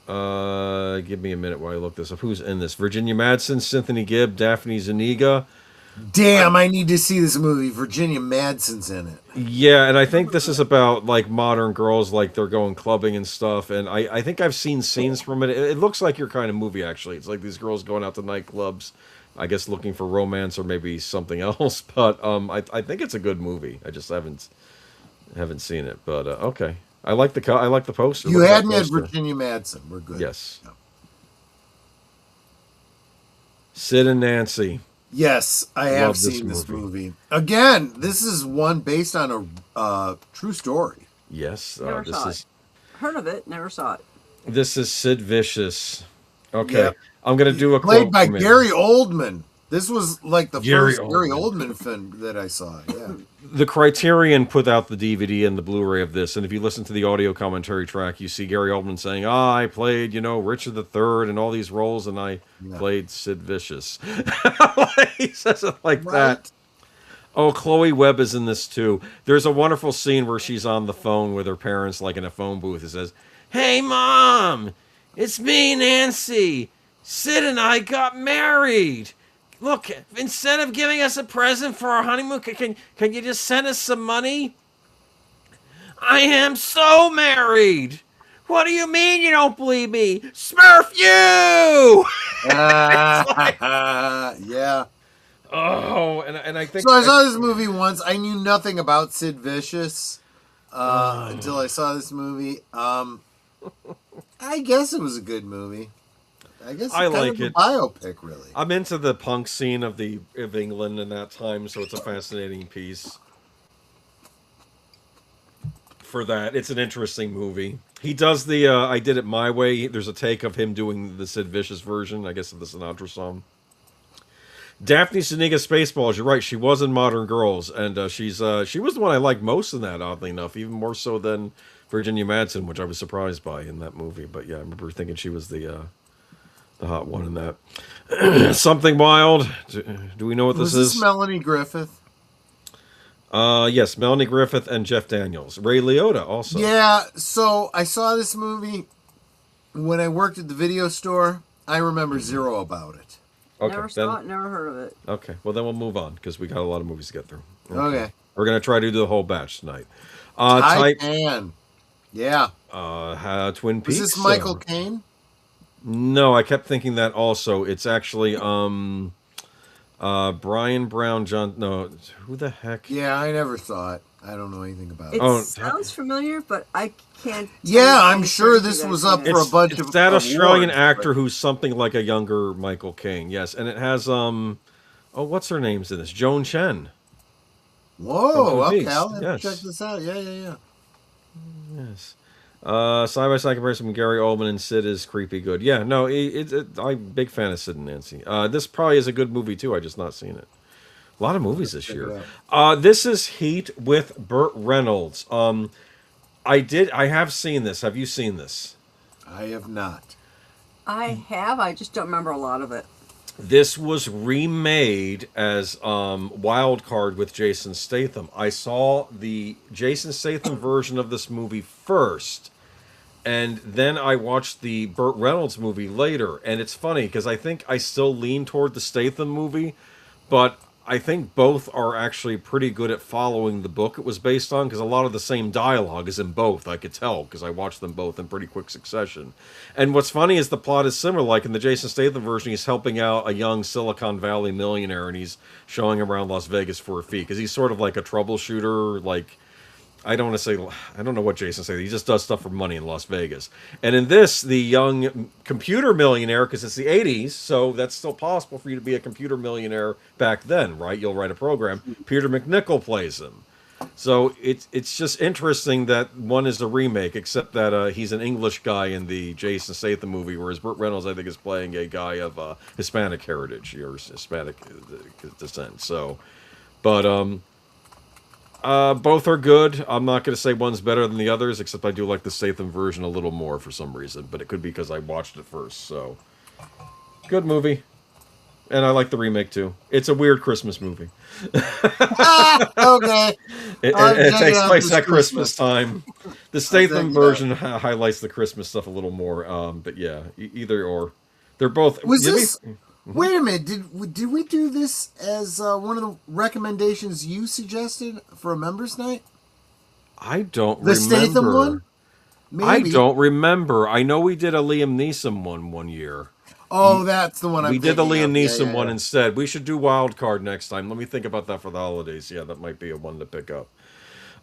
Give me a minute while I look this up. Who's in this? Virginia Madsen, Cynthia Gibb, Daphne Zuniga. Damn, I need to see this movie. Virginia Madsen's in it. Yeah, and I think this is about like modern girls, like they're going clubbing and stuff. And I think I've seen scenes from it. It looks like your kind of movie, actually. It's like these girls going out to nightclubs, I guess looking for romance or maybe something else. But I think it's a good movie. I just haven't seen it. But okay, I like the poster. You Look at had that me at poster. Virginia Madsen. We're good. Yes. Sid and Nancy. Yes, I have Love this seen this movie. movie. Again, this is one based on a true story. Yes, Never this saw is it. Heard of it, never saw it. this is Sid Vicious. Okay, Yep. I'm gonna do a Played quote by from it. Gary Oldman. This was like the Gary first Gary Oldman. Oldman film that I saw. Yeah. The Criterion put out the DVD and the Blu-ray of this, and if you listen to the audio commentary track, you see Gary Oldman saying, I played, Richard III and all these roles, and I played Sid Vicious." He says it like that. Oh, Chloe Webb is in this too. There's a wonderful scene where she's on the phone with her parents, like in a phone booth. It says, "Hey, Mom, it's me, Nancy. Sid and I got married. Look, instead of giving us a present for our honeymoon, can you just send us some money? I am so married. What do you mean you don't believe me? Smurf you!" Yeah. Oh, and I think So I saw this movie once. I knew nothing about Sid Vicious until I saw this movie. I guess it was a good movie. I guess it's I kind like of a it. biopic, really. I'm into the punk scene of England in that time, so it's a fascinating piece. For that, it's an interesting movie. He does the "I Did It My Way." There's a take of him doing the Sid Vicious version, I guess, of the Sinatra song. Daphne Zuniga Spaceballs. You're right. She was in Modern Girls, and she was the one I liked most in that. Oddly enough, even more so than Virginia Madsen, which I was surprised by in that movie. But yeah, I remember thinking she was the hot one in that. Something Wild. Do we know what this Was is? Melanie Griffith? Yes, Melanie Griffith and Jeff Daniels. Ray Liotta also. Yeah, so I saw this movie when I worked at the video store. I remember zero about it. Okay, Never saw it, never heard of it. Okay, well then we'll move on because we got a lot of movies to get through. Okay. We're gonna try to do the whole batch tonight. Titan. Yeah. Twin Peaks. Was this Michael Caine? No, I kept thinking that also. It's actually Brian Brown John. No, who the heck? Yeah, I never saw it. I don't know anything about It it. sounds familiar, but I can't. Yeah, I'm sure this was up for a bunch It's of that Australian awards, actor but- who's something like a younger Michael Caine. Yes, and it has what's her name's in this? Joan Chen. Whoa, Twin okay, Peaks, I'll have yes. to check this out. Yeah. Yes. Side-by-side comparison with Gary Oldman and Sid is creepy good. Yeah, no, I'm a big fan of Sid and Nancy. This probably is a good movie too. I just not seen it. A lot of movies this year. This is Heat with Burt Reynolds. I have seen this. Have you seen this? I have not. I have. I just don't remember a lot of it. This was remade as Wild Card with Jason Statham. I saw the Jason Statham version of this movie first, and then I watched the Burt Reynolds movie later. And it's funny because I think I still lean toward the Statham movie, but I think both are actually pretty good at following the book it was based on, because a lot of the same dialogue is in both. I could tell because I watched them both in pretty quick succession. And what's funny is the plot is similar. Like in the Jason Statham version, he's helping out a young Silicon Valley millionaire, and he's showing around Las Vegas for a fee because he's sort of like a troubleshooter. Like, I don't want to say, I don't know what Jason said. He just does stuff for money in Las Vegas. And in this, the young computer millionaire, because it's the 80s, so that's still possible for you to be a computer millionaire back then, right? You'll write a program. Peter McNichol plays him. So it's just interesting that one is a remake, except that he's an English guy in the Jason Statham movie, whereas Burt Reynolds, I think, is playing a guy of Hispanic heritage or Hispanic descent. So, but Both are good. I'm not going to say one's better than the others, except I do like the Statham version a little more for some reason. But it could be because I watched it first. So, good movie. And I like the remake, too. It's a weird Christmas movie. Okay. It takes place at Christmas time. The Statham version highlights the Christmas stuff a little more. But yeah, either or. They're both... Was this... Wait a minute. Did we do this as one of the recommendations you suggested for a members' night? I don't the remember. The Statham one? Maybe. I don't remember. I know we did a Liam Neeson one year. Oh, that's the one We did the Liam Neeson one instead. We should do Wild Card next time. Let me think about that for the holidays. Yeah, that might be a one to pick up.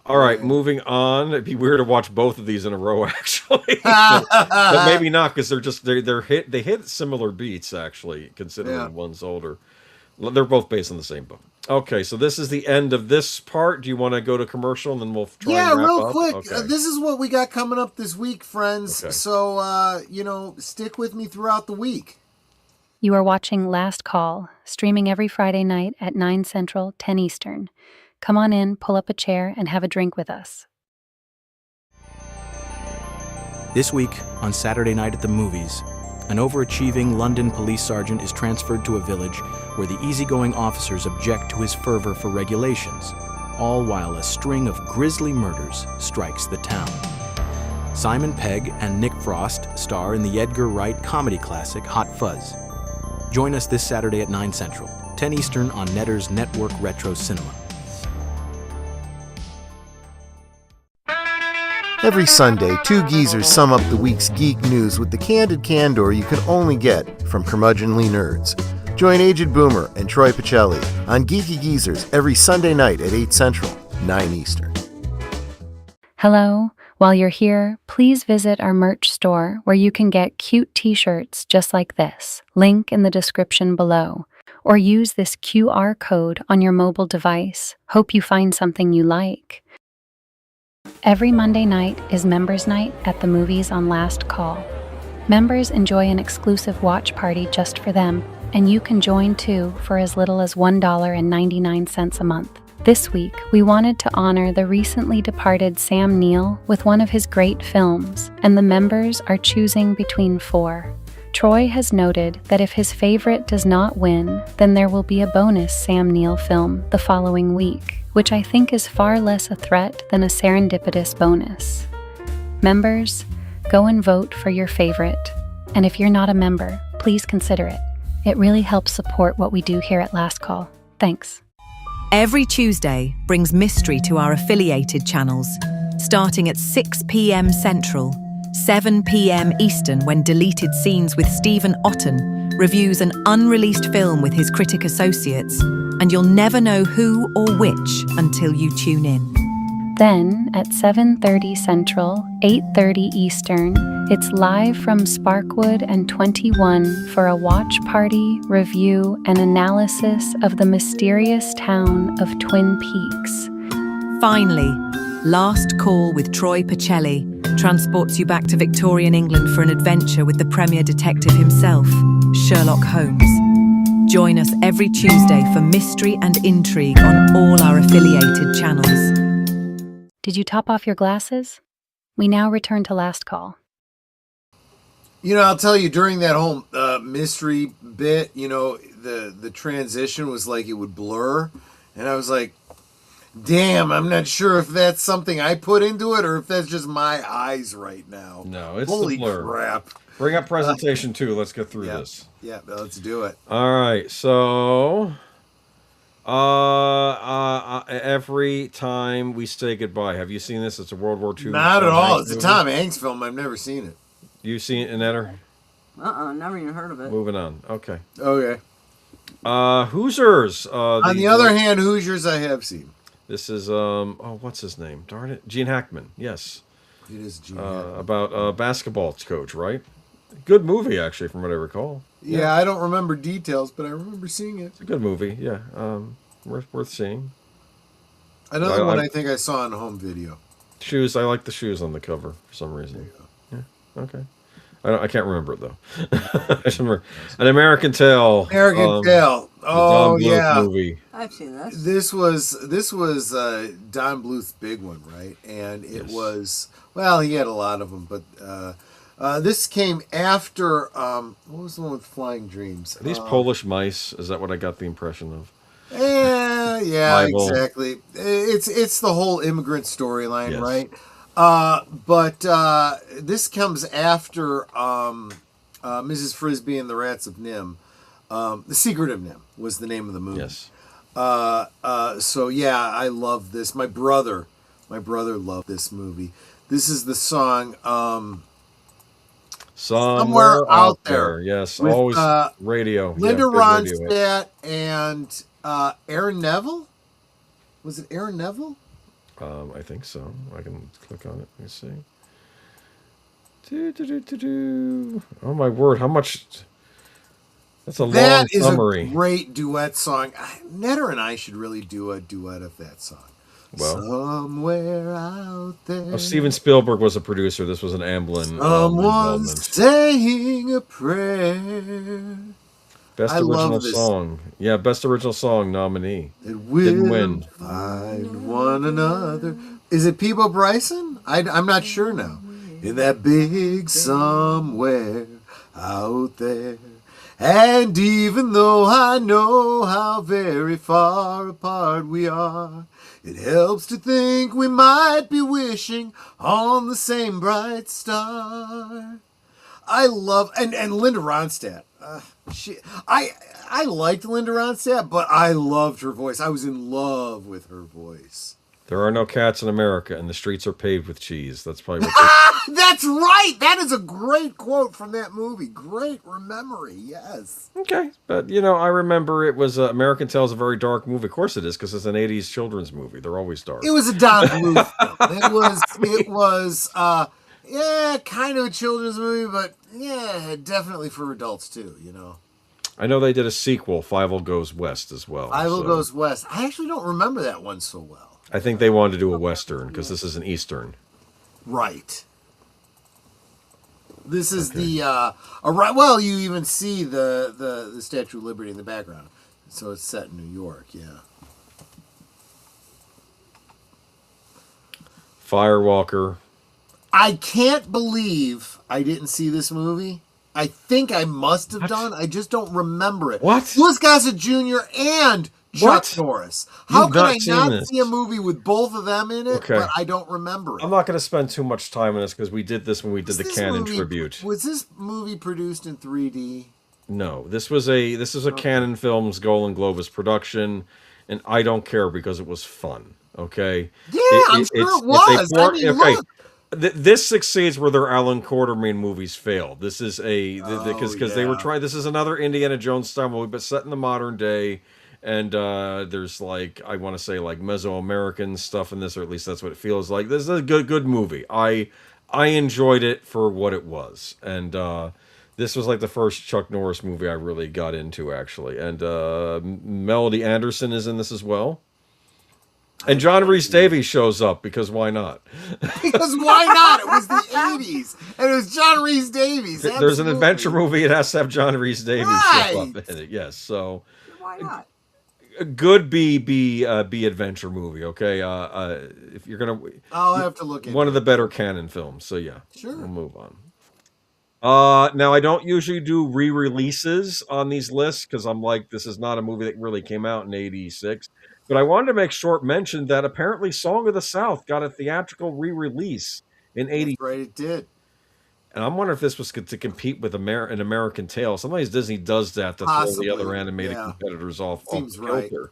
All right, moving on. It'd be weird to watch both of these in a row, actually, but maybe not because they hit similar beats actually, considering one's older. They're both based on the same book. Okay, so this is the end of this part. Do you want to go to commercial and then we'll try and wrap real up? quick. Okay. This is what we got coming up this week, friends. Okay. So stick with me throughout the week. You are watching Last Call, streaming every Friday night at 9 Central, 10 Eastern. Come on in, pull up a chair, and have a drink with us. This week, on Saturday night at the movies, an overachieving London police sergeant is transferred to a village where the easygoing officers object to his fervor for regulations, all while a string of grisly murders strikes the town. Simon Pegg and Nick Frost star in the Edgar Wright comedy classic Hot Fuzz. Join us this Saturday at 9 Central, 10 Eastern on Netter's Network Retro Cinema. Every Sunday, two geezers sum up the week's geek news with the candid candor you can only get from curmudgeonly nerds. Join Aged Boomer and Troy Pacelli on Geeky Geezers every Sunday night at 8 Central, 9 Eastern. Hello. While you're here, please visit our merch store where you can get cute t-shirts just like this. Link in the description below. Or use this QR code on your mobile device. Hope you find something you like. Every Monday night is Members Night at the movies on Last Call. Members enjoy an exclusive watch party just for them, and you can join too for as little as $1.99 a month. This week, we wanted to honor the recently departed Sam Neill with one of his great films, and the members are choosing between 4. Troy has noted that if his favorite does not win, then there will be a bonus Sam Neill film the following week, which I think is far less a threat than a serendipitous bonus. Members, go and vote for your favorite. And if you're not a member, please consider it. It really helps support what we do here at Last Call. Thanks. Every Tuesday brings mystery to our affiliated channels, starting at 6 p.m. Central, 7 p.m. Eastern, when Deleted Scenes with Stephen Otten reviews an unreleased film with his critic associates, and you'll never know who or which until you tune in. Then, at 7:30 Central, 8:30 Eastern, it's live from Sparkwood and 21 for a watch party, review, and analysis of the mysterious town of Twin Peaks. Finally, Last Call with Troy Pacelli transports you back to Victorian England for an adventure with the premier detective himself, Sherlock Holmes. Join us every Tuesday for mystery and intrigue on all our affiliated channels. Did you top off your glasses? We now return to Last Call. I'll tell you, during that whole mystery bit, the transition was like it would blur. And I was like, damn, I'm not sure if that's something I put into it or if that's just my eyes right now. No, it's Holy the blur. Crap. Bring up presentation 2. Let's get through this. Yeah, let's do it. All right, so every time we say goodbye, have you seen this? It's a World War II. Not at all. Hanks It's a movie. Tom Hanks film. I've never seen it. You seen it, Netter? Never even heard of it. Moving on. Okay. Okay. Hoosiers. On the other hand, Hoosiers I have seen. This is what's his name? Darn it, Gene Hackman. Yes. It is Gene. About a basketball coach, right? Good movie, actually, from what I recall. Yeah, I don't remember details, but I remember seeing it. It's a good movie. Yeah. Worth seeing. Another one I think I saw on home video. Shoes. I like the shoes on the cover for some reason. Yeah. Okay. I can't remember it though. I just remember An American Tale. American Tale. Oh Don Bluth yeah, movie. I've seen this. This was Don Bluth's big one, right? And it Yes. was, well, he had a lot of them, but this came after what was the one with Flying Dreams? Are these Polish mice? Is that what I got the impression of? Yeah, Bible. exactly. It's the whole immigrant storyline, Yes. right? But this comes after Mrs. Frisbee and the Rats of Nim. The Secret of Nim was the name of the movie. Yes. So yeah, I love this. My brother loved this movie. This is the song Somewhere out there. Yes, with, always radio. Linda Yeah, good radio hit. Ronstadt and Aaron Neville. Was it Aaron Neville? I think so. I can click on it. Let me see. Do. Oh my word! How much? That's a long That is summary. a great duet song. Netter and I should really do a duet of that song. Well, Somewhere out there. Steven Spielberg was a producer. This was an Amblin Someone's involvement. saying a prayer. Best I love original this. song. Yeah, best original song nominee. That we'll Didn't win. find one another. Is it Peebo Bryson? I'm not sure now. In that big somewhere out there. And even though I know how very far apart we are, it helps to think we might be wishing on the same bright star. I love and Linda Ronstadt. I liked Linda Ronstadt, but I loved her voice. I was in love with her voice. There are no cats in America, and the streets are paved with cheese. That's probably what. That's right. That is a great quote from that movie. Great memory. Yes. Okay, but I remember it was American Tail is a very dark movie. Of course it is, because it's an '80s children's movie. They're always dark. It was a Don Bluth film. It was yeah, kind of a children's movie, but yeah, definitely for adults too. I know they did a sequel, Fievel Goes West, as well. Fievel so Goes West. I actually don't remember that one so well. I think they wanted to do a western because this is an eastern. Right. This is well, you even see the Statue of Liberty in the background. So it's set in New York, yeah. Firewalker. I can't believe I didn't see this movie. I think I must have done. I just don't remember it. What? Louis Gossett Jr. and Chuck Norris. How You've can not I seen not this. see a movie with both of them in it, Okay. but I don't remember it? I'm not going to spend too much time on this because we did this when we did the Canon tribute. Was this movie produced in 3D? No, this was a Canon Films Golden Globus production, and I don't care because it was fun. Okay. Yeah, I'm sure it was. Look. This succeeds where their Alan Quartermain movies failed. This is because they were trying. This is another Indiana Jones style movie, but set in the modern day. And there's I want to say Mesoamerican stuff in this, or at least that's what it feels like. This is a good movie. I enjoyed it for what it was, and this was the first Chuck Norris movie I really got into, actually. And Melody Anderson is in this as well. And John Rhys Davies shows up because why not? Because why not? It was the 80s, and it was John Rhys Davies. There's an adventure movie. It has to have John Rhys Davies show up in it. Yes, so Why not? a good B adventure movie. Okay, if you're gonna, I'll have to look into one of the better Canon films. So yeah, Sure. we'll move on. Now I don't usually do re-releases on these lists because I'm this is not a movie that really came out in '86. But I wanted to make short mention that apparently Song of the South got a theatrical re-release in '80. Right, it did. And I'm wondering if this was to compete with an American Tail. Sometimes Disney does that to Possibly, throw the other animated yeah. competitors off Seems right. kilter.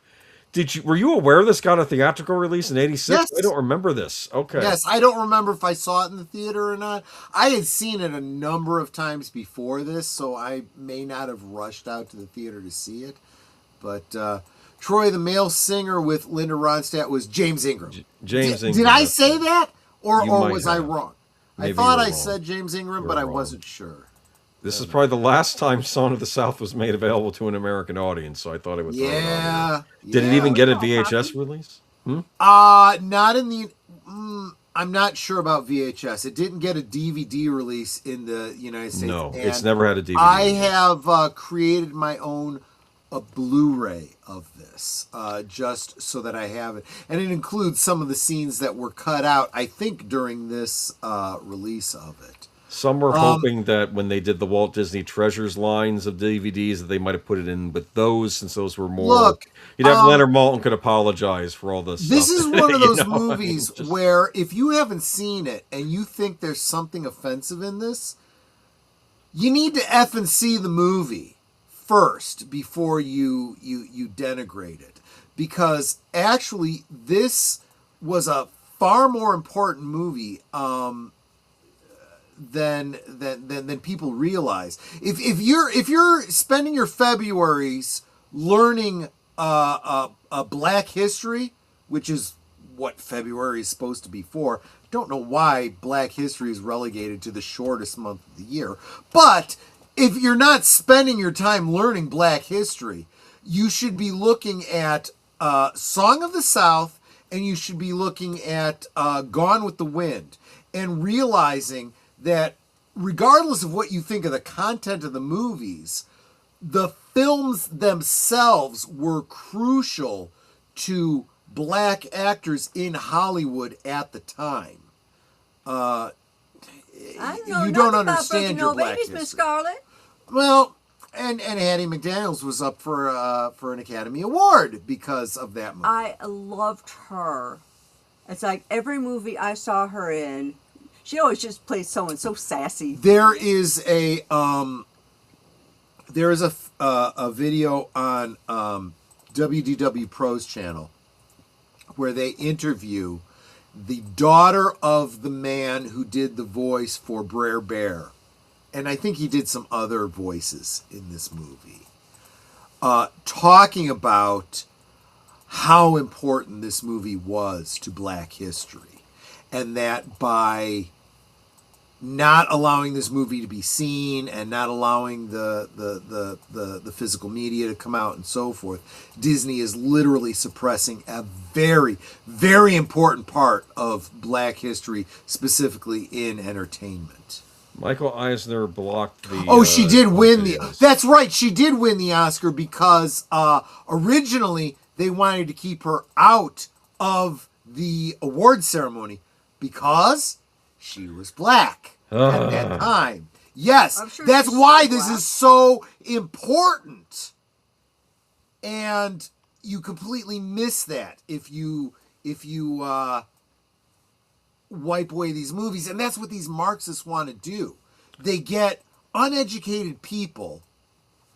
Were you aware this got a theatrical release in '86? Yes. I don't remember this. Okay. Yes, I don't remember if I saw it in the theater or not. I had seen it a number of times before this, so I may not have rushed out to the theater to see it. But Troy, the male singer with Linda Ronstadt, was James Ingram. James Ingram. Did I that's say it. that? Or You might was I have. wrong? Maybe I thought you were I wrong. said James Ingram, You but were I wrong. wasn't sure. This is probably the last time Song of the South was made available to an American audience, so I thought it would throw it on Yeah. there. Did it yeah. even get a VHS release? Not in the... I'm not sure about VHS. It didn't get a DVD release in the United States. No, and it's never had a DVD. I have created my own a Blu-ray of this, just so that I have it. And it includes some of the scenes that were cut out, I think, during this release of it. Some were hoping that when they did the Walt Disney Treasures lines of DVDs that they might have put it in with those, since those were more... Look, you'd have Leonard Maltin could apologize for all this this stuff. is one of those I mean, movies where if you haven't seen it and you think there's something offensive in this, you need to effing see the movie first before you denigrate it. Because actually, this was a far more important movie than people realize. If you're spending your Februaries learning a Black history, which is what February is supposed to be for. Don't know why Black history is relegated to the shortest month of the year. But if you're not spending your time learning Black history, you should be looking at Song of the South, and you should be looking at Gone with the Wind, and realizing that regardless of what you think of the content of the movies, the films themselves were crucial to Black actors in Hollywood at the time. I know You don't nothing about understand Breaking your No Black Babies, Miss history. Scarlett. Well, and Hattie McDaniels was up for an Academy Award because of that movie. I loved her. It's like every movie I saw her in, she always just plays someone so sassy. There is a video on WDW Pro's channel where they interview the daughter of the man who did the voice for Brer Bear. And I think he did some other voices in this movie. Talking about how important this movie was to Black history. And that by not allowing this movie to be seen and not allowing the physical media to come out and so forth, Disney is literally suppressing a very, very important part of Black history, specifically in entertainment. Michael Eisner blocked the... Oh, she did win the... videos. That's right, she did win the Oscar because originally they wanted to keep her out of the award ceremony because she was Black at that time. Yes, I'm sure that's she's why still this Black. is so important. And you completely miss that if you wipe away these movies. And that's what these Marxists want to do. They get uneducated people,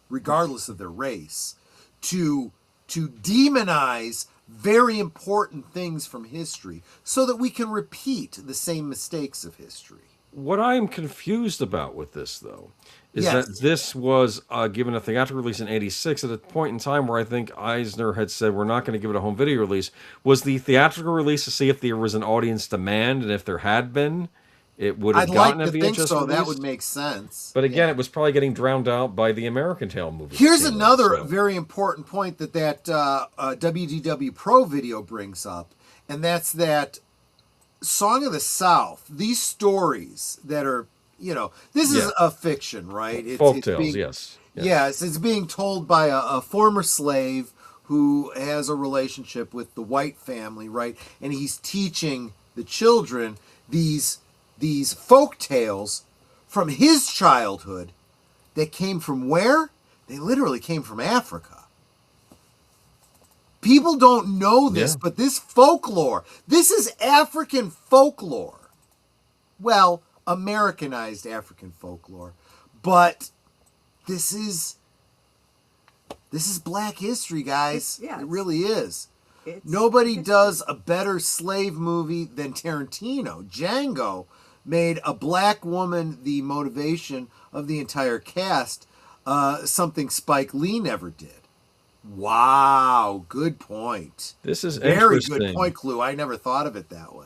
regardless of their race, to demonize very important things from history so that we can repeat the same mistakes of history. What I am confused about with this, though, is Yes. that this was given a theatrical release in '86 at a point in time where I think Eisner had said we're not going to give it a home video release. Was the theatrical release to see if there was an audience demand, and if there had been, it would have I'd like gotten to a VHS think so. release? That would make sense. But again, it was probably getting drowned out by the American Tail movie. Here's that came out, another so. very important point that WDW Pro video brings up, and that's that Song of the South, these stories that are, this is a fiction, right? Folk tales, yes. Yes, it's being told by a former slave who has a relationship with the white family, right? And he's teaching the children these folk tales from his childhood that came from where? They literally came from Africa. People don't know this, but this folklore, this is African folklore. Well, Americanized African folklore. But this is Black history, guys. It really is. Nobody does a better slave movie than Tarantino. Django made a Black woman the motivation of the entire cast, something Spike Lee never did. Wow, good point. This is very interesting. good point, Clue. I never thought of it that way.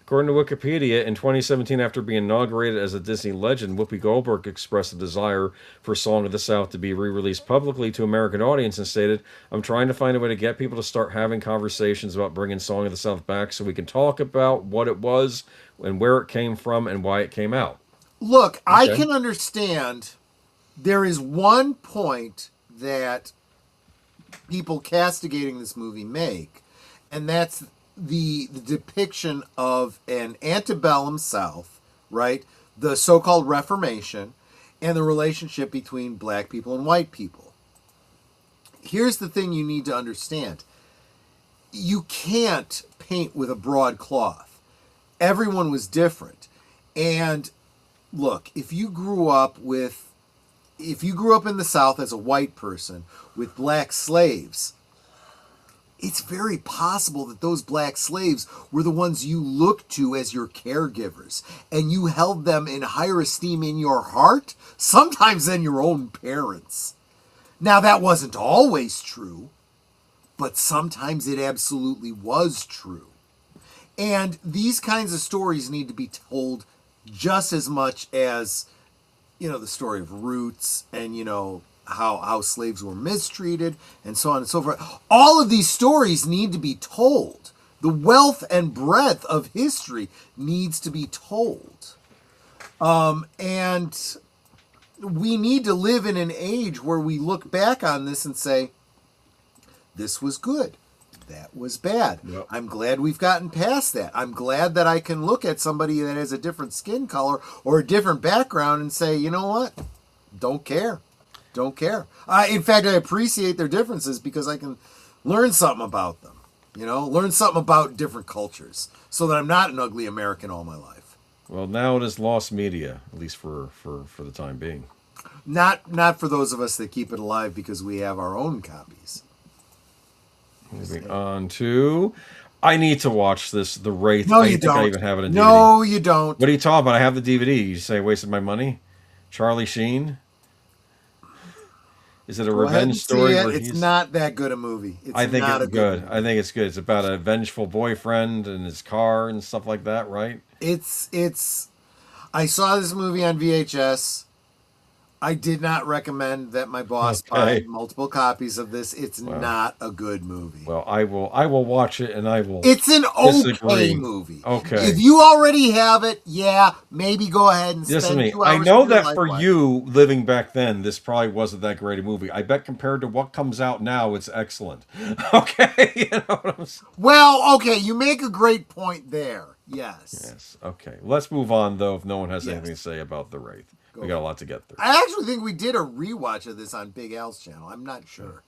According to Wikipedia, in 2017, after being inaugurated as a Disney legend, Whoopi Goldberg expressed a desire for Song of the South to be re-released publicly to American audience and stated, "I'm trying to find a way to get people to start having conversations about bringing Song of the South back so we can talk about what it was and where it came from and why it came out." Look, Okay. I can understand there is one point that people castigating this movie make, and that's the depiction of an antebellum South, right? The so-called Reformation, and the relationship between black people and white people. Here's the thing you need to understand. You can't paint with a broad cloth. Everyone was different. And look, if you grew up in the South as a white person with black slaves, it's very possible that those black slaves were the ones you looked to as your caregivers, and you held them in higher esteem in your heart, sometimes than your own parents. Now, that wasn't always true, but sometimes it absolutely was true. And these kinds of stories need to be told just as much as, the story of Roots and, how slaves were mistreated and so on and so forth. All of these stories need to be told. The wealth and breadth of history needs to be told. And we need to live in an age where we look back on this and say, this was good. That was bad. Yep. I'm glad we've gotten past that. I'm glad that I can look at somebody that has a different skin color or a different background and say, you know what? Don't care. Don't care. In fact, I appreciate their differences because I can learn something about them. Learn something about different cultures so that I'm not an ugly American all my life. Well, now it is lost media, at least for the time being. Not for those of us that keep it alive because we have our own copies. Moving on to, I need to watch this, The Wraith. No, I you think don't. I even have it on DVD. No, you don't. What are you talking about? I have the DVD. You say I wasted my money? Charlie Sheen? Is it a revenge story? It's not that good a movie. I think it's good. I think it's good. It's about a vengeful boyfriend and his car and stuff like that, right? I saw this movie on VHS. I did not recommend that my boss buy multiple copies of this. It's not a good movie. Well, I will watch it and I will. It's an okay movie. Okay. If you already have it, maybe go ahead and Listen spend to me. 2 hours. I know that for you living back then, this probably wasn't that great a movie. I bet compared to what comes out now, it's excellent. Okay. You know what I'm saying? Well, okay, you make a great point there. Yes. Okay. Let's move on though. If no one has anything to say about The Wraith. We got a lot to get through. I actually think we did a rewatch of this on Big Al's channel. I'm not sure.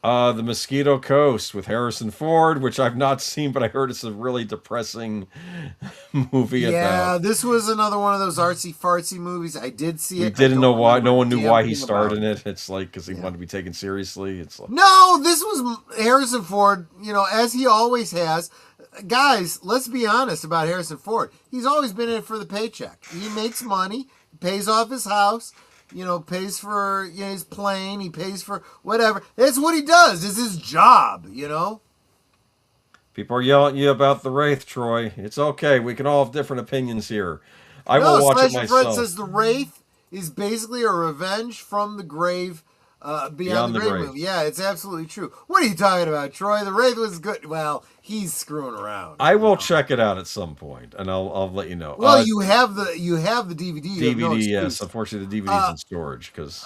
The Mosquito Coast with Harrison Ford, which I've not seen, but I heard it's a really depressing movie. Yeah, this was another one of those artsy-fartsy movies. I did see it. We didn't know why. No one knew why he starred in it. It's like because he wanted to be taken seriously. It's like no, this was Harrison Ford. As he always has. Guys, let's be honest about Harrison Ford. He's always been in it for the paycheck. He makes money. Pays off his house, pays for his plane, he pays for whatever. That's what he does. It's his job, People are yelling at you about The Wraith, Troy. It's okay. We can all have different opinions here. I will watch it myself. Fred says The Wraith is basically a revenge from the grave, Beyond the Grave movie. Yeah, it's absolutely true. What are you talking about, Troy? The Wraith was good. Well, he's screwing around. I will check it out at some point, and I'll let you know. Well, you have the DVD. DVD, yes. Unfortunately, the DVD's in storage because.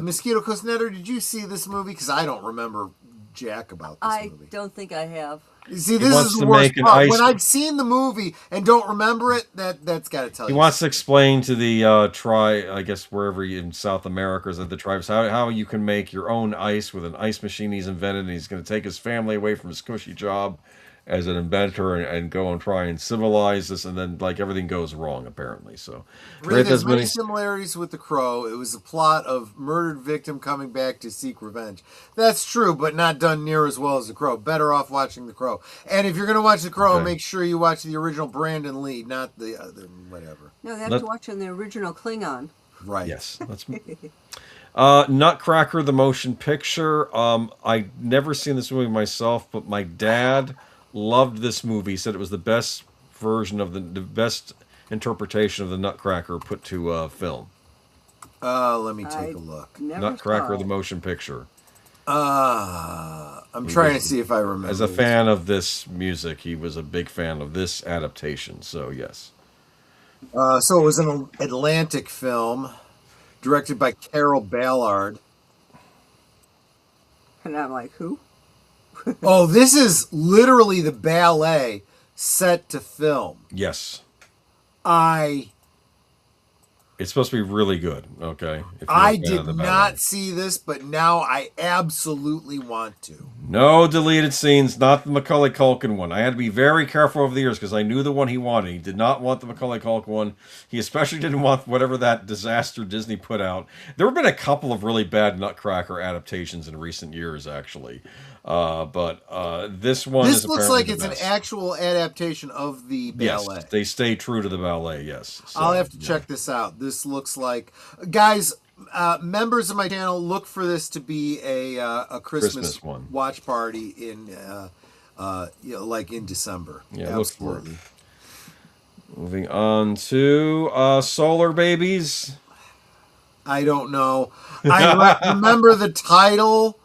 Mosquito Coast. Netter, did you see this movie? Because I don't remember jack about this movie. I don't think I have. See, this is the worst part. When I've seen the movie and don't remember it, that's got to tell you. He wants to explain to the I guess wherever in South America is at the tribes how you can make your own ice with an ice machine he's invented, and he's going to take his family away from his cushy job as an inventor and go and try and civilize this, and then everything goes wrong apparently. So there's many similarities with The Crow. It was a plot of murdered victim coming back to seek revenge. That's true, but not done near as well as The Crow. Better off watching The Crow. And if you're going to watch The Crow, make sure you watch the original Brandon Lee, not the other whatever. No, they have to watch on the original Klingon. Right. Yes. Nutcracker, the motion picture. I never seen this movie myself, but my dad loved this movie. He said it was the best version of the best interpretation of the Nutcracker put to film. Let me take a look. Nutcracker, the motion picture. I'm trying to see if I remember. As a fan of this music, he was a big fan of this adaptation. So yes. So it was an Atlantic film, directed by Carol Ballard. And I'm like, who? Oh, this is literally the ballet set to film. Yes. It's supposed to be really good, okay? If you're a I fan did of the ballet. not see this, but now I absolutely want to. No deleted scenes, not the Macaulay Culkin one. I had to be very careful over the years because I knew the one he wanted. He did not want the Macaulay Culkin one. He especially didn't want whatever that disaster Disney put out. There have been a couple of really bad Nutcracker adaptations in recent years, actually. But this one This is looks apparently like the it's best. an actual adaptation of the ballet. Yes, they stay true to the ballet, yes. So, I'll have to check this out. This looks like... Guys, members of my channel, look for this to be a Christmas one. watch party in, like in December. Yeah, absolutely. look for it. Moving on to Solar Babies. I don't know. I remember the title.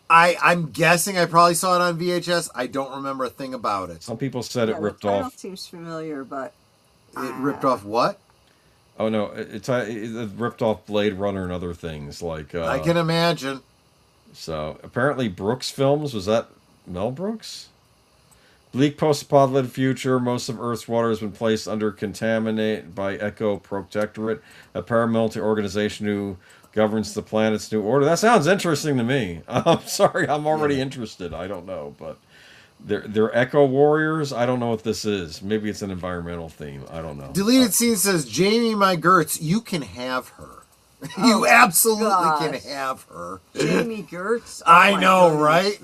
I'm guessing I probably saw it on VHS. I don't remember a thing about it. Some people said it ripped the title off. seems familiar, but It ripped off what? Oh no, it ripped off Blade Runner and other things like. I can imagine. So apparently, Brooks Films, was that Mel Brooks? Bleak post-apocalyptic future. Most of Earth's water has been placed under contaminate by Eco Protectorate, a paramilitary organization who governs the planet's new order. That sounds interesting to me. I'm sorry, I'm already interested. I don't know, but they're Echo Warriors. I don't know what this is. Maybe it's an environmental theme. I don't know. Deleted scene says, Jamie, my Gertz, you can have her. You absolutely can have her. Jamie Gertz. I know, right?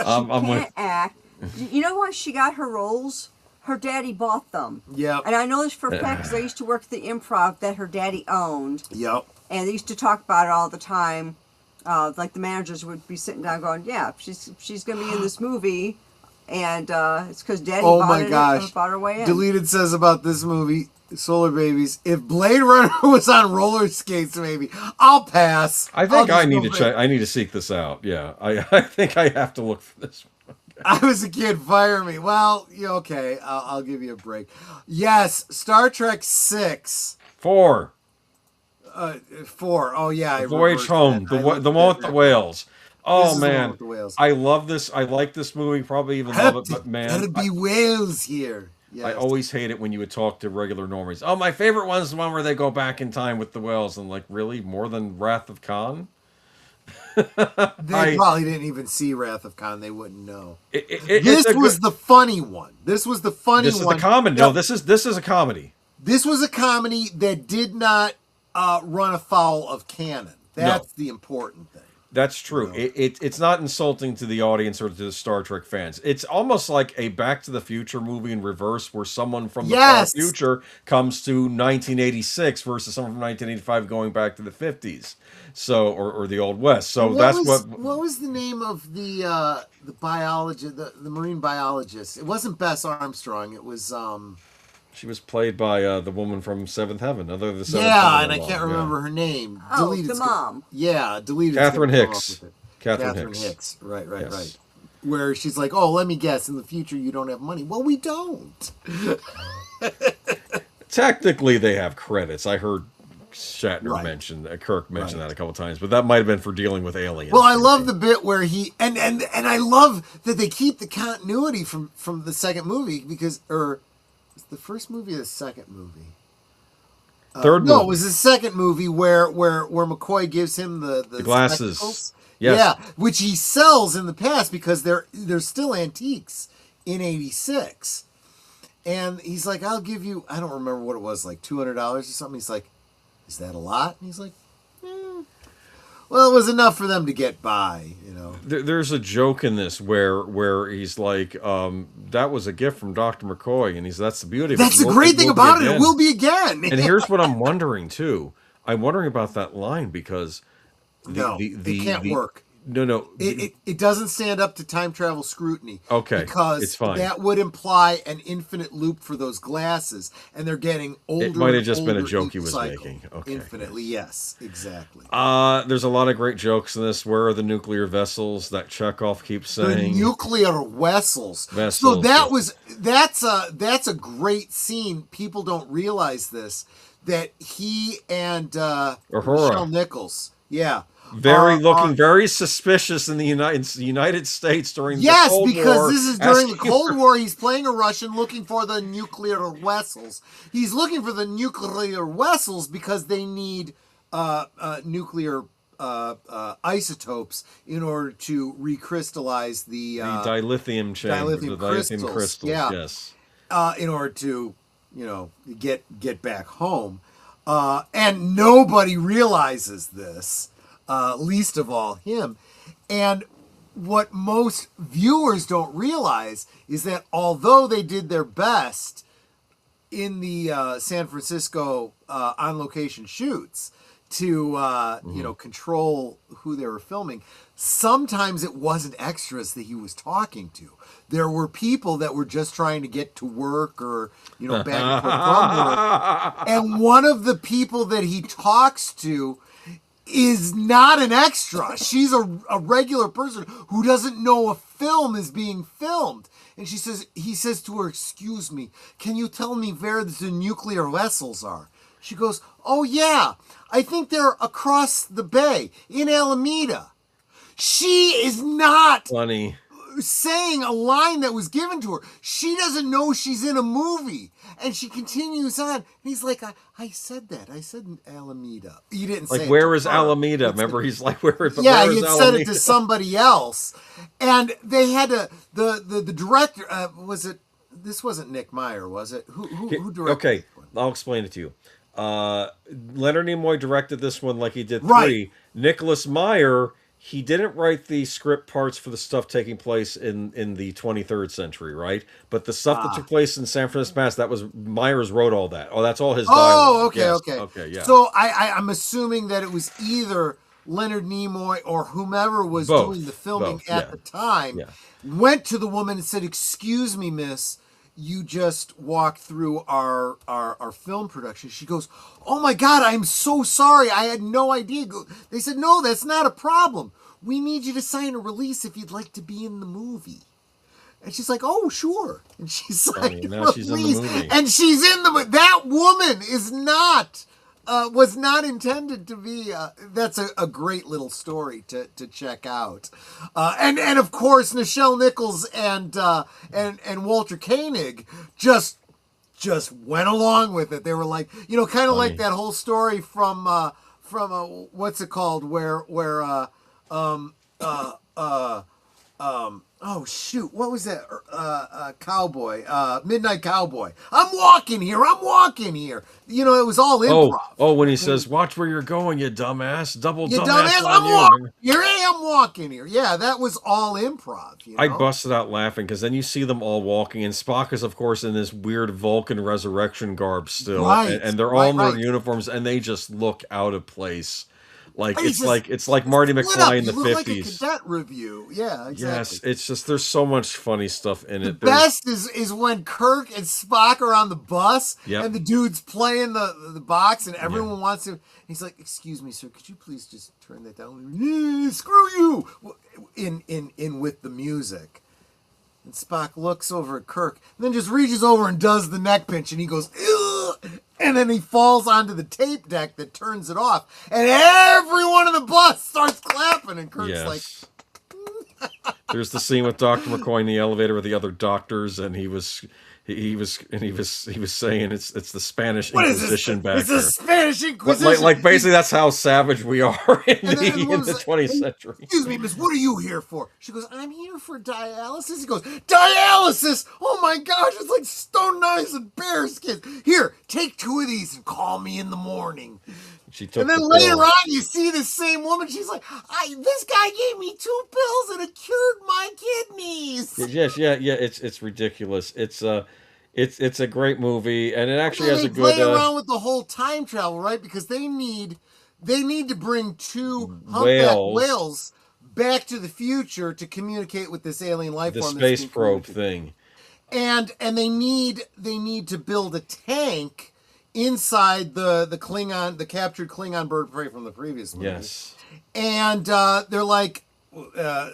I'm Can't with. act. You know why she got her roles? Her daddy bought them. Yep. And I know this for a fact because I used to work at the Improv that her daddy owned. Yep. And they used to talk about it all the time. Like the managers would be sitting down going, yeah, she's going to be in this movie. And it's because daddy bought her way in. Deleted says about this movie, Solar Babies, if Blade Runner was on roller skates, maybe I'll pass. I think I need to check. I need to seek this out. Yeah, I think I have to look for this one. I was a kid, fire me. Well, yeah, okay, I'll give you a break. Yes, Star Trek 6. 4. 4. Oh yeah, Voyage Home. The one with the whales. Oh man, the whales. I love this. I like this movie. Probably even love it, but man, there'd be whales here. Yes. I always hate it when you would talk to regular normies. Oh, my favorite one is the one where they go back in time with the whales. And like, really, more than Wrath of Khan? They probably didn't even see Wrath of Khan. They wouldn't know. This was the funny one. This was the funny one. This is the comedy. No, this is a comedy. This was a comedy that did not run afoul of canon. That's the important thing. That's true. It's not insulting to the audience or to the Star Trek fans. It's almost like a Back to the Future movie in reverse, where someone from the far future comes to 1986 versus someone from 1985 going back to the 50s. So, or the Old West. So what was the name of the biologist, the marine biologist? It wasn't Bess Armstrong. It was She was played by the woman from Seventh Heaven. And I can't remember her name. Oh, the mom. Yeah, deleted. Catherine Hicks. Catherine Hicks. Right. Where she's like, "Oh, let me guess. In the future, you don't have money." Well, we don't. Technically, they have credits. I heard Shatner mention, Kirk mentioned that a couple times, but that might have been for dealing with aliens. Well, I love the bit where he and I love that they keep the continuity from the second movie because the first movie or the second movie? Third movie. No, it was the second movie where McCoy gives him the glasses. Spectacles. Yes. Yeah, which he sells in the past because they're still antiques in '86. And he's like, I'll give you, I don't remember what it was, like $200 or something. He's like, is that a lot? And he's like, well, it was enough for them to get by, you know. There's a joke in this where he's like, that was a gift from Dr. McCoy, and that's the beauty of it. That's the great thing about it. It will be again. And here's what I'm wondering too. I'm wondering about that line because it can't work. No. It doesn't stand up to time travel scrutiny. Okay, because it's fine. That would imply an infinite loop for those glasses, and they're getting older. It might have just been a joke he was making. Okay, infinitely, yes, exactly. There's a lot of great jokes in this. Where are the nuclear vessels that Chekhov keeps saying? The nuclear vessels. So that's a great scene. People don't realize this, that he and Michelle Nichols, looking very suspicious in the United States during the Yes, Cold because War. this is during the Cold War. He's playing a Russian looking for the nuclear vessels. He's looking for the nuclear vessels because they need nuclear isotopes in order to recrystallize the dilithium chamber, dilithium the dilithium crystals. Yeah. Yes. In order to, get back home. And nobody realizes this, least of all him. And what most viewers don't realize is that although they did their best in the San Francisco on-location shoots to, control who they were filming, sometimes it wasn't extras that he was talking to. There were people that were just trying to get to work or, back and forth from work. And one of the people that he talks to is not an extra. She's a regular person who doesn't know a film is being filmed. And he says to her, "Excuse me, can you tell me where the nuclear vessels are?" She goes, "Oh yeah, I think they're across the bay in Alameda." She is not funny saying a line that was given to her. She doesn't know she's in a movie. And she continues on. And he's like, I said that. I said Alameda. You didn't say like, where is Alameda? Remember, he's like, where is Yeah, where he is had Alameda? said it to somebody else. And they had to, the director, was it, this wasn't Nick Meyer, was it? Who directed Okay, this one? I'll explain it to you. Leonard Nimoy directed this one like he did Right. 3. Nicholas Meyer, he didn't write the script parts for the stuff taking place in the 23rd century, right? But the stuff that took place in San Francisco, Mass, that was Myers wrote all that. Oh, that's all his dialogue. Oh, okay, Yes. okay. Okay, yeah. So I'm assuming that it was either Leonard Nimoy or whomever was Both, doing the filming both, at yeah. the time Yeah. went to the woman and said, "Excuse me, miss, you just walked through our film production." She goes, "Oh my God, I'm so sorry. I had no idea." They said, "No, that's not a problem. We need you to sign a release if you'd like to be in the movie." And she's like, "Oh, sure." And she's like, now she's in the movie. And she's in the that woman is not was not intended to be. That's a great little story to check out. And of course, Nichelle Nichols and Walter Koenig just went along with it. They were like, kind of like that whole story from what's it called, where oh shoot, what was that? Cowboy, Midnight Cowboy. I'm walking here. It was all improv. Oh, when he says, "Watch where you're going, you dumbass, You dumbass dumbass, on I'm you." walking here. I'm walking here. Yeah, that was all improv. I busted out laughing because then you see them all walking, and Spock is, of course, in this weird Vulcan resurrection garb still, Right, and they're all in their right. uniforms, and they just look out of place. Like Right, it's like Marty split up. McFly in the You look like a 50s. cadet review. Yeah, exactly. Yes, it's just there's so much funny stuff in The it. There's- best is when Kirk and Spock are on the bus Yep. and the dude's playing the box and everyone wants to. He's like, "Excuse me, sir, could you please just turn that down?" "Yeah, screw you!" In with the music. And Spock looks over at Kirk and then just reaches over and does the neck pinch and he goes, "Ugh!" And then he falls onto the tape deck that turns it off. And everyone in the bus starts clapping and Kirk's like, There's the scene with Dr. McCoy in the elevator with the other doctors, and he was saying it's the Spanish "What is Inquisition this? back It's there. the Spanish Inquisition." Like basically that's how savage we are in And then the woman's 20th century. "Excuse me, miss, what are you here for?" She goes, "I'm here for dialysis." He goes, "Dialysis? Oh my gosh, it's like stone knives and bear skins. Here, take 2 of these and call me in the morning." She took And then the later pill. on, you see this same woman. She's like, "This guy gave me 2 pills and it cured my kidneys." Yes, yeah. It's ridiculous. It's a great movie, and it actually And has they a good play around with the whole time travel, right? Because they need to bring 2 humpback whales back to the future to communicate with this alien life the form. that's space being probe communicated. thing. And they need to build a tank inside the Klingon, the captured Klingon bird of prey from the previous movie. Yes. And they're like,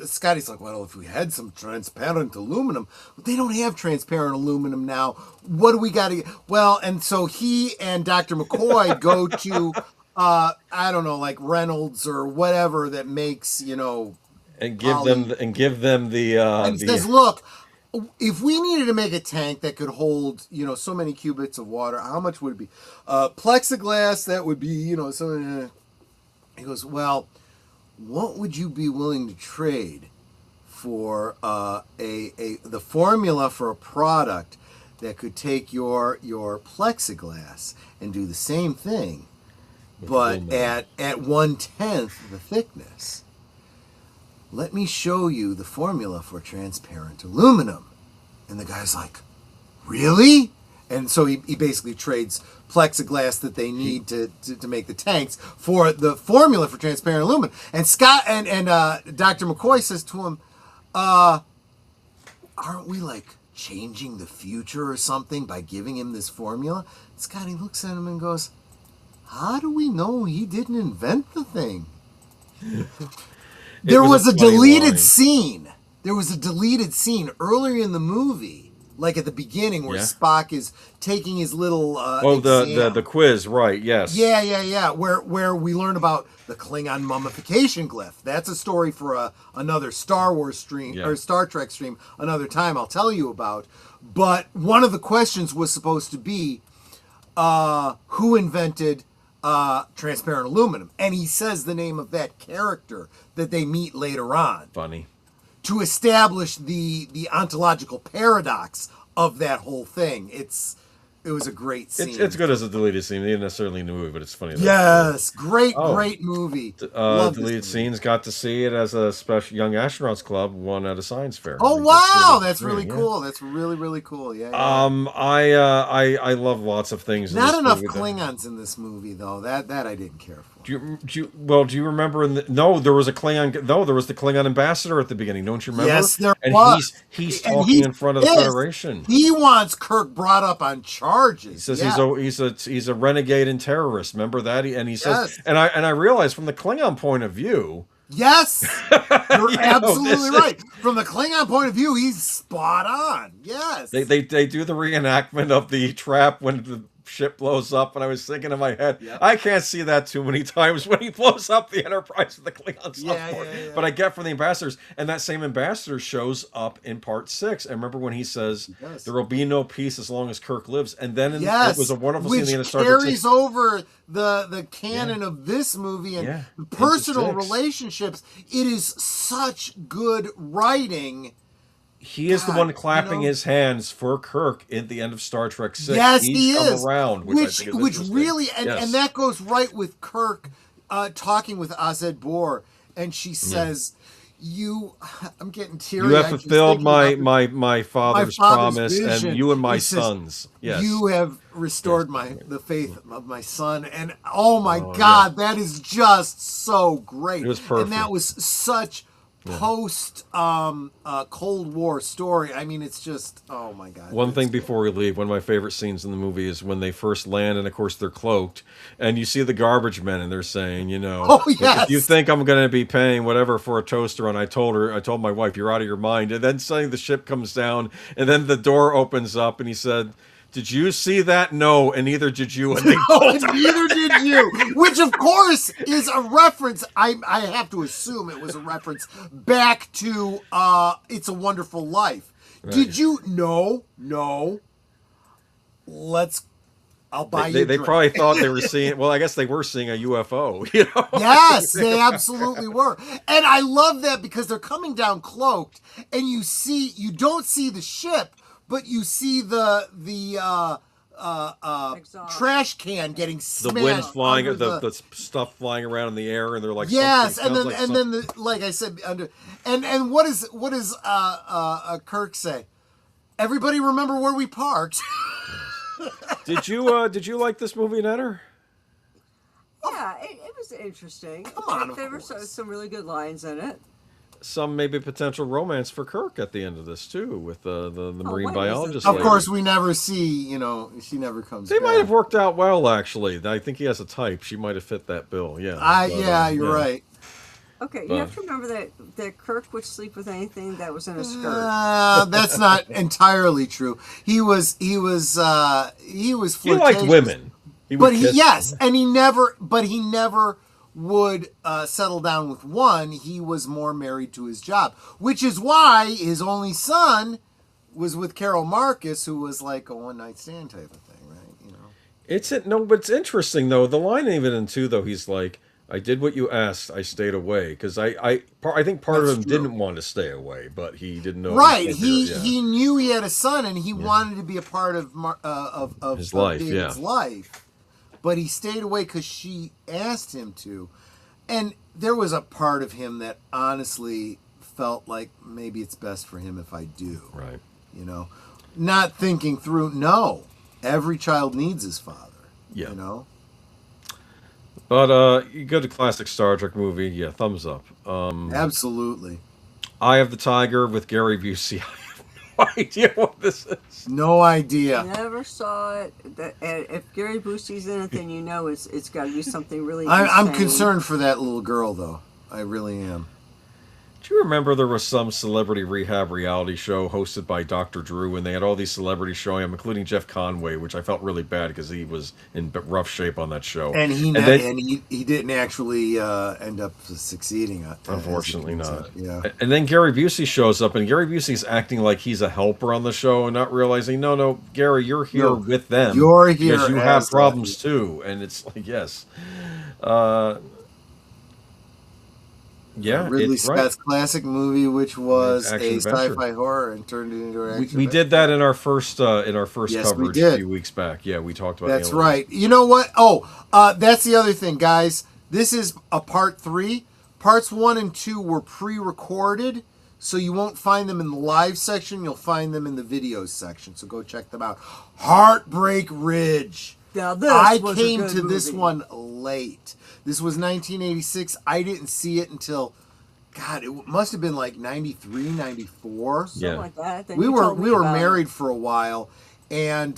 Scotty's like, "Well, if we had some transparent aluminum." They don't have transparent aluminum now. What do we got to get? Well, and so he and Dr. McCoy go to I don't know, like Reynolds or whatever that makes, And give them the and says, look, if we needed to make a tank that could hold, so many cubits of water, how much would it be? Plexiglass, that would be, so. He goes, well, what would you be willing to trade for the formula for a product that could take your plexiglass and do the same thing, but at 1/10 the thickness? Let me show you the formula for transparent aluminum. And the guy's like, really? And so he basically trades plexiglass that they need to make the tanks for the formula for transparent aluminum. And Scott and Dr. McCoy says to him, aren't we like changing the future or something by giving him this formula? Scotty looks at him and goes, how do we know he didn't invent the thing? There was a deleted scene. There was a deleted scene earlier in the movie, like at the beginning, where Spock is taking his little the quiz, right? Yes. Yeah. Where we learn about the Klingon mummification glyph. That's a story for another Star Wars stream or Star Trek stream another time. I'll tell you about. But one of the questions was supposed to be, who invented transparent aluminum? And he says the name of that character that they meet later on. Funny. To establish the ontological paradox of that whole thing. It was a great scene. It's good as a deleted scene, not necessarily in the movie, but it's funny. Yes, great movie. Deleted scenes. Got to see it as a special Young Astronauts Club won at a science fair. Oh wow, that's really cool. That's really cool. Yeah. I love lots of things. Not enough Klingons in this movie though. That I didn't care for. Do you remember? There was a Klingon. No, there was the Klingon ambassador at the beginning. Don't you remember? Yes, there was. He's talking in front of the Federation. He wants Kirk brought up on charges. He says he's a renegade and terrorist. Remember that? He says, and I realized from the Klingon point of view. Yes, you're absolutely right. From the Klingon point of view, he's spot on. Yes, they do the reenactment of the trap when the ship blows up, and I was thinking in my head, I can't see that too many times when he blows up the Enterprise with the Klingons. But I get from the ambassadors, and that same ambassador shows up in part 6. And remember when he says there will be no peace as long as Kirk lives, and then it was a wonderful scene at the end of Star Trek 6. Carries over the canon of this movie and the personal relationships. It is such good writing. He is the one clapping his hands for Kirk at the end of Star Trek 6. Yes, he is. Around, which really, and that goes right with Kirk talking with Azed Bor, and she says, I'm getting teary. You have fulfilled my father's promise, vision. And you and my sons. Yes. You have restored the faith of my son. And oh my God, that is just so great. It was perfect. And that was such post Cold War story. I mean, it's just, oh my God. One thing before we leave, one of my favorite scenes in the movie is when they first land, and of course they're cloaked, and you see the garbage men, and they're saying, if you think I'm going to be paying whatever for a toaster, and I told my wife, you're out of your mind. And then suddenly the ship comes down, and then the door opens up, and he said, did you see that? No, and neither did you. And neither did you. Which, of course, is a reference. I have to assume it was a reference back to It's a Wonderful Life. Right. Did you? No. I'll buy you. They probably thought they were seeing. Well, I guess they were seeing a UFO. Yes, they absolutely were. And I love that because they're coming down cloaked, and you don't see the ship. But you see the trash can getting smashed. The wind flying, the stuff flying around in the air, and they're like, then like I said, and what does Kirk say? Everybody remember where we parked. Did you like this movie, Netter? Yeah, it was interesting. There were some really good lines in it. Some maybe potential romance for Kirk at the end of this too, with the marine biologist. Of course, we never see. She never comes. They might have worked out well, actually. I think he has a type. She might have fit that bill. Yeah. You're right. Okay, you have to remember that Kirk would sleep with anything that was in a skirt. That's not entirely true. He was flirtatious. He liked women. But kiss. yes, and he never would settle down with one. He was more married to his job, which is why his only son was with Carol Marcus, who was like a one night stand type of thing, right? You know, But it's interesting though. The line even in two though, he's like, "I did what you asked. I stayed away because I think part of That's him true. didn't want to stay away, but he didn't know. Right. Yeah. He knew he had a son, and he wanted to be a part of His life, David's yeah. life, but he stayed away because she asked him to. And there was a part of him that honestly felt like maybe it's best for him if I do. Right. You know, not thinking through. No, every child needs his father. Yeah. You know. But you go to classic Star Trek movie, yeah, thumbs up. Absolutely. Eye of the Tiger with Gary Busey. I have no idea what this is. No idea. Never saw it. If Gary Busey's in it, then you know it's got to be something really. I'm insane. concerned for that little girl, though. I really am. Do you remember there was some celebrity rehab reality show hosted by Dr. Drew, and they had all these celebrities showing him, including Jeff Conway, which I felt really bad because he was in rough shape on that show. And he didn't actually end up succeeding. Unfortunately not. Yeah. And then Gary Busey shows up, and Gary Busey's acting like he's a helper on the show and not realizing, no, Gary, you're here with them. You're here because you have problems too. And it's like, yes. Yeah, Ridley Scott's classic movie, which was a sci-fi horror and turned it into an action. We did that in our first Yes, coverage a few weeks back. Yeah, we talked about. That's aliens. right. You know what? That's the other thing, guys. This is a part 3. Parts 1 and 2 were pre-recorded, so you won't find them in the live section. You'll find them in the videos section. So go check them out. Heartbreak Ridge. Now I came to this one late. This was 1986. I didn't see it until, God, it must have been like 93, 94. Something like that. Then we you were told me about married it. for a while, and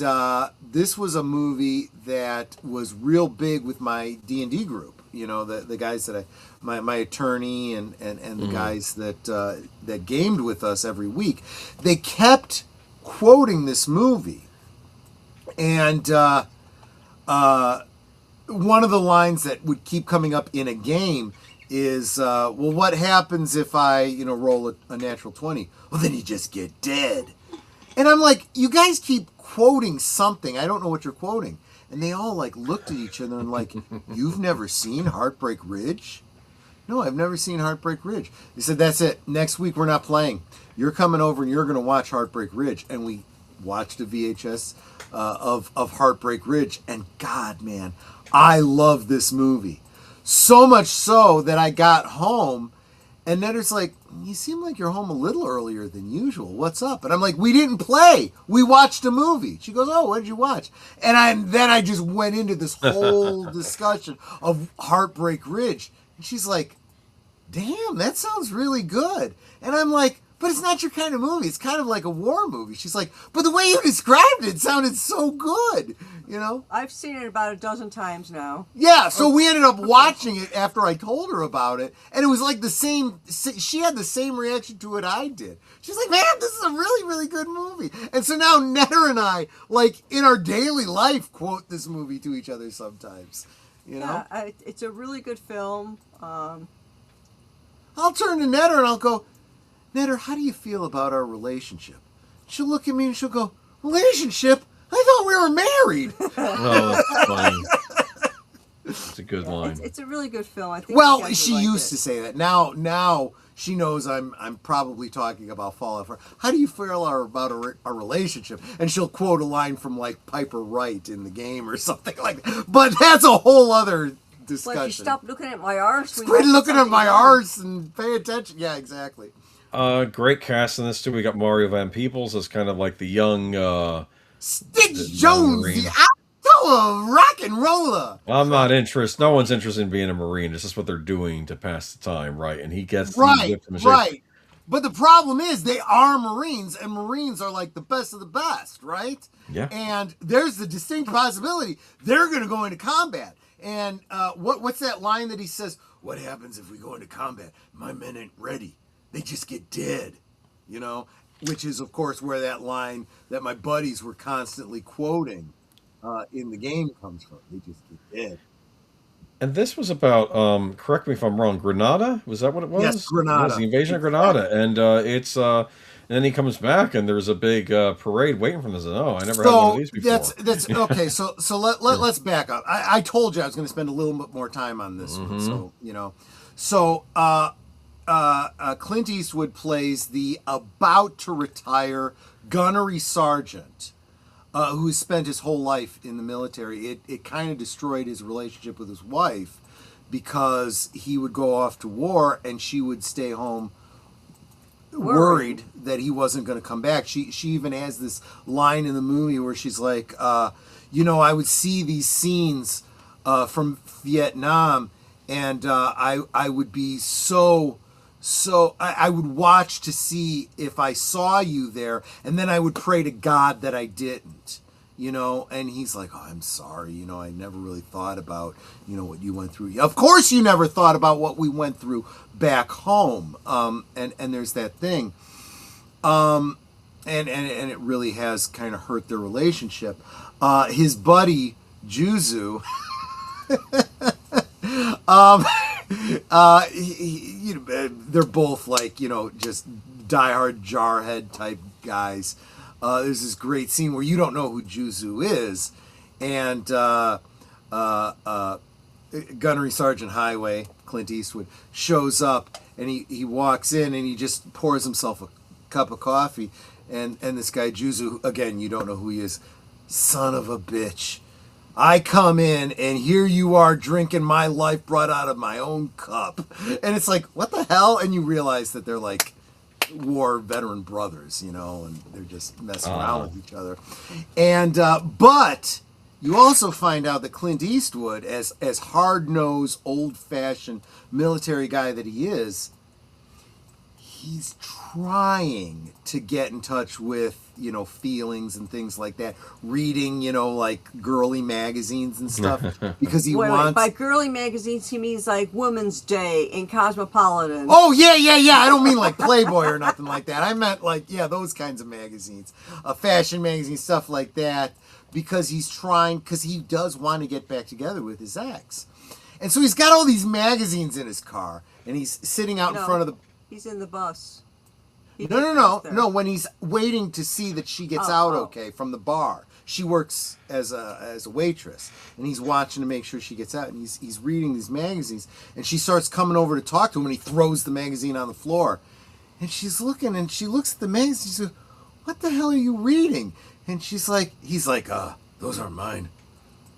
this was a movie that was real big with my D&D group. You know, the guys that my attorney and the guys that gamed with us every week. They kept quoting this movie, and one of the lines that would keep coming up in a game is, well, what happens if I, roll a natural 20? Well, then you just get dead. And I'm like, you guys keep quoting something. I don't know what you're quoting. And they all looked at each other and like, you've never seen Heartbreak Ridge? No, I've never seen Heartbreak Ridge. They said, that's it. Next week we're not playing. You're coming over and you're going to watch Heartbreak Ridge. And we watched a VHS of Heartbreak Ridge. And God, man, I love this movie. So much so that I got home and Netter's like, you seem like you're home a little earlier than usual. What's up? And I'm like, we didn't play. We watched a movie. She goes, oh, what did you watch? And then I just went into this whole discussion of Heartbreak Ridge. And she's like, damn, that sounds really good. And I'm like, but it's not your kind of movie. It's kind of like a war movie. She's like, but the way you described it sounded so good, I've seen it about a dozen times now. Yeah, so we ended up watching it after I told her about it, and it was like the same, she had the same reaction to it I did. She's like, man, this is a really, really good movie. And so now Netter and I, in our daily life, quote this movie to each other sometimes, Yeah, it's a really good film. I'll turn to Netter and I'll go, Netter, how do you feel about our relationship? She'll look at me and she'll go, relationship? I thought we were married. Oh, that's funny. It's a good line. It's a really good film. I think. Well, she used to say that. Now she knows I'm probably talking about Fallout 4. How do you feel about a relationship? And she'll quote a line from Piper Wright in the game or something like that. But that's a whole other discussion. Like, you stop looking at my arse. Quit looking at my arse and pay attention. Yeah, exactly. Great cast in this too. We got Mario Van Peebles as kind of like the young Stitch Jones, the outdoor rock and roller. I'm not interested. No one's interested in being a Marine. It's just what they're doing to pass the time, right? And he gets right. But the problem is they are Marines, and Marines are the best of the best, right? Yeah. And there's the distinct possibility they're going to go into combat. And what's that line that he says? What happens if we go into combat? My men ain't ready. They just get dead, which is, of course, where that line that my buddies were constantly quoting in the game comes from. They just get dead. And this was about, correct me if I'm wrong, Grenada? Was that what it Yes, was? Yes, Granada. the invasion of Exactly. Grenada. And and then he comes back and there's a big parade waiting for him. Oh, I never had one of So these before. that's okay. So let's back up. I told you I was going to spend a little bit more time on this one. So so Clint Eastwood plays the about to retire gunnery sergeant who has spent his whole life in the military. It kind of destroyed his relationship with his wife because he would go off to war and she would stay home worried that he wasn't going to come back. She even has this line in the movie where she's like, I would see these scenes from Vietnam, and I would be I would watch to see if I saw you there, and then I would pray to God that I didn't. And he's like, oh, I'm sorry, I never really thought about, what you went through. Of course you never thought about what we went through back home. And there's that thing. And it really has kind of hurt their relationship. His buddy, Juzu, they're both like, just diehard jarhead type guys. There's this great scene where you don't know who Juzu is, and Gunnery Sergeant Highway, Clint Eastwood, shows up, and he walks in, and he just pours himself a cup of coffee, and this guy Juzu, again, you don't know who he is, son of a bitch. I come in, and here you are drinking my life brought out of my own cup. And it's like, what the hell? And you realize that they're like war veteran brothers, and they're just messing around with each other. And but you also find out that Clint Eastwood, as hard-nosed, old-fashioned military guy that he is, he's trying to get in touch with, feelings and things like that. Reading, like girly magazines and stuff because he wants. By girly magazines, he means like Women's Day and Cosmopolitan. Oh yeah. I don't mean like Playboy or nothing like that. I meant like those kinds of magazines, fashion magazines, stuff like that. Because he does want to get back together with his ex, and so he's got all these magazines in his car, and he's sitting out in front of the. He's in the bus. No. When he's waiting to see that she gets out okay from the bar, she works as a waitress, and he's watching to make sure she gets out. And he's reading these magazines, and she starts coming over to talk to him, and he throws the magazine on the floor, and she's looking, and she looks at the magazine. She says, "What the hell are you reading?" And he's like, "Those aren't mine.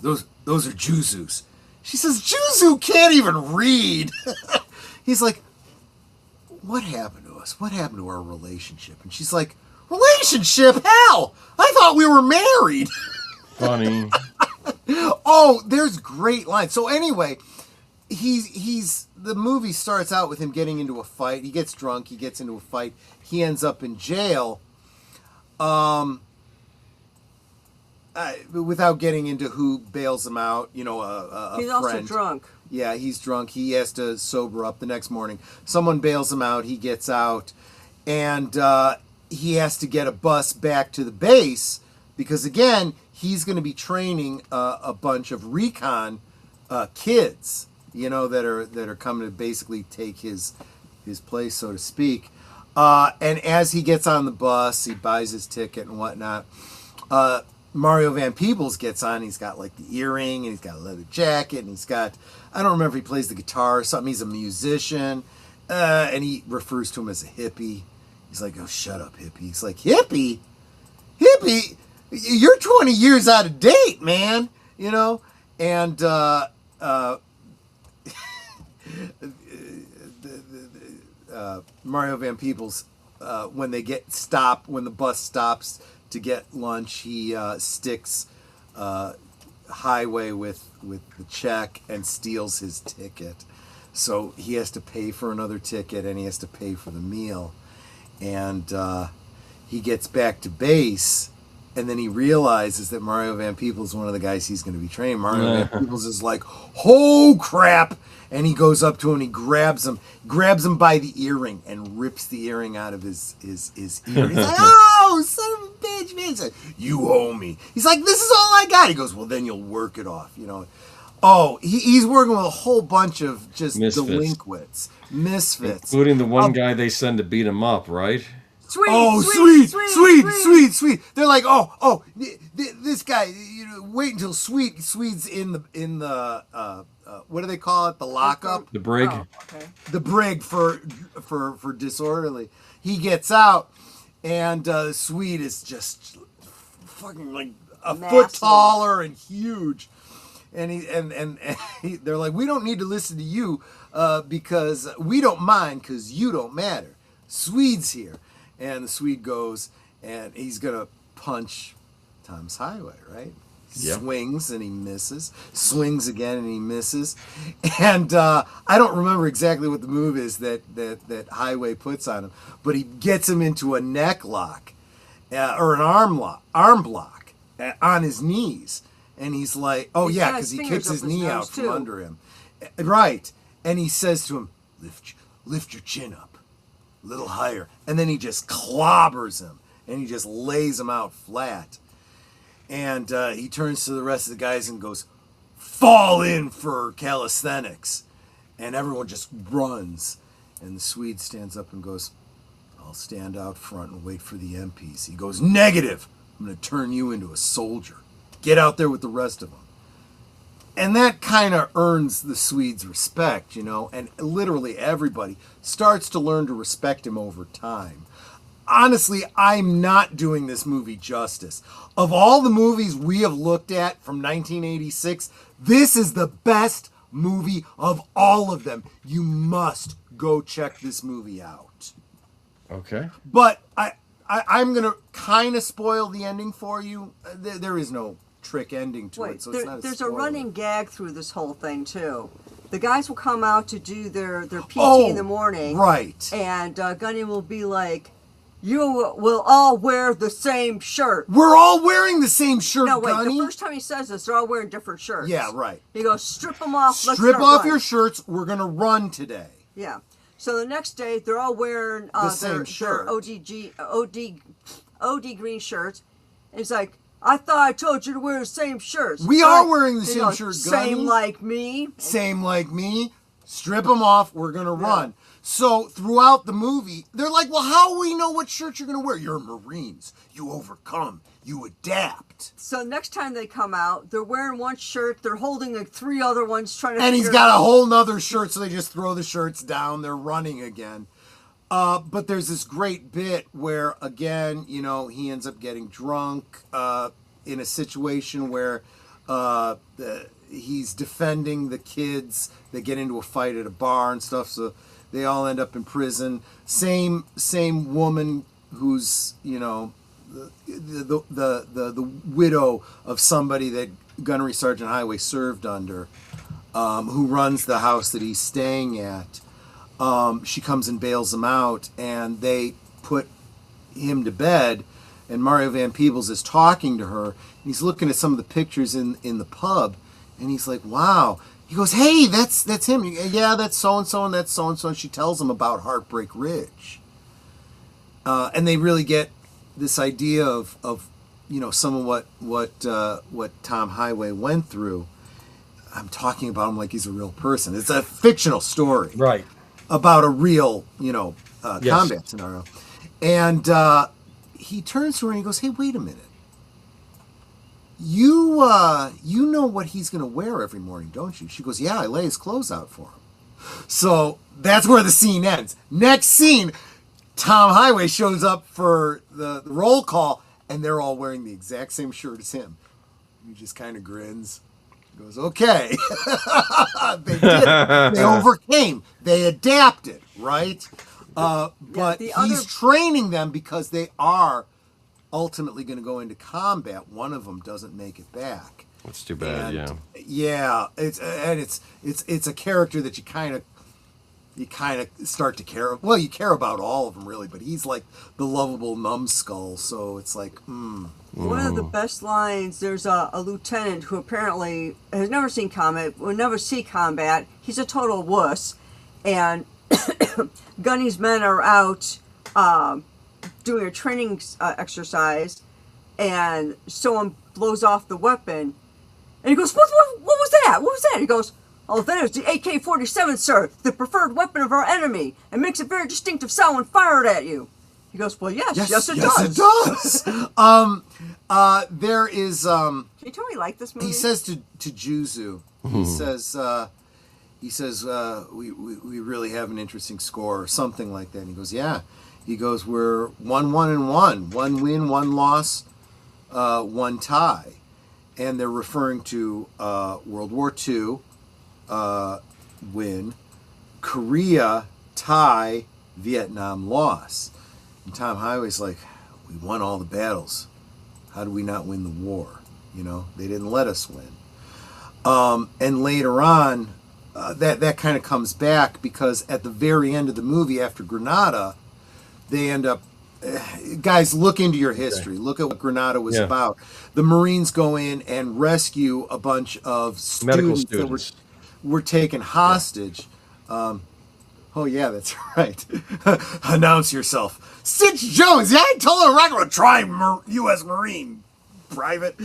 Those are Juzu's." She says, "Juzu can't even read." He's like, "What happened to us? What happened to our relationship?" And she's like, "Relationship? Hell! I thought we were married." Funny. Oh, there's great lines. So anyway, the movie starts out with him getting into a fight. He gets drunk. He gets into a fight. He ends up in jail. Without getting into who bails him out, a he's friend. also drunk. Yeah, he's drunk. He has to sober up the next morning. Someone bails him out. He gets out, and he has to get a bus back to the base because, again, he's going to be training a bunch of recon kids, that are coming to basically take his place, so to speak. And as he gets on the bus, he buys his ticket and whatnot. Mario Van Peebles gets on. He's got like the earring, and he's got a leather jacket, and he's got, I don't remember if he plays the guitar or something. He's a musician, and he refers to him as a hippie. He's like, "Oh, shut up, hippie." He's like, "Hippie? You're 20 years out of date, man." And Mario Van Peebles, when the bus stops to get lunch, he sticks Highway with the check and steals his ticket. So he has to pay for another ticket, and he has to pay for the meal. And he gets back to base, and then he realizes that Mario Van Peebles is one of the guys he's going to be training. Mario Van Peebles is like, "Oh crap!" And he goes up to him, and he grabs him by the earring, and rips the earring out of his ear. He's like, "Oh, son of a bitch!" You owe me. He's like, this is all I got. He goes, well, then you'll work it off, you know. Oh, he's working with a whole bunch of just delinquents, misfits. Including the one guy they send to beat him up, right? Sweet. They're like, this guy. You know, wait until Sweet's in the what do they call it? The lockup. The brig. Oh, okay. The brig for disorderly. He gets out, and Sweet is just fucking like a foot taller and huge. And they're like, we don't need to listen to you because we don't mind because you don't matter. Swede's here. And the Swede goes, and he's going to punch Tom's Highway, right? Yep. Swings, and he misses. Swings again, and he misses. And I don't remember exactly what the move is that Highway puts on him, but he gets him into a neck lock or an arm block on his knees. And he's like, oh, yeah, because he kicks his knee out from under him. Right. And he says to him, lift your chin up. A little higher, and then he just clobbers him, and he just lays him out flat. And he turns to the rest of the guys and goes, fall in for calisthenics. And everyone just runs. And the Swede stands up and goes, I'll stand out front and wait for the MPs. He goes, negative. I'm going to turn you into a soldier. Get out there with the rest of them. And that kind of earns the Swedes' respect, you know, and literally everybody starts to learn to respect him over time. Honestly, I'm not doing this movie justice. Of all the movies we have looked at from 1986, this is the best movie of all of them. You must go check this movie out. Okay. But I'm going to kind of spoil the ending for you. There is no trick ending to it, so it's not there's a running gag through this whole thing too. The guys will come out to do their PT in the morning, right? And Gunny will be like, "You will all wear the same shirt." We're all wearing the same shirt. No, wait. Gunny? The first time he says this, they're all wearing different shirts. Yeah, right. He goes, "Strip them off. Strip off your shirts. We're gonna run today." Yeah. So the next day, they're all wearing the same shirt. Their OD green shirts. And he's like, I thought I told you to wear the same shirts. We are wearing the same shirt, Gunny. Same like me. Same like me. Strip them off. We're going to run. So throughout the movie, they're like, well, how do we know what shirt you're going to wear? You're Marines. You overcome. You adapt. So next time they come out, they're wearing one shirt. They're holding like 3 other ones trying to And he's got a whole nother shirt, so they just throw the shirts down. They're running again. But there's this great bit where, again, you know, he ends up getting drunk in a situation where he's defending the kids. They get into a fight at a bar and stuff, so they all end up in prison. Same woman who's, you know, the widow of somebody that Gunnery Sergeant Highway served under, who runs the house that he's staying at. She comes and bails him out, and they put him to bed, and Mario Van Peebles is talking to her, and he's looking at some of the pictures in the pub, and he's like, wow. He goes, hey, that's him. Yeah, that's so-and-so, and that's so-and-so, and she tells him about Heartbreak Ridge. And they really get this idea of you know, some of what Tom Highway went through. I'm talking about him like he's a real person. It's a fictional story. Right. About a real, you know, combat scenario. And he turns to her and he goes, hey, wait a minute. You know what he's going to wear every morning, don't you? She goes, yeah, I lay his clothes out for him. So that's where the scene ends. Next scene, Tom Highway shows up for the roll call, and they're all wearing the exact same shirt as him. He just kind of grins. Goes, okay. They did it. They overcame. They adapted, right? But he's training them because they are ultimately going to go into combat. One of them doesn't make it back. That's too bad. And, yeah. It's a character that you kind of start to care. Well, you care about all of them really, but he's like the lovable numbskull. So it's like, One of the best lines, there's a lieutenant who apparently has never seen combat, will never see combat. He's a total wuss. And Gunny's men are out doing a training exercise. and someone blows off the weapon, and he goes, what was that? What was that? He goes, oh, that is the AK-47, sir, the preferred weapon of our enemy. It makes a very distinctive sound when fired at you. He goes, well, yes, it does. It does. There is. Can you tell me you like this movie? He says to Juzu, he says, we really have an interesting score, or something like that. And he goes, yeah. He goes, we're 1-1-1, 1 win, 1 loss, 1 tie, and they're referring to World War II win, Korea tie, Vietnam loss. And Tom Highway's like, we won all the battles. How do we not win the war? You know, they didn't let us win. And later on, that kind of comes back, because at the very end of the movie, after Grenada, they end up, guys, look into your history. Look at what Grenada was about. The Marines go in and rescue a bunch of students that were taken hostage. Oh, yeah, that's right. Announce yourself. Stitch Jones. Yeah, I told her I'm going to try U.S. Marine private.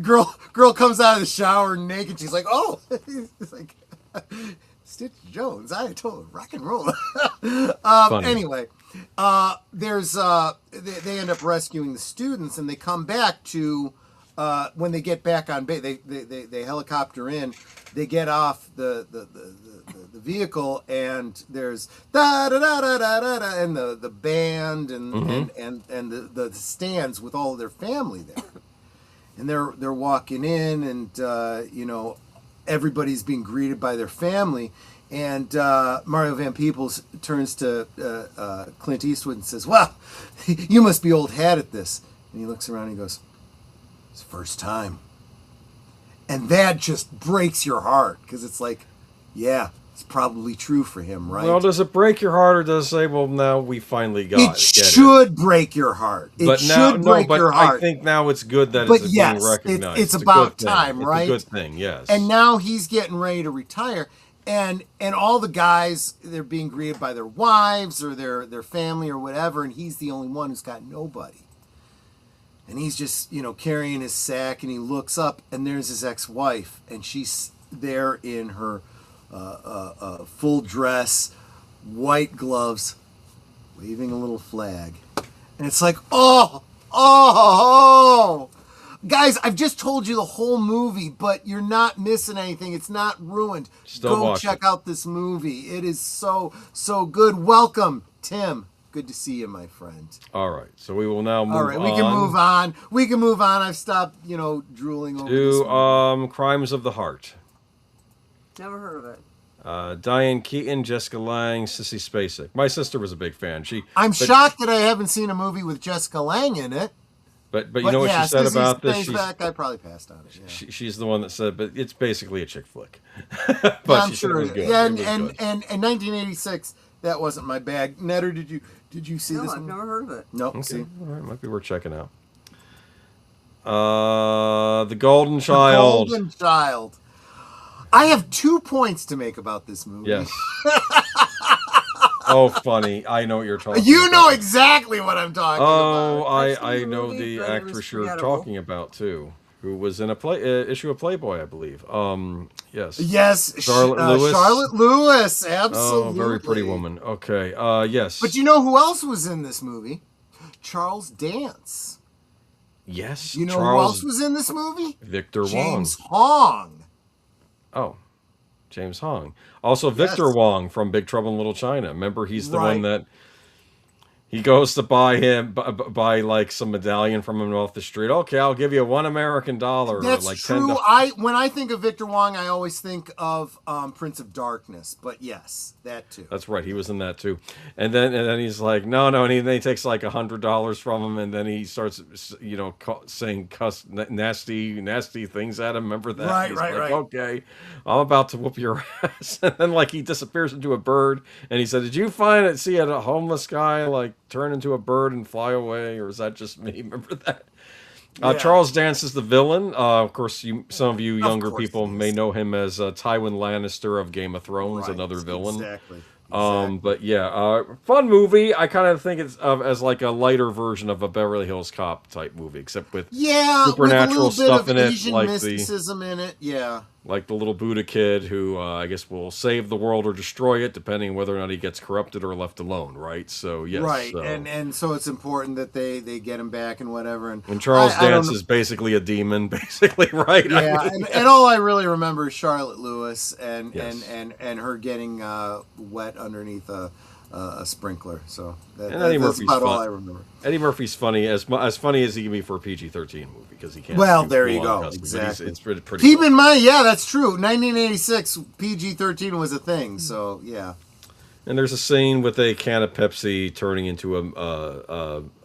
Girl comes out of the shower naked. She's like, oh. It's like, Stitch Jones. I told her rock and roll. Anyway, there's they end up rescuing the students, and they come back to when they get back on base. They helicopter in. They get off the vehicle, and there's da da da da da da, and the band and the stands with all of their family there, and they're walking in, and you know, everybody's being greeted by their family, and Mario Van Peebles turns to Clint Eastwood and says, "Well, you must be old hat at this," and he looks around and he goes, "It's the first time." And that just breaks your heart, because it's like, yeah, it's probably true for him, right? Well, does it break your heart, or does it say, well, now we finally got it? It should break your heart. It should break your heart. I think now it's good that it's being recognized. It's about time, right? It's a good thing, yes. And now he's getting ready to retire. And all the guys, they're being greeted by their wives or their family or whatever, and he's the only one who's got nobody. And he's just, you know, carrying his sack, and he looks up, and there's his ex-wife, and she's there in her full dress, white gloves, waving a little flag. And it's like, oh! Guys, I've just told you the whole movie, but you're not missing anything. It's not ruined. Go check out this movie. It is so good. Welcome, Tim. Good to see you, my friend. All right, so we will now move on. All right, we can move on. I've stopped, you know, drooling over this to Crimes of the Heart. Never heard of it. Diane Keaton, Jessica Lange, Sissy Spacek. My sister was a big fan. I'm shocked that I haven't seen a movie with Jessica Lange in it. But you know what she said about this? I probably passed on it. Yeah. She's the one that said, but it's basically a chick flick. But yeah, I'm sure it was good. Yeah, and 1986, that wasn't my bag. Netter, did you see this? No, I've never heard of it. No, okay. See? All right, might be worth checking out. The Golden Child. The Golden Child. I have 2 points to make about this movie. Yes. Oh, funny. I know what you're talking about. You know exactly what I'm talking about. Oh, I know the actress you're talking about, too, who was in a issue of Playboy, I believe. Yes. Yes, Charlotte Lewis. Charlotte Lewis, absolutely. Oh, very pretty woman. Okay, yes. But you know who else was in this movie? Charles Dance. Yes. You know who else was in this movie? Victor Wong. James Hong. Oh, James Hong. Also, Victor Wong from Big Trouble in Little China. Remember, he's the one that he goes to buy like some medallion from him off the street. Okay, I'll give you $1 American. That's like true. When I think of Victor Wong, I always think of Prince of Darkness. But yes, that too. That's right. He was in that too. And then he's like, no, and then he takes like $100 from him, and then he starts, you know, saying nasty things at him. Remember that? Right. Okay, I'm about to whoop your ass. And then like he disappears into a bird, and he said, "Did you see a homeless guy like turn into a bird and fly away, or is that just me?" Remember that? Charles Dance is the villain. Of course, some of you younger people may know him as Tywin Lannister of Game of Thrones, another villain. Exactly. But yeah, fun movie. I kind of think it's as like a lighter version of a Beverly Hills Cop type movie, except with with a supernatural little bit stuff of in it, Asian mysticism in it. Yeah. like the little Buddha kid who I guess will save the world or destroy it, depending whether or not he gets corrupted or left alone. Right. So yes. Right, So. and so it's important that they get him back and whatever. And Charles I don't Dance know. is basically a demon, basically, right? Yeah, I mean, and all I really remember is Charlotte Lewis and Yes. and her getting wet underneath a sprinkler. So And that's Eddie Murphy's about all fun. I remember. Eddie Murphy's funny, as funny as he can be for a PG-13 movie, because he can't. Well, do there you full-on go. cussing, but Exactly. It's pretty. Keep good. in mind, yeah, that's true. 1986 PG-13 was a thing. So yeah. And there's a scene with a can of Pepsi turning into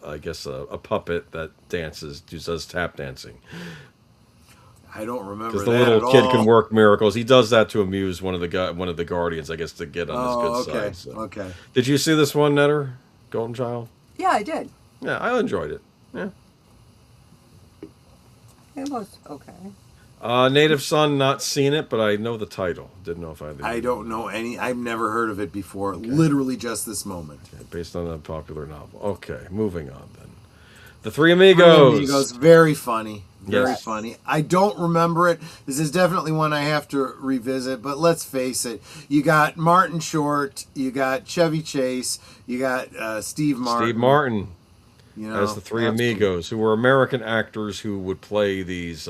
I guess a puppet that does tap dancing. I don't remember Because that the little at kid all. can work miracles. He does that to amuse one of the guardians, I guess, to get on his good okay. side. So. Okay. Did you see this one, Netter? Golden Child? Yeah, I did. Yeah, I enjoyed it. Yeah. It was okay. Native Son, not seen it, but I know the title. Didn't know if I. I don't know any. I've never heard of it before. Okay. Literally just this moment. Based on a popular novel. Okay, moving on then. The Three Amigos. Three Amigos, very funny. Very Yes. funny. I don't remember it. This is definitely one I have to revisit, but let's face it. You got Martin Short, you got Chevy Chase, you got Steve Martin. Steve Martin You know, as the Three that's- Amigos, who were American actors who would play these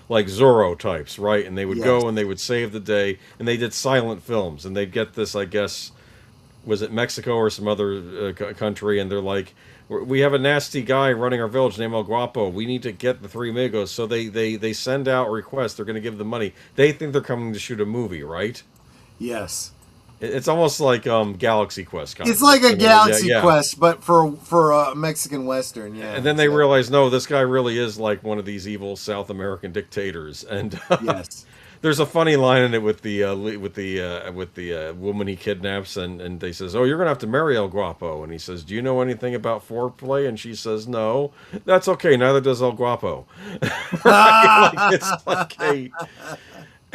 like Zorro types, right? And they would Yes. go and they would save the day, and they did silent films, and they'd get this, I guess, was it Mexico or some other country, and they're like, we have a nasty guy running our village named El Guapo. We need to get the Three Amigos. So they send out requests. They're going to give them money. They think they're coming to shoot a movie, right? Yes. It's almost like Galaxy Quest. It's like a Galaxy Yeah. Quest, but for a Mexican Western, yeah. And then they realize, no, this guy really is like one of these evil South American dictators. And Yes. there's a funny line in it with the woman he kidnaps, and they says, "Oh, you're gonna have to marry El Guapo." And he says, "Do you know anything about foreplay?" And she says, "No." That's okay. Neither does El Guapo. Right? Like, it's like a.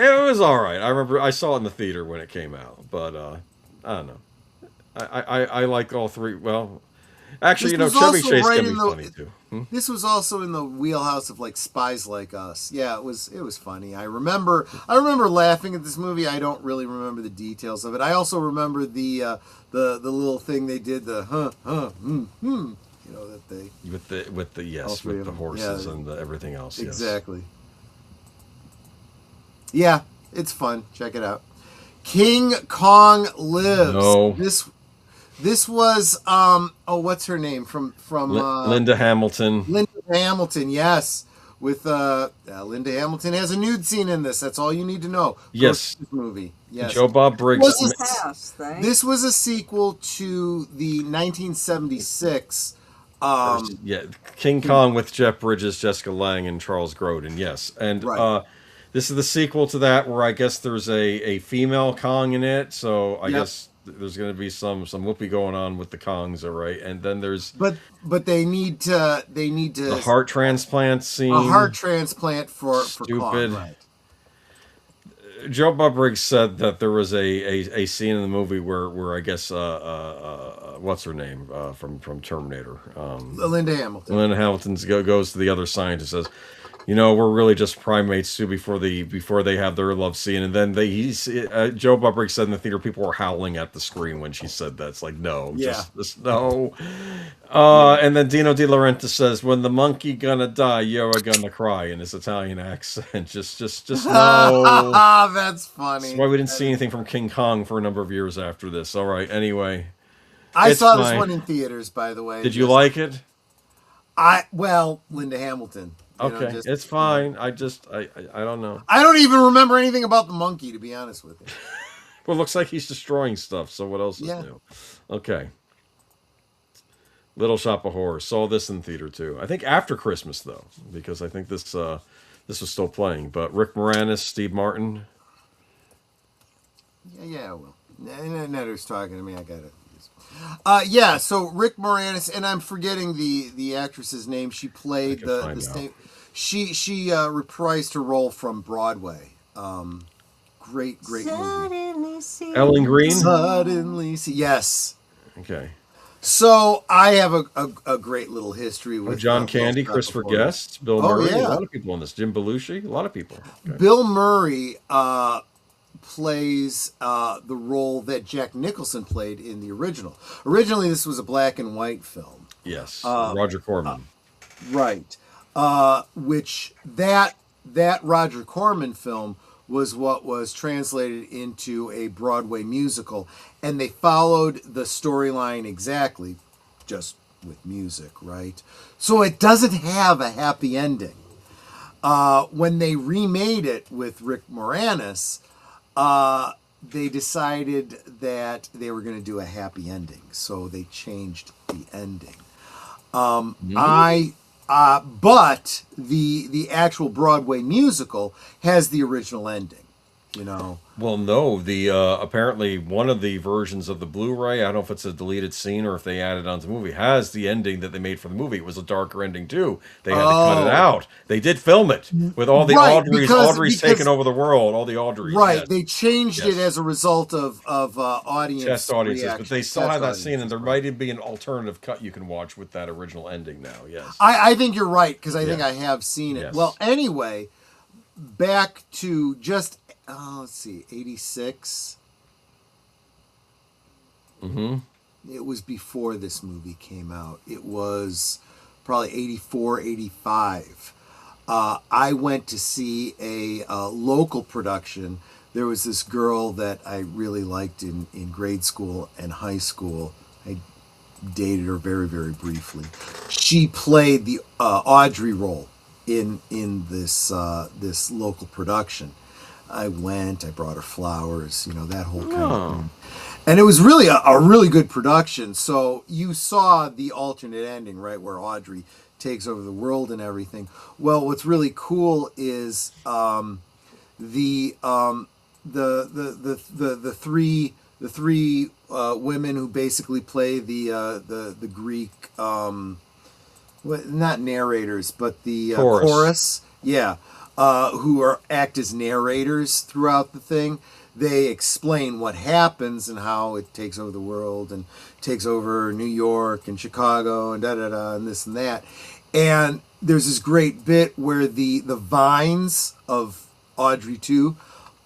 It was all right. I remember I saw it in the theater when it came out, but I don't know. I like all three. Well, actually, This was Chevy also Chase right can be in the- funny too. This was also in the wheelhouse of like Spies Like Us. Yeah, it was funny. I remember laughing at this movie. I don't really remember the details of it. I also remember the little thing they did, the you know, that they With the All yes, three with of the them. horses Yeah. and the everything else. Yes. exactly. Yeah, it's fun. Check it out. King Kong Lives. No. This was what's her name from Linda Hamilton. Linda Hamilton, yes. With Linda Hamilton has a nude scene in this. That's all you need to know. Yes. Go see this movie. Yes. Joe Bob Briggs. Was Pass, thanks. This was a sequel to the 1976. Yeah, King Kong with Jeff Bridges, Jessica Lange, and Charles Grodin. Yes, and Right. this is the sequel to that, where I guess there's a female Kong in it. So I Yep. guess there's going to be some whoopee going on with the Kongs, all right. And then there's But they need to the heart transplant scene. a heart transplant for Stupid. Kong, right. Joe Bob Briggs said that there was a scene in the movie where I guess what's her name from Terminator, Linda Hamilton. Linda Hamilton goes to the other scientist and says, you know, we're really just primates too before they have their love scene. And then Joe Bob Briggs said in the theater, people were howling at the screen when she said that. It's like, no, Yeah. just no. And then Dino De Laurentiis says, when the monkey gonna die, you're gonna cry, in his Italian accent. just no. That's funny. That's why we didn't see anything from King Kong for a number of years after this. All right, anyway. I It's saw this fine. one in theaters, by the way. Did you like it? Linda Hamilton. You know, Okay, it's fine. I don't know. I don't even remember anything about the monkey, to be honest with you. Well, it looks like he's destroying stuff, so what else is Yeah. new? Okay. Little Shop of Horrors. Saw this in theater, too. I think after Christmas, though, because I think this was still playing. But Rick Moranis, Steve Martin. Yeah, well. Netter's talking to me. I got it. Yeah, so Rick Moranis, and I'm forgetting the actress's name. She played the find same. She reprised her role from Broadway. Great movie. Suddenly see Ellen Green? Suddenly see. Yes. Okay. So I have a great little history with John Will Candy, Scott Christopher before this. Guest, Bill Oh, Murray, yeah. a lot of people in this. Jim Belushi, a lot of people. Okay. Bill Murray plays the role that Jack Nicholson played in the original. Originally, this was a black and white film. Yes, Roger Corman. Right. Which that Roger Corman film was what was translated into a Broadway musical, and they followed the storyline exactly, just with music, right? So it doesn't have a happy ending. When they remade it with Rick Moranis, they decided that they were going to do a happy ending, so they changed the ending. But the actual Broadway musical has the original ending, you know. Well, no, the apparently one of the versions of the Blu-ray, I don't know if it's a deleted scene or if they added onto the movie, has the ending that they made for the movie. It was a darker ending too. They had to cut it out. They did film it with all the Audreys. Audrey's taken over the world. All the Audreys. Right, yes. they changed it as a result of audience test audiences, reaction. but they still Test have that audiences, scene, and there right. might be an alternative cut you can watch with that original ending now. Yes, I think you're right, because I think Yeah. I have seen it. Yes. Well, anyway, back to just let's see, 86. It was before this movie came out. It was probably 84, 85. I went to see a local production. There was this girl that I really liked in grade school and high school. I dated her very, very briefly. She played the Audrey role in this this local production. I went, I brought her flowers, you know, that whole kind of thing. And it was really a really good production. So you saw the alternate ending, right, where Audrey takes over the world and everything. Well, what's really cool is the three women who basically play the Greek not narrators, but the chorus. Yeah. Who act as narrators throughout the thing. They explain what happens and how it takes over the world and takes over New York and Chicago and da-da-da and this and that. And there's this great bit where the vines of Audrey 2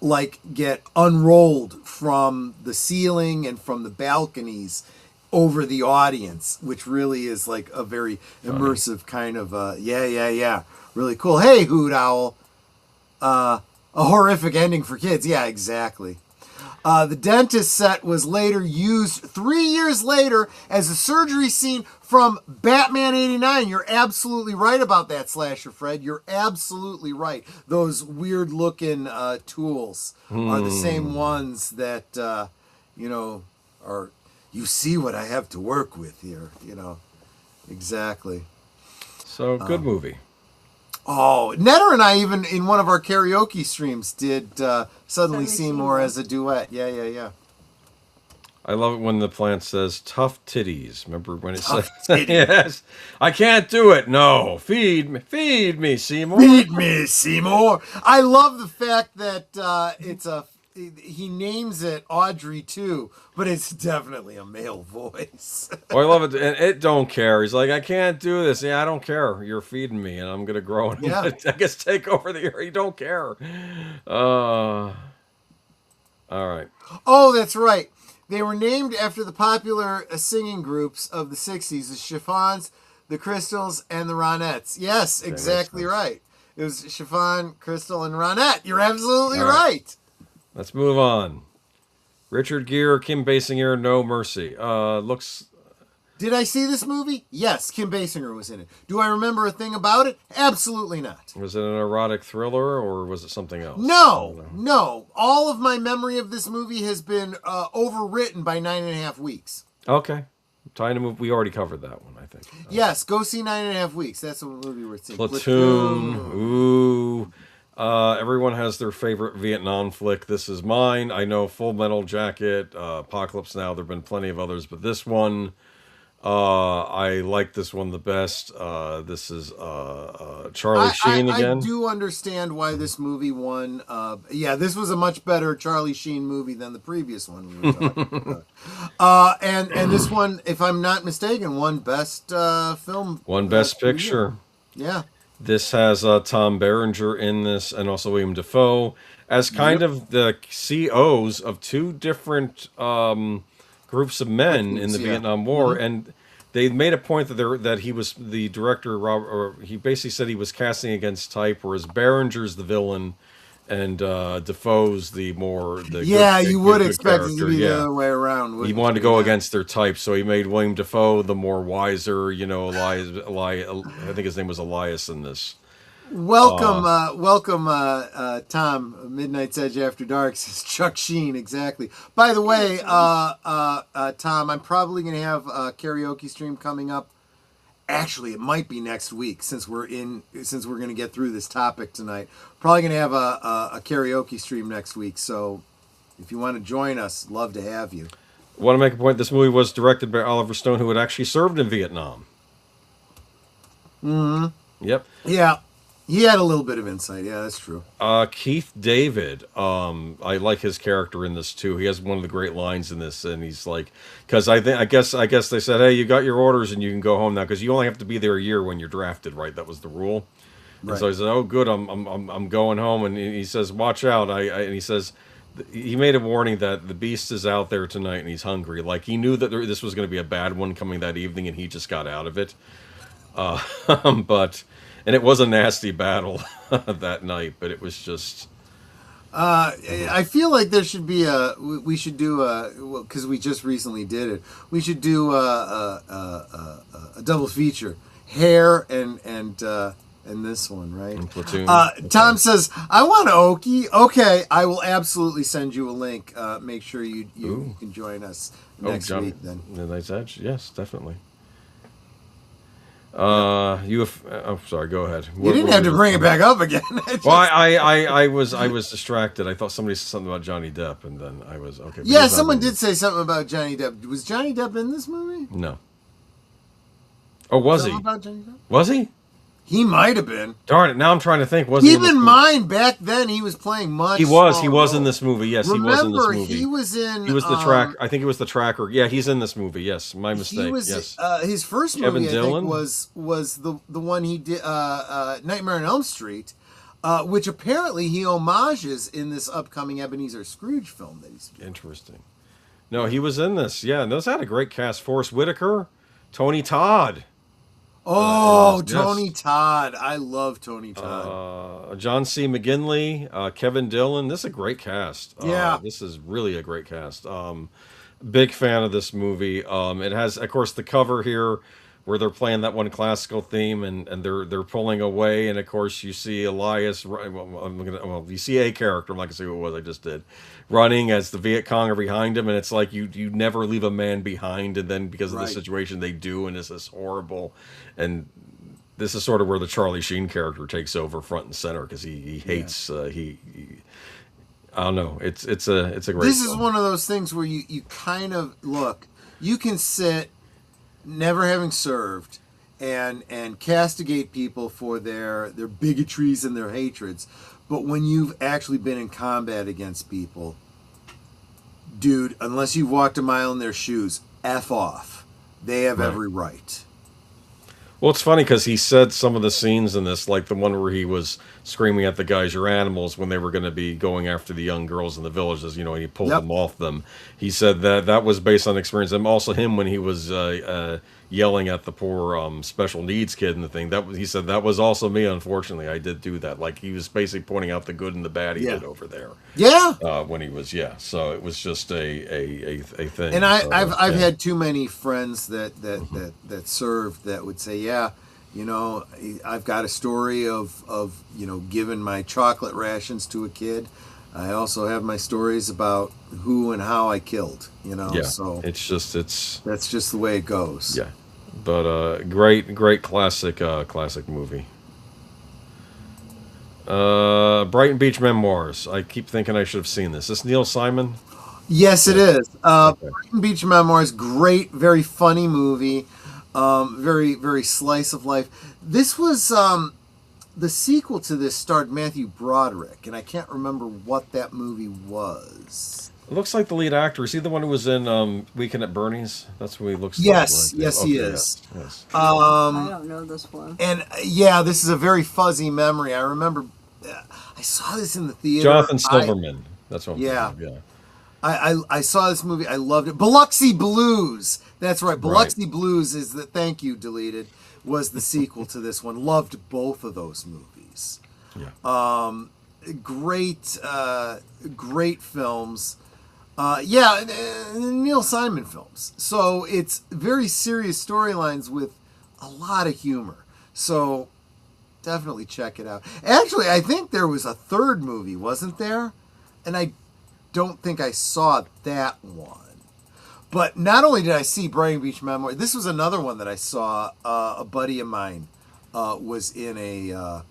like get unrolled from the ceiling and from the balconies over the audience, which really is like a very immersive kind of really cool. Hey, Hoot Owl. A horrific ending for kids. Yeah, exactly. The dentist set was later used 3 years later as a surgery scene from Batman 89. You're absolutely right about that, Slasher Fred. You're absolutely right. Those weird looking tools are the same ones that, you know, are, you see what I have to work with here, you know. Exactly. So, good movie. Oh, Netter and I, even in one of our karaoke streams, did Suddenly Seymour as a duet. Yeah. I love it when the plant says "tough titties." Remember when it says, titties. "Yes, I can't do it." No, feed me, Seymour. Feed me, Seymour. I love the fact that he names it Audrey too, but it's definitely a male voice. Oh, I love it, and it don't care. He's like, "I can't do this." Yeah, I don't care. You're feeding me, and I'm gonna grow. And Yeah. I guess take over the area. You don't care. All right. Oh, that's right. They were named after the popular singing groups of the 60s, the Chiffons, the Crystals, and the Ronettes. Yes, exactly right. It was Chiffon, Crystal, and Ronette. You're absolutely right. Let's move on. Richard Gere, Kim Basinger, No Mercy. Looks. Did I see this movie? Yes, Kim Basinger was in it. Do I remember a thing about it? Absolutely not. Was it an erotic thriller or was it something else? No. All of my memory of this movie has been overwritten by 9.5 weeks. Okay. Time to move. We already covered that one, I think. Yes, go see 9.5 weeks. That's a movie we're seeing. Platoon. Ooh. Everyone has their favorite Vietnam flick. This is mine. I know Full Metal Jacket, Apocalypse Now. There have been plenty of others, but this one, I like this one the best. This is Charlie Sheen I again. do understand why this movie won. Yeah, this was a much better Charlie Sheen movie than the previous one we were talking about. And this one, if I'm not mistaken, won best film. One Best Picture. Yeah. This has Tom Berenger in this, and also William Dafoe as kind of the COs of two different groups of men in the Vietnam War, and they made a point that he was the director. Or he basically said he was casting against type, whereas Berenger's the villain, and Defoe's the more the you would good expect it to be character, the other way around. He wanted to go against their type, so he made William Dafoe the more wiser, I think his name was Elias in this. Welcome, Tom. Midnight's Edge After Dark says Chuck Sheen. Exactly. By the way, Tom, I'm probably going to have a karaoke stream coming up. Actually, it might be next week since we're going to get through this topic tonight. Probably going to have a karaoke stream next week. So, if you want to join us, love to have you. I want to make a point. This movie was directed by Oliver Stone, who had actually served in Vietnam. Mm-hmm. Yep. Yeah. He had a little bit of insight. Yeah, that's true. Keith David. I like his character in this too. He has one of the great lines in this, and he's like, because I guess they said, hey, you got your orders and you can go home now, because you only have to be there a year when you're drafted, right? That was the rule. Right. And so he said, oh, good, I'm going home, and he says, watch out. And he says, he made a warning that the beast is out there tonight and he's hungry. Like he knew that this was going to be a bad one coming that evening, and he just got out of it. And it was a nasty battle that night, but it was just. I feel like there should be we should do because we just recently did it. We should do a double feature, Hair and this one, right? And Platoon. Tom says, I want Okie. Okay, I will absolutely send you a link. Make sure you can join us next week then. The Night's Edge, yes, definitely. Sorry, go ahead. You didn't have to bring it back up again. Well, I was distracted. I thought somebody said something about Johnny Depp, and then I was okay. Yeah, someone did say something about Johnny Depp. Was Johnny Depp in this movie? No. Oh, was he? About Johnny Depp? Was he? He might have been. Darn it! Now I'm trying to think. Keep in mind, back then he was playing much. He was in this movie. Yes, Remember, he was in this movie. He was in. He was the track. I think he was the tracker. Yeah, he's in this movie. Yes, my mistake. He was, yes. His first Kevin movie, Dillon? I think, was the one he did, Nightmare on Elm Street, which apparently he homages in this upcoming Ebenezer Scrooge film that he's. Interesting. No, he was in this. Yeah, and those had a great cast. Forrest Whitaker, Tony Todd. Oh, Tony Todd. I love Tony Todd. John C. McGinley, Kevin Dillon. This is a great cast. Yeah. This is really a great cast. Big fan of this movie. It has, of course, the cover here where they're playing that one classical theme, and they're pulling away, and of course you see Elias. You see a character. I'm not gonna say who it was. I just did, running as the Viet Cong are behind him, and it's like you never leave a man behind, and then because of the situation they do, and it's this horrible. And this is sort of where the Charlie Sheen character takes over front and center, because he hates he I don't know. It's a great. This film. is one of those things where you kind of look. You can sit, never having served, and castigate people for their bigotries and their hatreds, but when you've actually been in combat against people, dude, unless you've walked a mile in their shoes, F off. They have every right. Well, it's funny because he said some of the scenes in this, like the one where he was screaming at the guys, "You're animals," when they were going to be going after the young girls in the villages, and he pulled them off them. He said that was based on experience. And also him when he was yelling at the poor special needs kid and the thing. He said that was also me, unfortunately. I did do that. Like, he was basically pointing out the good and the bad he did over there. Yeah. When he was, so it was just a thing. And I've had too many friends that served that would say, I've got a story of giving my chocolate rations to a kid. I also have my stories about who and how I killed, so that's just the way it goes. Yeah. But great classic movie. Brighton Beach Memoirs. I keep thinking I should have seen this. Is this Neil Simon? Yes, it Yeah. is. Okay. Brighton Beach Memoirs, great, very funny movie. Very, very slice of life. This was the sequel to this starred Matthew Broderick, and I can't remember what that movie was. It looks like the lead actor. Is he the one who was in Weekend at Bernie's? That's what he looks like. Yes, yes, he Okay, is. yes, yes. I don't know this one. And yeah, this is a very fuzzy memory. I remember I saw this in the theater. Jonathan Silverman. That's what I'm Yeah. thinking of, yeah. I saw this movie. I loved it. Biloxi Blues. That's right. Biloxi Blues is the thank you deleted was the sequel to this one. Loved both of those movies. Yeah. Great, great films. Yeah, Neil Simon films. So it's very serious storylines with a lot of humor. So definitely check it out. Actually, I think there was a third movie, wasn't there? And I don't think I saw that one. But not only did I see Brighton Beach Memoir, this was another one that I saw. A buddy of mine was in a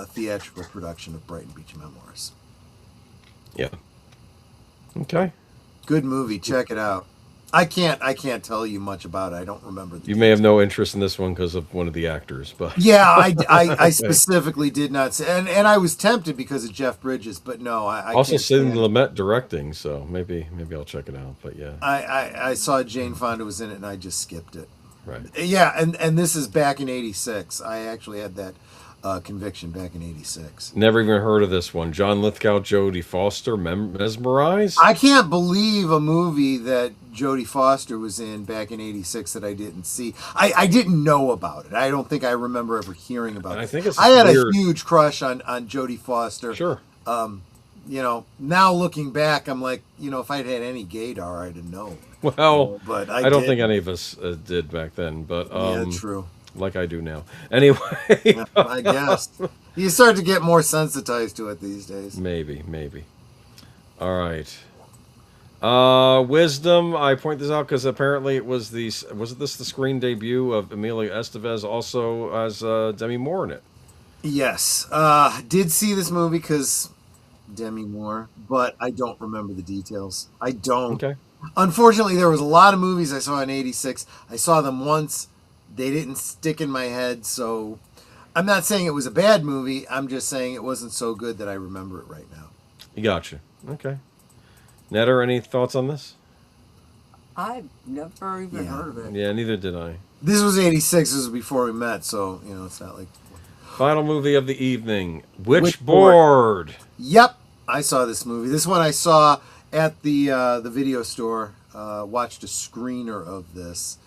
theatrical production of Brighton Beach Memoirs. Yeah. Okay. Good movie. Check it out. I can't tell you much about it. I don't remember. You may have no interest in this one because of one of the actors, but Yeah, I specifically did not say, and I was tempted because of Jeff Bridges, but no, I also can't Sidney stand it. Lumet directing, so maybe I'll check it out. But yeah, I saw Jane Fonda was in it, and I just skipped it. right. Yeah, and this is back in '86. I actually had that conviction back in '86. Never even heard of this one. John Lithgow, Jodie Foster, Mesmerize. I can't believe a movie that Jodie Foster was in back in '86 that I didn't see. I didn't know about it. I don't think I remember ever hearing about And it. I think it's I had weird. a huge crush on Jodie Foster. Sure. You know, now looking back, I'm like, you know, if I'd had any gaydar, I'd have known. Well, But I don't didn't. think any of us did back then, but Yeah, true. like I do now. Anyway, Yeah, I guess you start to get more sensitized to it these days. maybe. All right. Wisdom. I point this out because apparently it was wasn't this the screen debut of Emilio Estevez, also as Demi Moore in it? Yes, did see this movie because Demi Moore, but I don't remember the details. I don't. Okay. Unfortunately, there was a lot of movies I saw in '86. I saw them once. They didn't stick in my head, so I'm not saying it was a bad movie. I'm just saying it wasn't so good that I remember it right now. You gotcha. Okay. Netter, any thoughts on this? I've never even heard of it. Yeah, neither did I. This was '86. This was before we met, so you know it's not like. Final movie of the evening, Witchboard. Yep, I saw this movie. This one I saw at the video store. Watched a screener of this.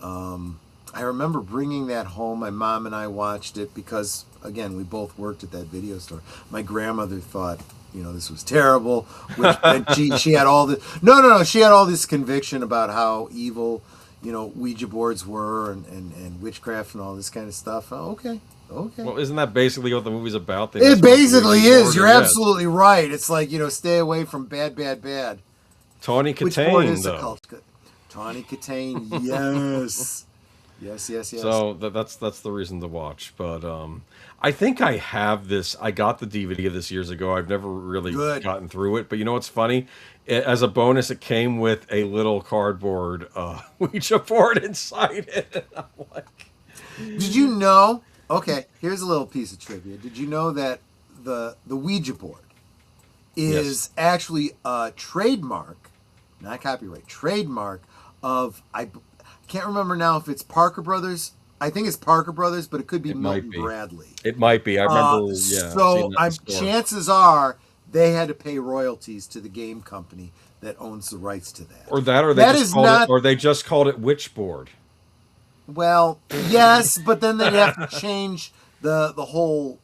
I remember bringing that home. My mom and I watched it because, again, we both worked at that video store. My grandmother thought, you know, this was terrible. Which, and she had all this. No. She had all this conviction about how evil, you know, Ouija boards were and witchcraft and all this kind of stuff. Oh, okay. Well, isn't that basically what the movie's about? It basically is. Board, You're yes. absolutely right. It's like, you know, stay away from bad. Tawny Which board Katane, is though. it called? Tawny Katane, yes. Yes. So that's the reason to watch. But I think I have this. I got the DVD of this years ago. I've never really gotten through it. But you know what's funny? As a bonus, it came with a little cardboard Ouija board inside it. And I'm like, Did you know? Okay, here's a little piece of trivia. Did you know that the Ouija board is actually a trademark, not copyright, trademark of I can't remember now if it's Parker Brothers. I think it's Parker Brothers, but it could be Milton Bradley. It might be. I remember. So chances are they had to pay royalties to the game company that owns the rights to that. Or they just called it Witchboard. Well, yes, but then they'd have to change the whole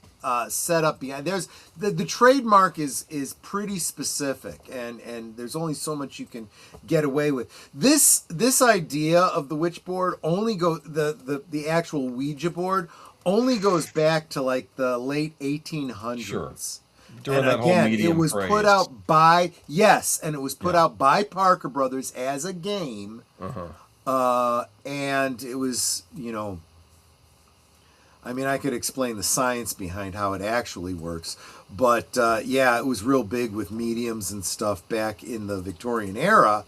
setup behind. There's the trademark is pretty specific, and there's only so much you can get away with. This idea of the witchboard only the actual Ouija board only goes back to like the late 1800s. Sure. And again, it was put out by out by Parker Brothers as a game. And it was, you know, I mean, I could explain the science behind how it actually works, but yeah, it was real big with mediums and stuff back in the Victorian era,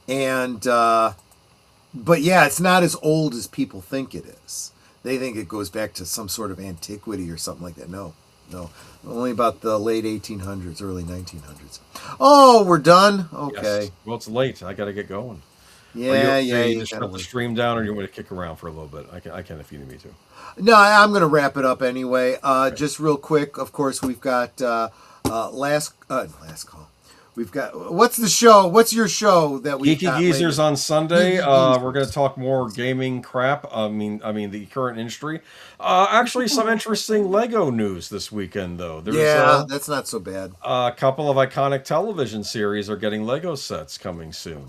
and but yeah, it's not as old as people think it is. They think it goes back to some sort of antiquity or something like that. No, only about the late 1800s, early 1900s. Oh, we're done. Okay. Yes. Well, it's late. I got to get going. Yeah, You you just shut gotta the leave. stream down, or you want me to kick around for a little bit? I can if you need me to. No, I'm going to wrap it up anyway. Just real quick, of course, we've got last call. We've got what's the show? What's your show that we Geeky Geezers on Sunday. Geeky Geezers. We're going to talk more gaming crap. I mean the current industry. Actually, some interesting Lego news this weekend, though. There's, that's not so bad. a couple of iconic television series are getting Lego sets coming soon.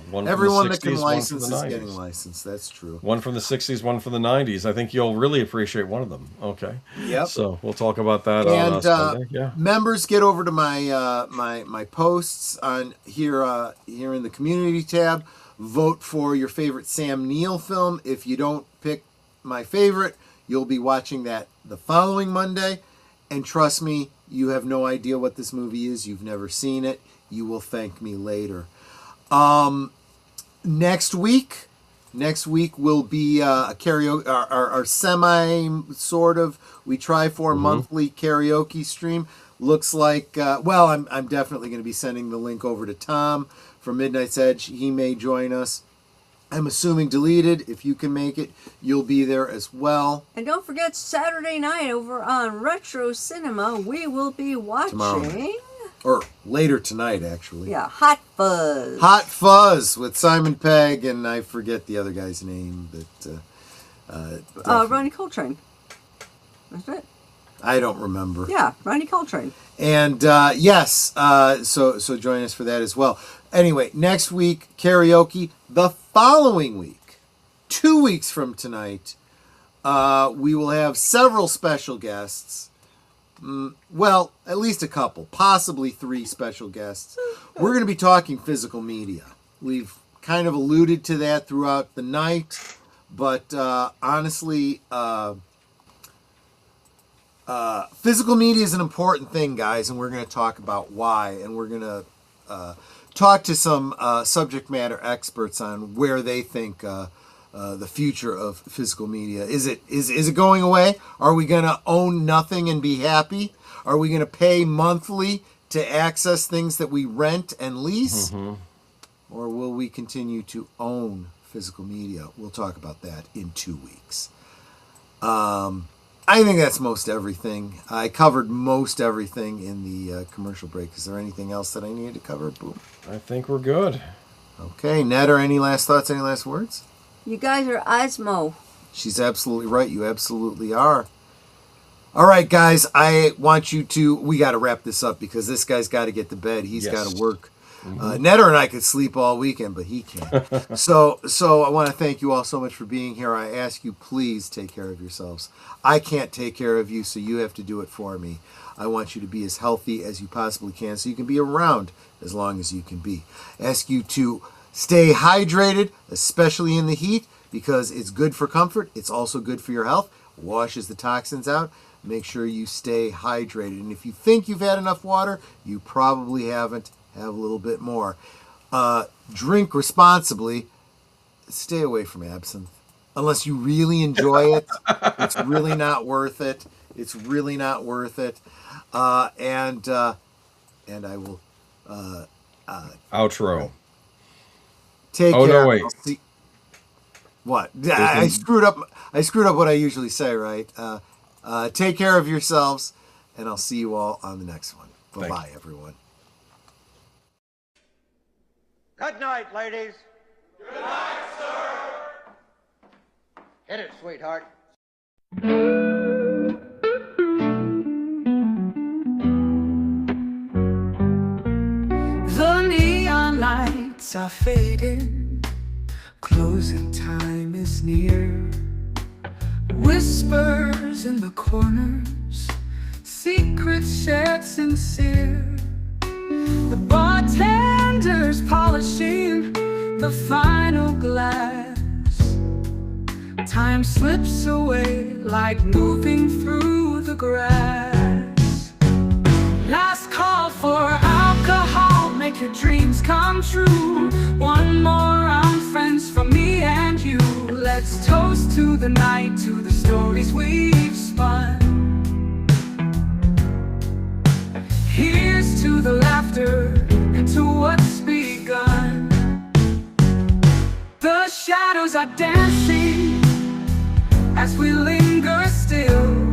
One Everyone from the that can 60s, license one is from the 90s. getting licensed. That's true. One from the 60s, one from the 90s. I think you'll really appreciate one of them. Okay. Yep. So we'll talk about that And on Sunday. Yeah. members, get over to my my posts on here in the community tab. Vote for your favorite Sam Neill film. If you don't pick my favorite, you'll be watching that the following Monday. And trust me, you have no idea what this movie is. You've never seen it. You will thank me later. Next week will be a karaoke, our semi sort of, we try for monthly karaoke stream. Looks like, I'm definitely going to be sending the link over to Tom from Midnight's Edge. He may join us. I'm assuming deleted. If you can make it, you'll be there as well. And don't forget, Saturday night over on Retro Cinema, we will be Tomorrow watching... night. Or later tonight, actually. Yeah, Hot Fuzz. Hot Fuzz with Simon Pegg, and I forget the other guy's name. But Ronnie Coltrane. That's it. I don't remember. Yeah, Ronnie Coltrane. And yes, so join us for that as well. Anyway, next week, karaoke. The following week, 2 weeks from tonight, we will have several special guests. Well, at least a couple, possibly 3 special guests. We're going to be talking physical media. We've kind of alluded to that throughout the night, but honestly, physical media is an important thing, guys, and we're going to talk about why, and we're going to talk to some subject matter experts on where they think the future of physical media. Is it going away? Are we going to own nothing and be happy? Are we going to pay monthly to access things that we rent and lease? Or will we continue to own physical media? We'll talk about that in 2 weeks. I think that's most everything. I covered most everything in the commercial break. Is there anything else that I needed to cover? Boom. I think we're good. Okay, Ned, any last thoughts, any last words? You guys are Osmo. She's absolutely right. You absolutely are. All right, guys, I want you to... We got to wrap this up because this guy's got to get to bed. He's got to work. Netter and I could sleep all weekend, but he can't. So I want to thank you all so much for being here. I ask you, please take care of yourselves. I can't take care of you, so you have to do it for me. I want you to be as healthy as you possibly can so you can be around as long as you can be. I ask you to stay hydrated, especially in the heat, because it's good for comfort. It's also good for your health. Washes the toxins out. Make sure you stay hydrated. And if you think you've had enough water, you probably haven't. Have a little bit more. Drink responsibly. Stay away from absinthe. Unless you really enjoy it. It's really not worth it. It's really not worth it. And I will... Outro. Take care. No, wait. What? I screwed up what I usually say, right? Take care of yourselves, and I'll see you all on the next one. Bye-bye, everyone. Good night, ladies. Good night, sir. Hit it, sweetheart. The neon lights are fading, closing time is near. Whispers in the corners, secrets shared sincere. The bartender's polishing the final glass, Time slips away like moving through the grass. Last call for alcohol, make your dreams come true. One more round, friends, from me and you. Let's toast to the night, to the stories we've spun. Here's to the laughter and to what's begun. The shadows are dancing as we linger still.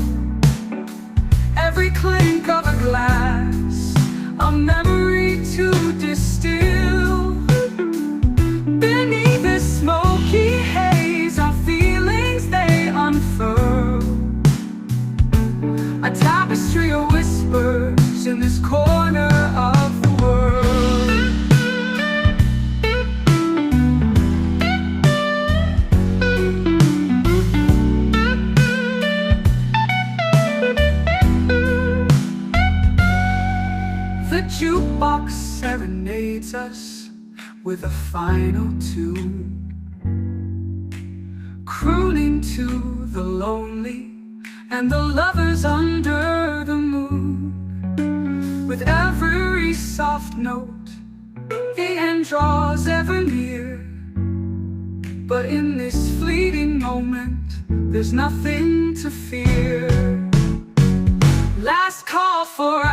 Every clink of a glass, a memory to distill. Beneath this smoky haze, our feelings they unfurl. A tapestry of whispers in this corner of the world. The jukebox serenades us with a final tune, crooning to the lonely and the lovers under the moon. With every soft note, the end draws ever near. But in this fleeting moment, there's nothing to fear. Last call for